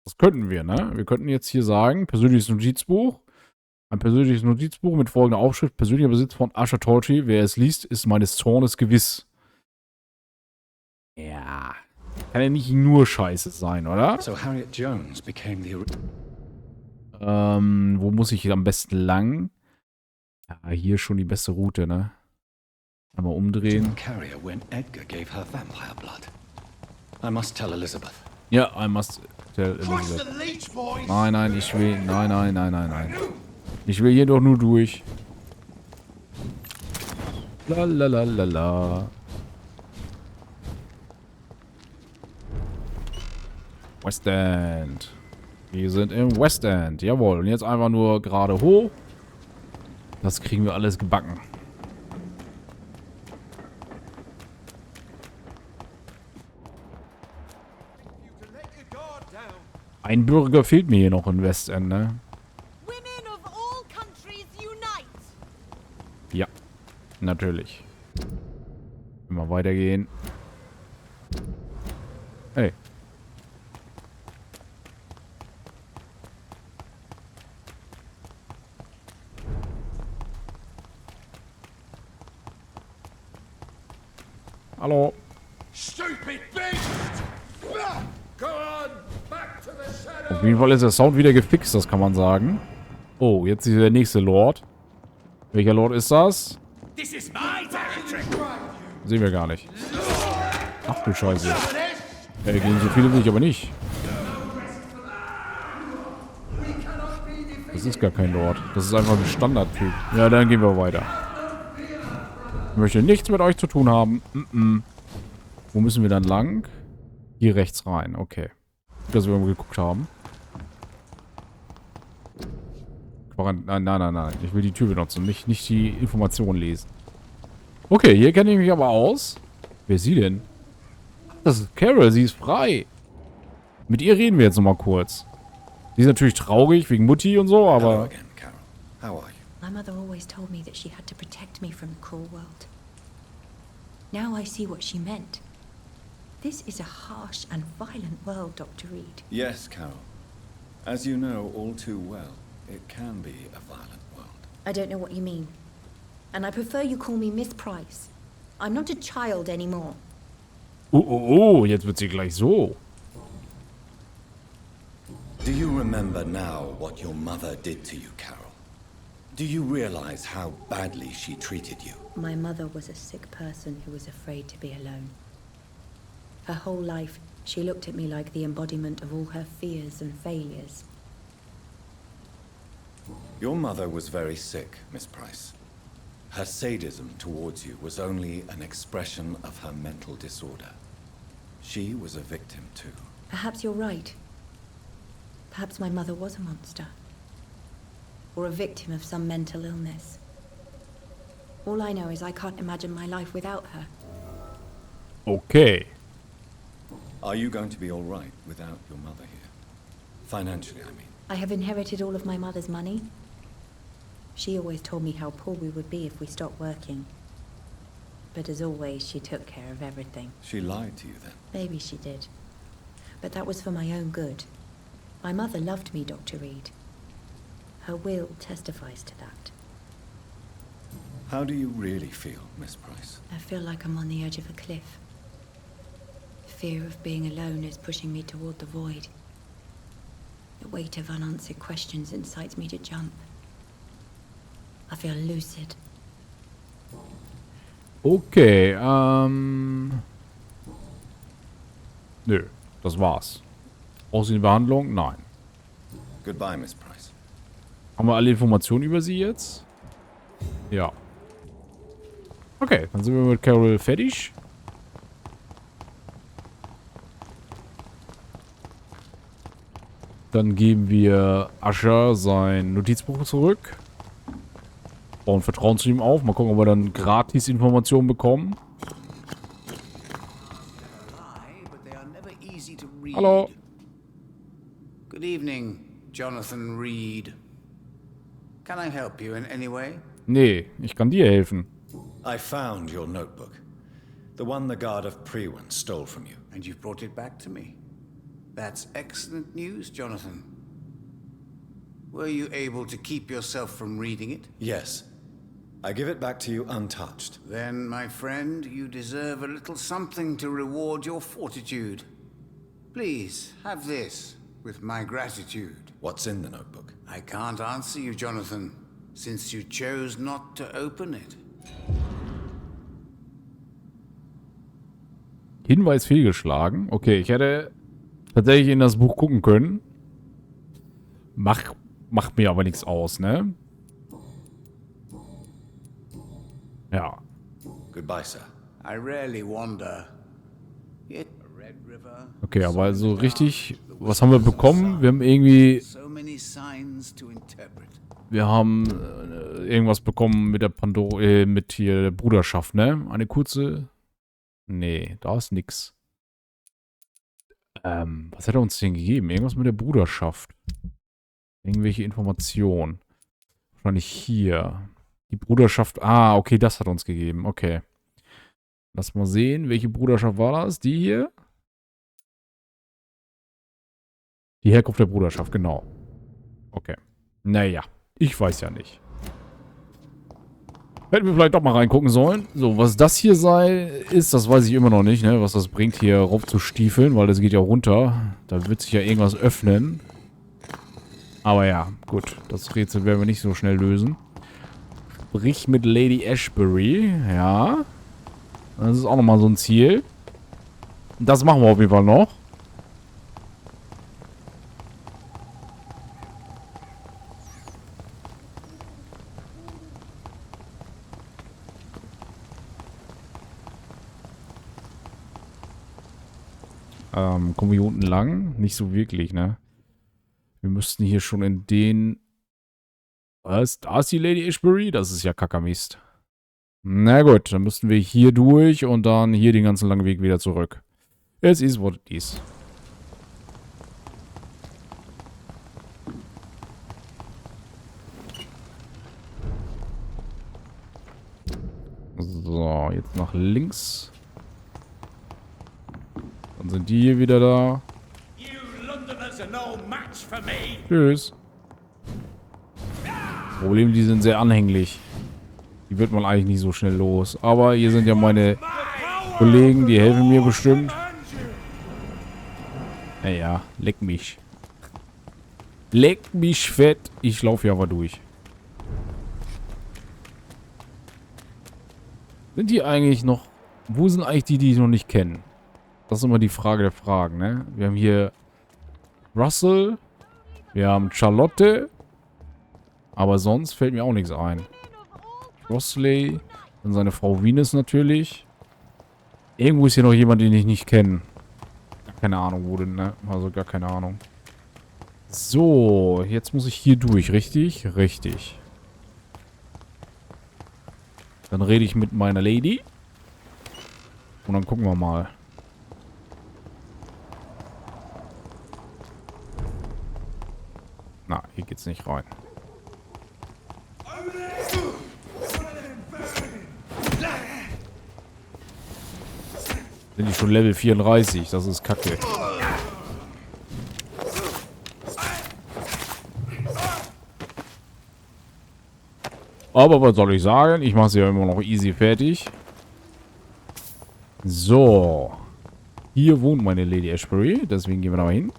Das könnten wir, ne? Wir könnten jetzt hier sagen, persönliches Notizbuch. Ein persönliches Notizbuch mit folgender Aufschrift. Persönlicher Besitz von Usher Tortley. Wer es liest, ist meines Zornes gewiss. Ja. Kann ja nicht nur Scheiße sein, oder?
So Harriet Jones became the...
Wo muss ich am besten lang? Ja, hier schon die beste Route, ne? Einmal umdrehen.
Carrier when Edgar gave her vampire blood. I must tell Elizabeth.
Ja, I must tell Elizabeth. Nein, ich will... Nein. Ich will hier doch nur durch. Lalalala. West End. Wir sind im West End. Jawohl. Und jetzt einfach nur gerade hoch. Das kriegen wir alles gebacken. Ein Bürger fehlt mir hier noch in West End, ne? Ja, natürlich. Immer weitergehen. Hey. Hallo. Auf jeden Fall ist der Sound wieder gefixt, das kann man sagen. Oh, jetzt ist der nächste Lord. Welcher Lord ist das? Sehen wir gar nicht. Ach du Scheiße. Gehen so viele will ich aber nicht. Das ist gar kein Lord. Das ist einfach ein Standardtyp. Ja, dann gehen wir weiter. Ich möchte nichts mit euch zu tun haben. Wo müssen wir dann lang? Hier rechts rein. Okay. Gut, dass wir mal geguckt haben. Nein. Ich will die Tür benutzen, nicht die Informationen lesen. Okay, hier kenne ich mich aber aus. Wer ist sie denn? Das ist Carol, sie ist frei. Mit ihr reden wir jetzt nochmal kurz. Sie ist natürlich traurig wegen Mutti und so, aber...
My mother always told me that she had to protect me from the cruel world. Now I see what she meant. This is a harsh and violent world, Dr. Reed.
Yes, Carol. As you know all too well, it can be a violent world.
I don't know what you mean. And I prefer you call me Miss Price. I'm not a child anymore.
Oh, jetzt wird sie gleich so.
Do you remember now what your mother did to you, Carol? Do you realize how badly she treated you?
My mother was a sick person who was afraid to be alone. Her whole life, she looked at me like the embodiment of all her fears and failures.
Your mother was very sick, Miss Price. Her sadism towards you was only an expression of her mental disorder. She was a victim too.
Perhaps you're right. Perhaps my mother was a monster. Or a victim of some mental illness. All I know is I can't imagine my life without her.
Okay.
Are you going to be all right without your mother here? Financially, I mean.
I have inherited all of my mother's money. She always told me how poor we would be if we stopped working. But as always, she took care of everything.
She lied to you then?
Maybe she did. But that was for my own good. My mother loved me, Dr. Reed. Her will testifies to that.
How do you really feel, Miss Price?
I feel like I'm on the edge of a cliff. Fear of being alone is pushing me toward the void. The weight of unanswered questions incites me to jump. I feel lucid.
Okay, Nö, das war's. Brauchst du die Behandlung? Nein.
Goodbye, Miss Price.
Haben wir alle Informationen über sie jetzt? Ja. Okay, dann sind wir mit Carol fertig. Dann geben wir Asher sein Notizbuch zurück. Bauen Vertrauen zu ihm auf. Mal gucken, ob wir dann gratis Informationen bekommen. Hallo.
Good evening, Jonathan Reed. Can I help you in any way?
Nee, ich kann dir helfen.
I found your notebook. The one the guard of Prewan stole from you.
And you've brought it back to me. That's excellent news, Jonathan. Were you able to keep yourself from reading it?
Yes. I give it back to you untouched.
Then, my friend, you deserve a little something to reward your fortitude. Please, have this, with my gratitude.
What's in the notebook?
I can't answer you, Jonathan, since you chose not to open it.
Hinweis fehlgeschlagen. Okay, ich hätte tatsächlich in das Buch gucken können. Macht mir aber nichts aus, ne? Ja.
Goodbye, sir.
I rarely wander. Yet a red river.
Okay, aber so richtig, was haben wir bekommen? Wir haben irgendwie... Wir haben irgendwas bekommen mit der mit hier der Bruderschaft, ne? Eine kurze... Nee, da ist nix. Was hat er uns denn gegeben? Irgendwas mit der Bruderschaft. Irgendwelche Informationen. Wahrscheinlich hier. Die Bruderschaft... Ah, okay, das hat uns gegeben. Okay. Lass mal sehen, welche Bruderschaft war das? Die hier? Die Herkunft der Bruderschaft, genau. Okay. Naja, ich weiß ja nicht. Hätten wir vielleicht doch mal reingucken sollen. So, was das hier ist, das weiß ich immer noch nicht, ne? Was das bringt, hier rauf zu stiefeln, weil das geht ja runter. Da wird sich ja irgendwas öffnen. Aber ja, gut. Das Rätsel werden wir nicht so schnell lösen. Sprich mit Lady Ashbury. Ja. Das ist auch nochmal so ein Ziel. Das machen wir auf jeden Fall noch. Kommen wir hier unten lang? Nicht so wirklich, ne? Wir müssten hier schon in den... Was? Da ist die Lady Ashbury? Das ist ja Kackermist. Na gut, dann müssten wir hier durch und dann hier den ganzen langen Weg wieder zurück. Es ist, was es ist. So, jetzt nach links. Dann sind die hier wieder da. Tschüss. Problem, die sind sehr anhänglich. Die wird man eigentlich nicht so schnell los. Aber hier sind ja meine Kollegen, die helfen mir bestimmt. Naja, leck mich. Leck mich fett. Ich laufe ja aber durch. Sind die eigentlich noch... Wo sind eigentlich die, die ich noch nicht kenne? Das ist immer die Frage der Fragen, ne? Wir haben hier Russell. Wir haben Charlotte. Aber sonst fällt mir auch nichts ein. Crossley. Dann seine Frau Venus natürlich. Irgendwo ist hier noch jemand, den ich nicht kenne. Keine Ahnung, wo denn, ne? Also gar keine Ahnung. So, jetzt muss ich hier durch, richtig? Richtig. Dann rede ich mit meiner Lady. Und dann gucken wir mal. Na, hier geht's nicht rein. Sind die schon Level 34, das ist kacke. Aber was soll ich sagen? Ich mache sie ja immer noch easy fertig. So. Hier wohnt meine Lady Ashbury, deswegen gehen wir da mal hin.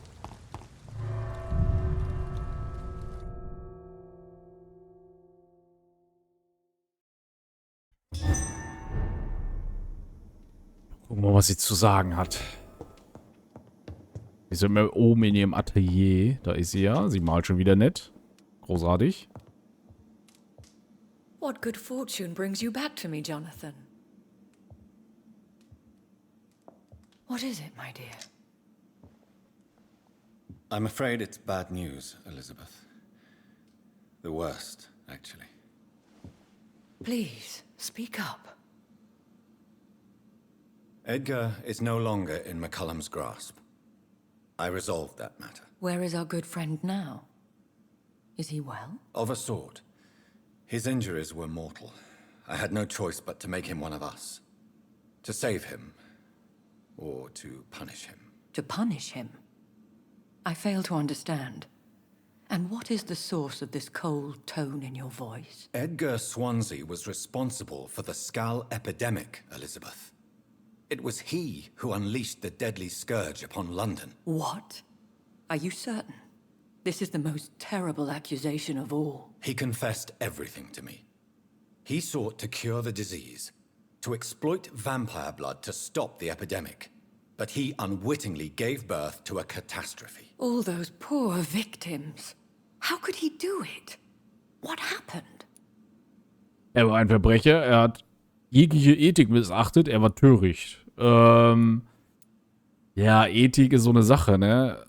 Gucken wir mal, was sie zu sagen hat. Sie ist immer oben in ihrem Atelier. Da ist sie ja. Sie malt schon wieder nett. Großartig.
What good fortune brings you back to me, Jonathan? What is it, my dear?
I'm afraid it's bad news, Elizabeth. The worst, actually.
Please, speak up.
Edgar is no longer in McCullum's grasp. I resolved that matter.
Where is our good friend now? Is he well?
Of a sort. His injuries were mortal. I had no choice but to make him one of us. To save him. Or to punish him.
To punish him? I fail to understand. And what is the source of this cold tone in your voice?
Edgar Swansea was responsible for the Skal epidemic, Elizabeth. It was he who unleashed the deadly scourge upon London.
What? Are you certain? This is the most terrible accusation of all.
He confessed everything to me. He sought to cure the disease, to exploit vampire blood to stop the epidemic. But he unwittingly gave birth to a catastrophe.
All those poor victims. How could he do it? What happened?
Er war ein Verbrecher. Er hat jegliche Ethik missachtet. Er war töricht. Ja, Ethik ist so eine Sache, ne?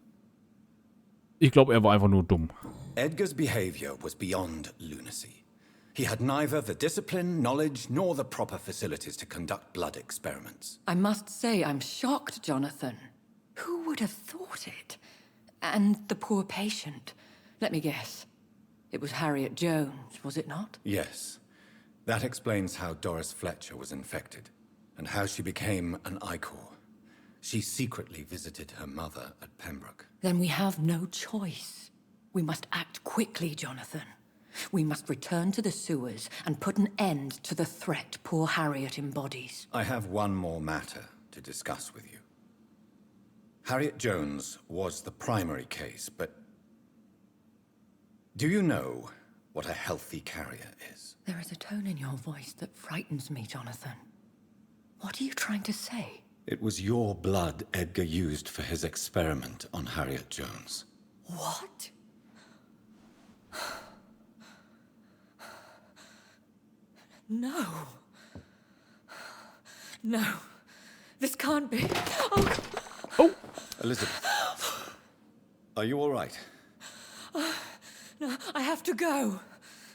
Ich glaube, er war einfach nur dumm.
Edgar's behavior was beyond lunacy. He had neither the discipline, knowledge, nor the proper facilities to conduct blood experiments.
I must say I'm shocked, Jonathan. Who would have thought it? And the poor patient. Let me guess. It was Harriet Jones, was it not?
Yes. That explains how Doris Fletcher was infected, and how she became an Ichor. She secretly visited her mother at Pembroke.
Then we have no choice. We must act quickly, Jonathan. We must return to the sewers and put an end to the threat poor Harriet embodies.
I have one more matter to discuss with you. Harriet Jones was the primary case, but do you know what a healthy carrier is?
There is a tone in your voice that frightens me, Jonathan. What are you trying to say?
It was your blood Edgar used for his experiment on Harriet Jones.
What? No. No. This can't be.
Oh! Elizabeth. Are you all right?
No, I have to go.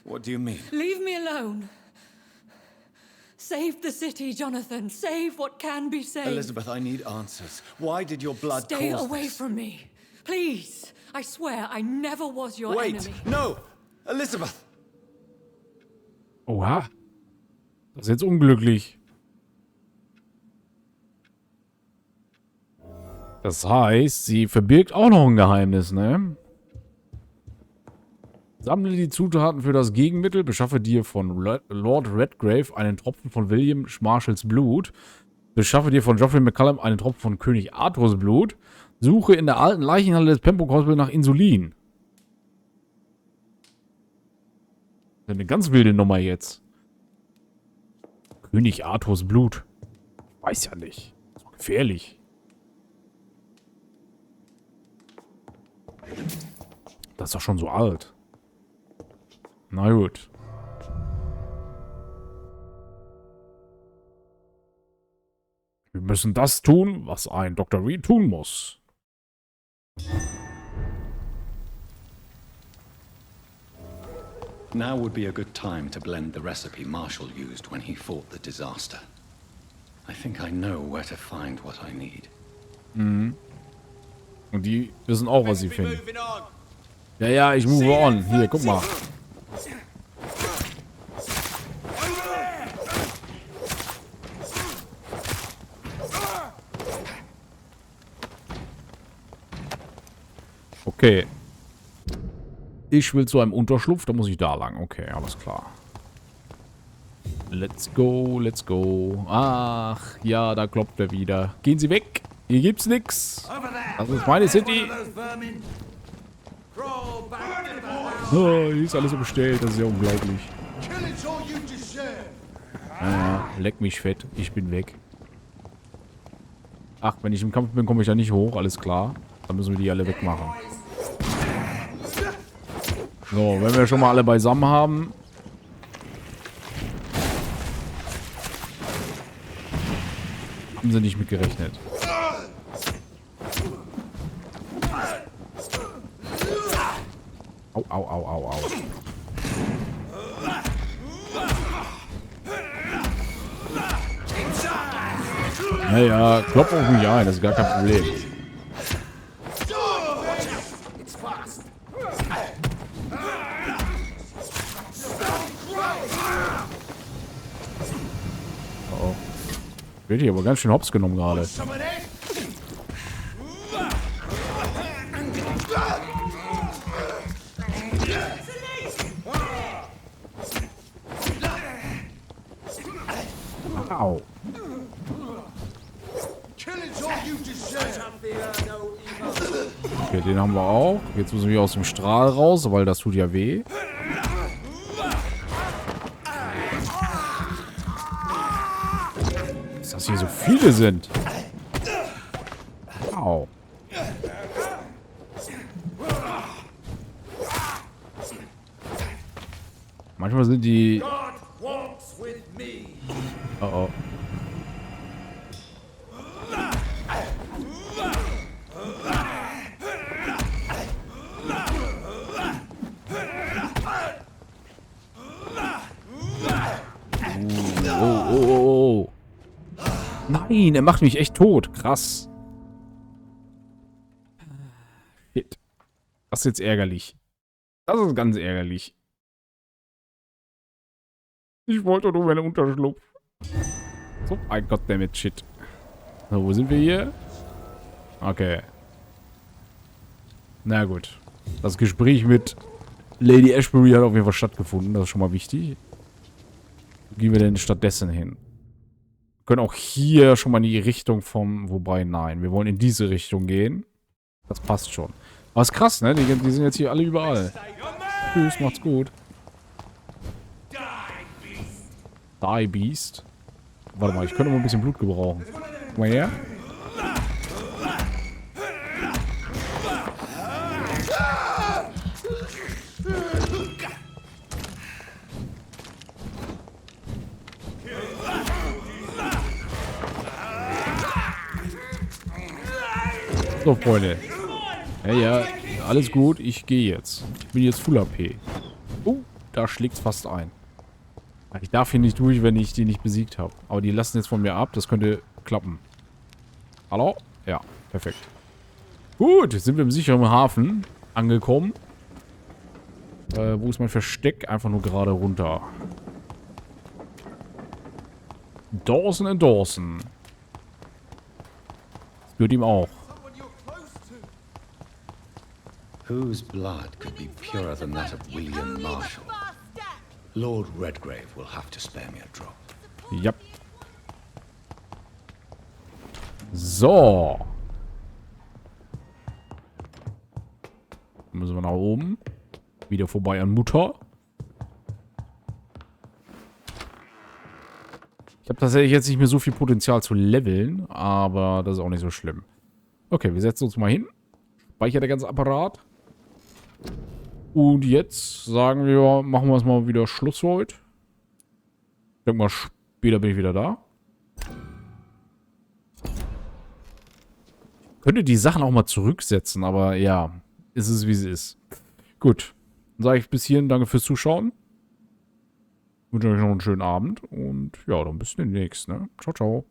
What do you mean?
Leave me alone. Save the city, Jonathan. Save what can be saved.
Elizabeth, I need answers. Why did your blood
Stay
cause
away
this?
from me. Please. I swear I never was your enemy.
Wait! No! Elizabeth!
Oha. Das ist jetzt unglücklich. Das heißt, sie verbirgt auch noch ein Geheimnis, ne? Sammle die Zutaten für das Gegenmittel, beschaffe dir von Lord Redgrave einen Tropfen von William Marshalls Blut, beschaffe dir von Geoffrey McCullum einen Tropfen von König Arthurs Blut, suche in der alten Leichenhalle des Pembroke Hospital nach Insulin. Das ist eine ganz wilde Nummer jetzt. König Arthurs Blut. Ich weiß ja nicht. Das ist doch gefährlich. Das ist doch schon so alt. Na gut. Wir müssen das tun, was ein Dr. Reed tun muss.
Now would be a good time to blend the recipe Marshall used when he fought the disaster. I think I know where to find what I need.
Mhm. Und die wissen auch, was sie finden. Ja, ja, ich move on. Hier, guck mal. Okay. Ich will zu einem Unterschlupf, da muss ich da lang. Okay, alles klar. Let's go, let's go. Ach, ja, da klopft er wieder. Gehen Sie weg. Hier gibt's nix. Das ist meine City. Oh, hier ist alles so bestellt. Das ist ja unglaublich. Ja, leck mich fett. Ich bin weg. Ach, wenn ich im Kampf bin, komme ich da nicht hoch. Alles klar. Dann müssen wir die alle wegmachen. So, wenn wir schon mal alle beisammen haben. Haben sie nicht mit gerechnet. Au, au, au, au, au. Naja, klopf auf mich ein, das ist gar kein Problem. Oh. Wird hier aber ganz schön hops genommen gerade. Au. Okay, den haben wir auch. Jetzt müssen wir aus dem Strahl raus, weil das tut ja weh. Dass hier so viele sind. Au. Manchmal sind die... Oh oh. Oh. Nein, er macht mich echt tot. Krass. Shit. Das ist jetzt ärgerlich. Das ist ganz ärgerlich. Ich wollte nur meinen Unterschlupf. So, ein Goddammit, shit. So, wo sind wir hier? Okay. Na gut. Das Gespräch mit Lady Ashbury hat auf jeden Fall stattgefunden. Das ist schon mal wichtig. Wo gehen wir denn stattdessen hin? Wir können auch hier schon mal in die Richtung vom... Wobei, nein. Wir wollen in diese Richtung gehen. Das passt schon. Aber ist krass, ne? Die sind jetzt hier alle überall. Tschüss, macht's gut. Die Beast. Warte mal, ich könnte mal ein bisschen Blut gebrauchen. Guck mal her. So, Freunde. Ja, alles gut. Ich gehe jetzt. Ich bin jetzt Full AP. Da schlägt's fast ein. Ich darf hier nicht durch, wenn ich die nicht besiegt habe. Aber die lassen jetzt von mir ab. Das könnte klappen. Hallo? Ja, perfekt. Gut, jetzt sind wir im sicheren Hafen angekommen. Wo ist mein Versteck? Einfach nur gerade runter. Dawson and Dawson. Das gehört ihm auch.
Whose blood could be purer than that of William Marshall? Lord Redgrave will have to spare me a drop.
Ja. So. Müssen wir nach oben. Wieder vorbei an Mutter. Ich habe tatsächlich jetzt nicht mehr so viel Potenzial zu leveln, aber das ist auch nicht so schlimm. Okay, wir setzen uns mal hin. Speichert der ganze Apparat. Und jetzt sagen wir, machen wir es mal wieder Schluss für heute. Ich denke mal, später bin ich wieder da. Ich könnte die Sachen auch mal zurücksetzen, aber ja, ist es wie es ist. Gut, dann sage ich bis hierhin danke fürs Zuschauen. Ich wünsche euch noch einen schönen Abend und ja, dann bis demnächst. Ne? Ciao, ciao.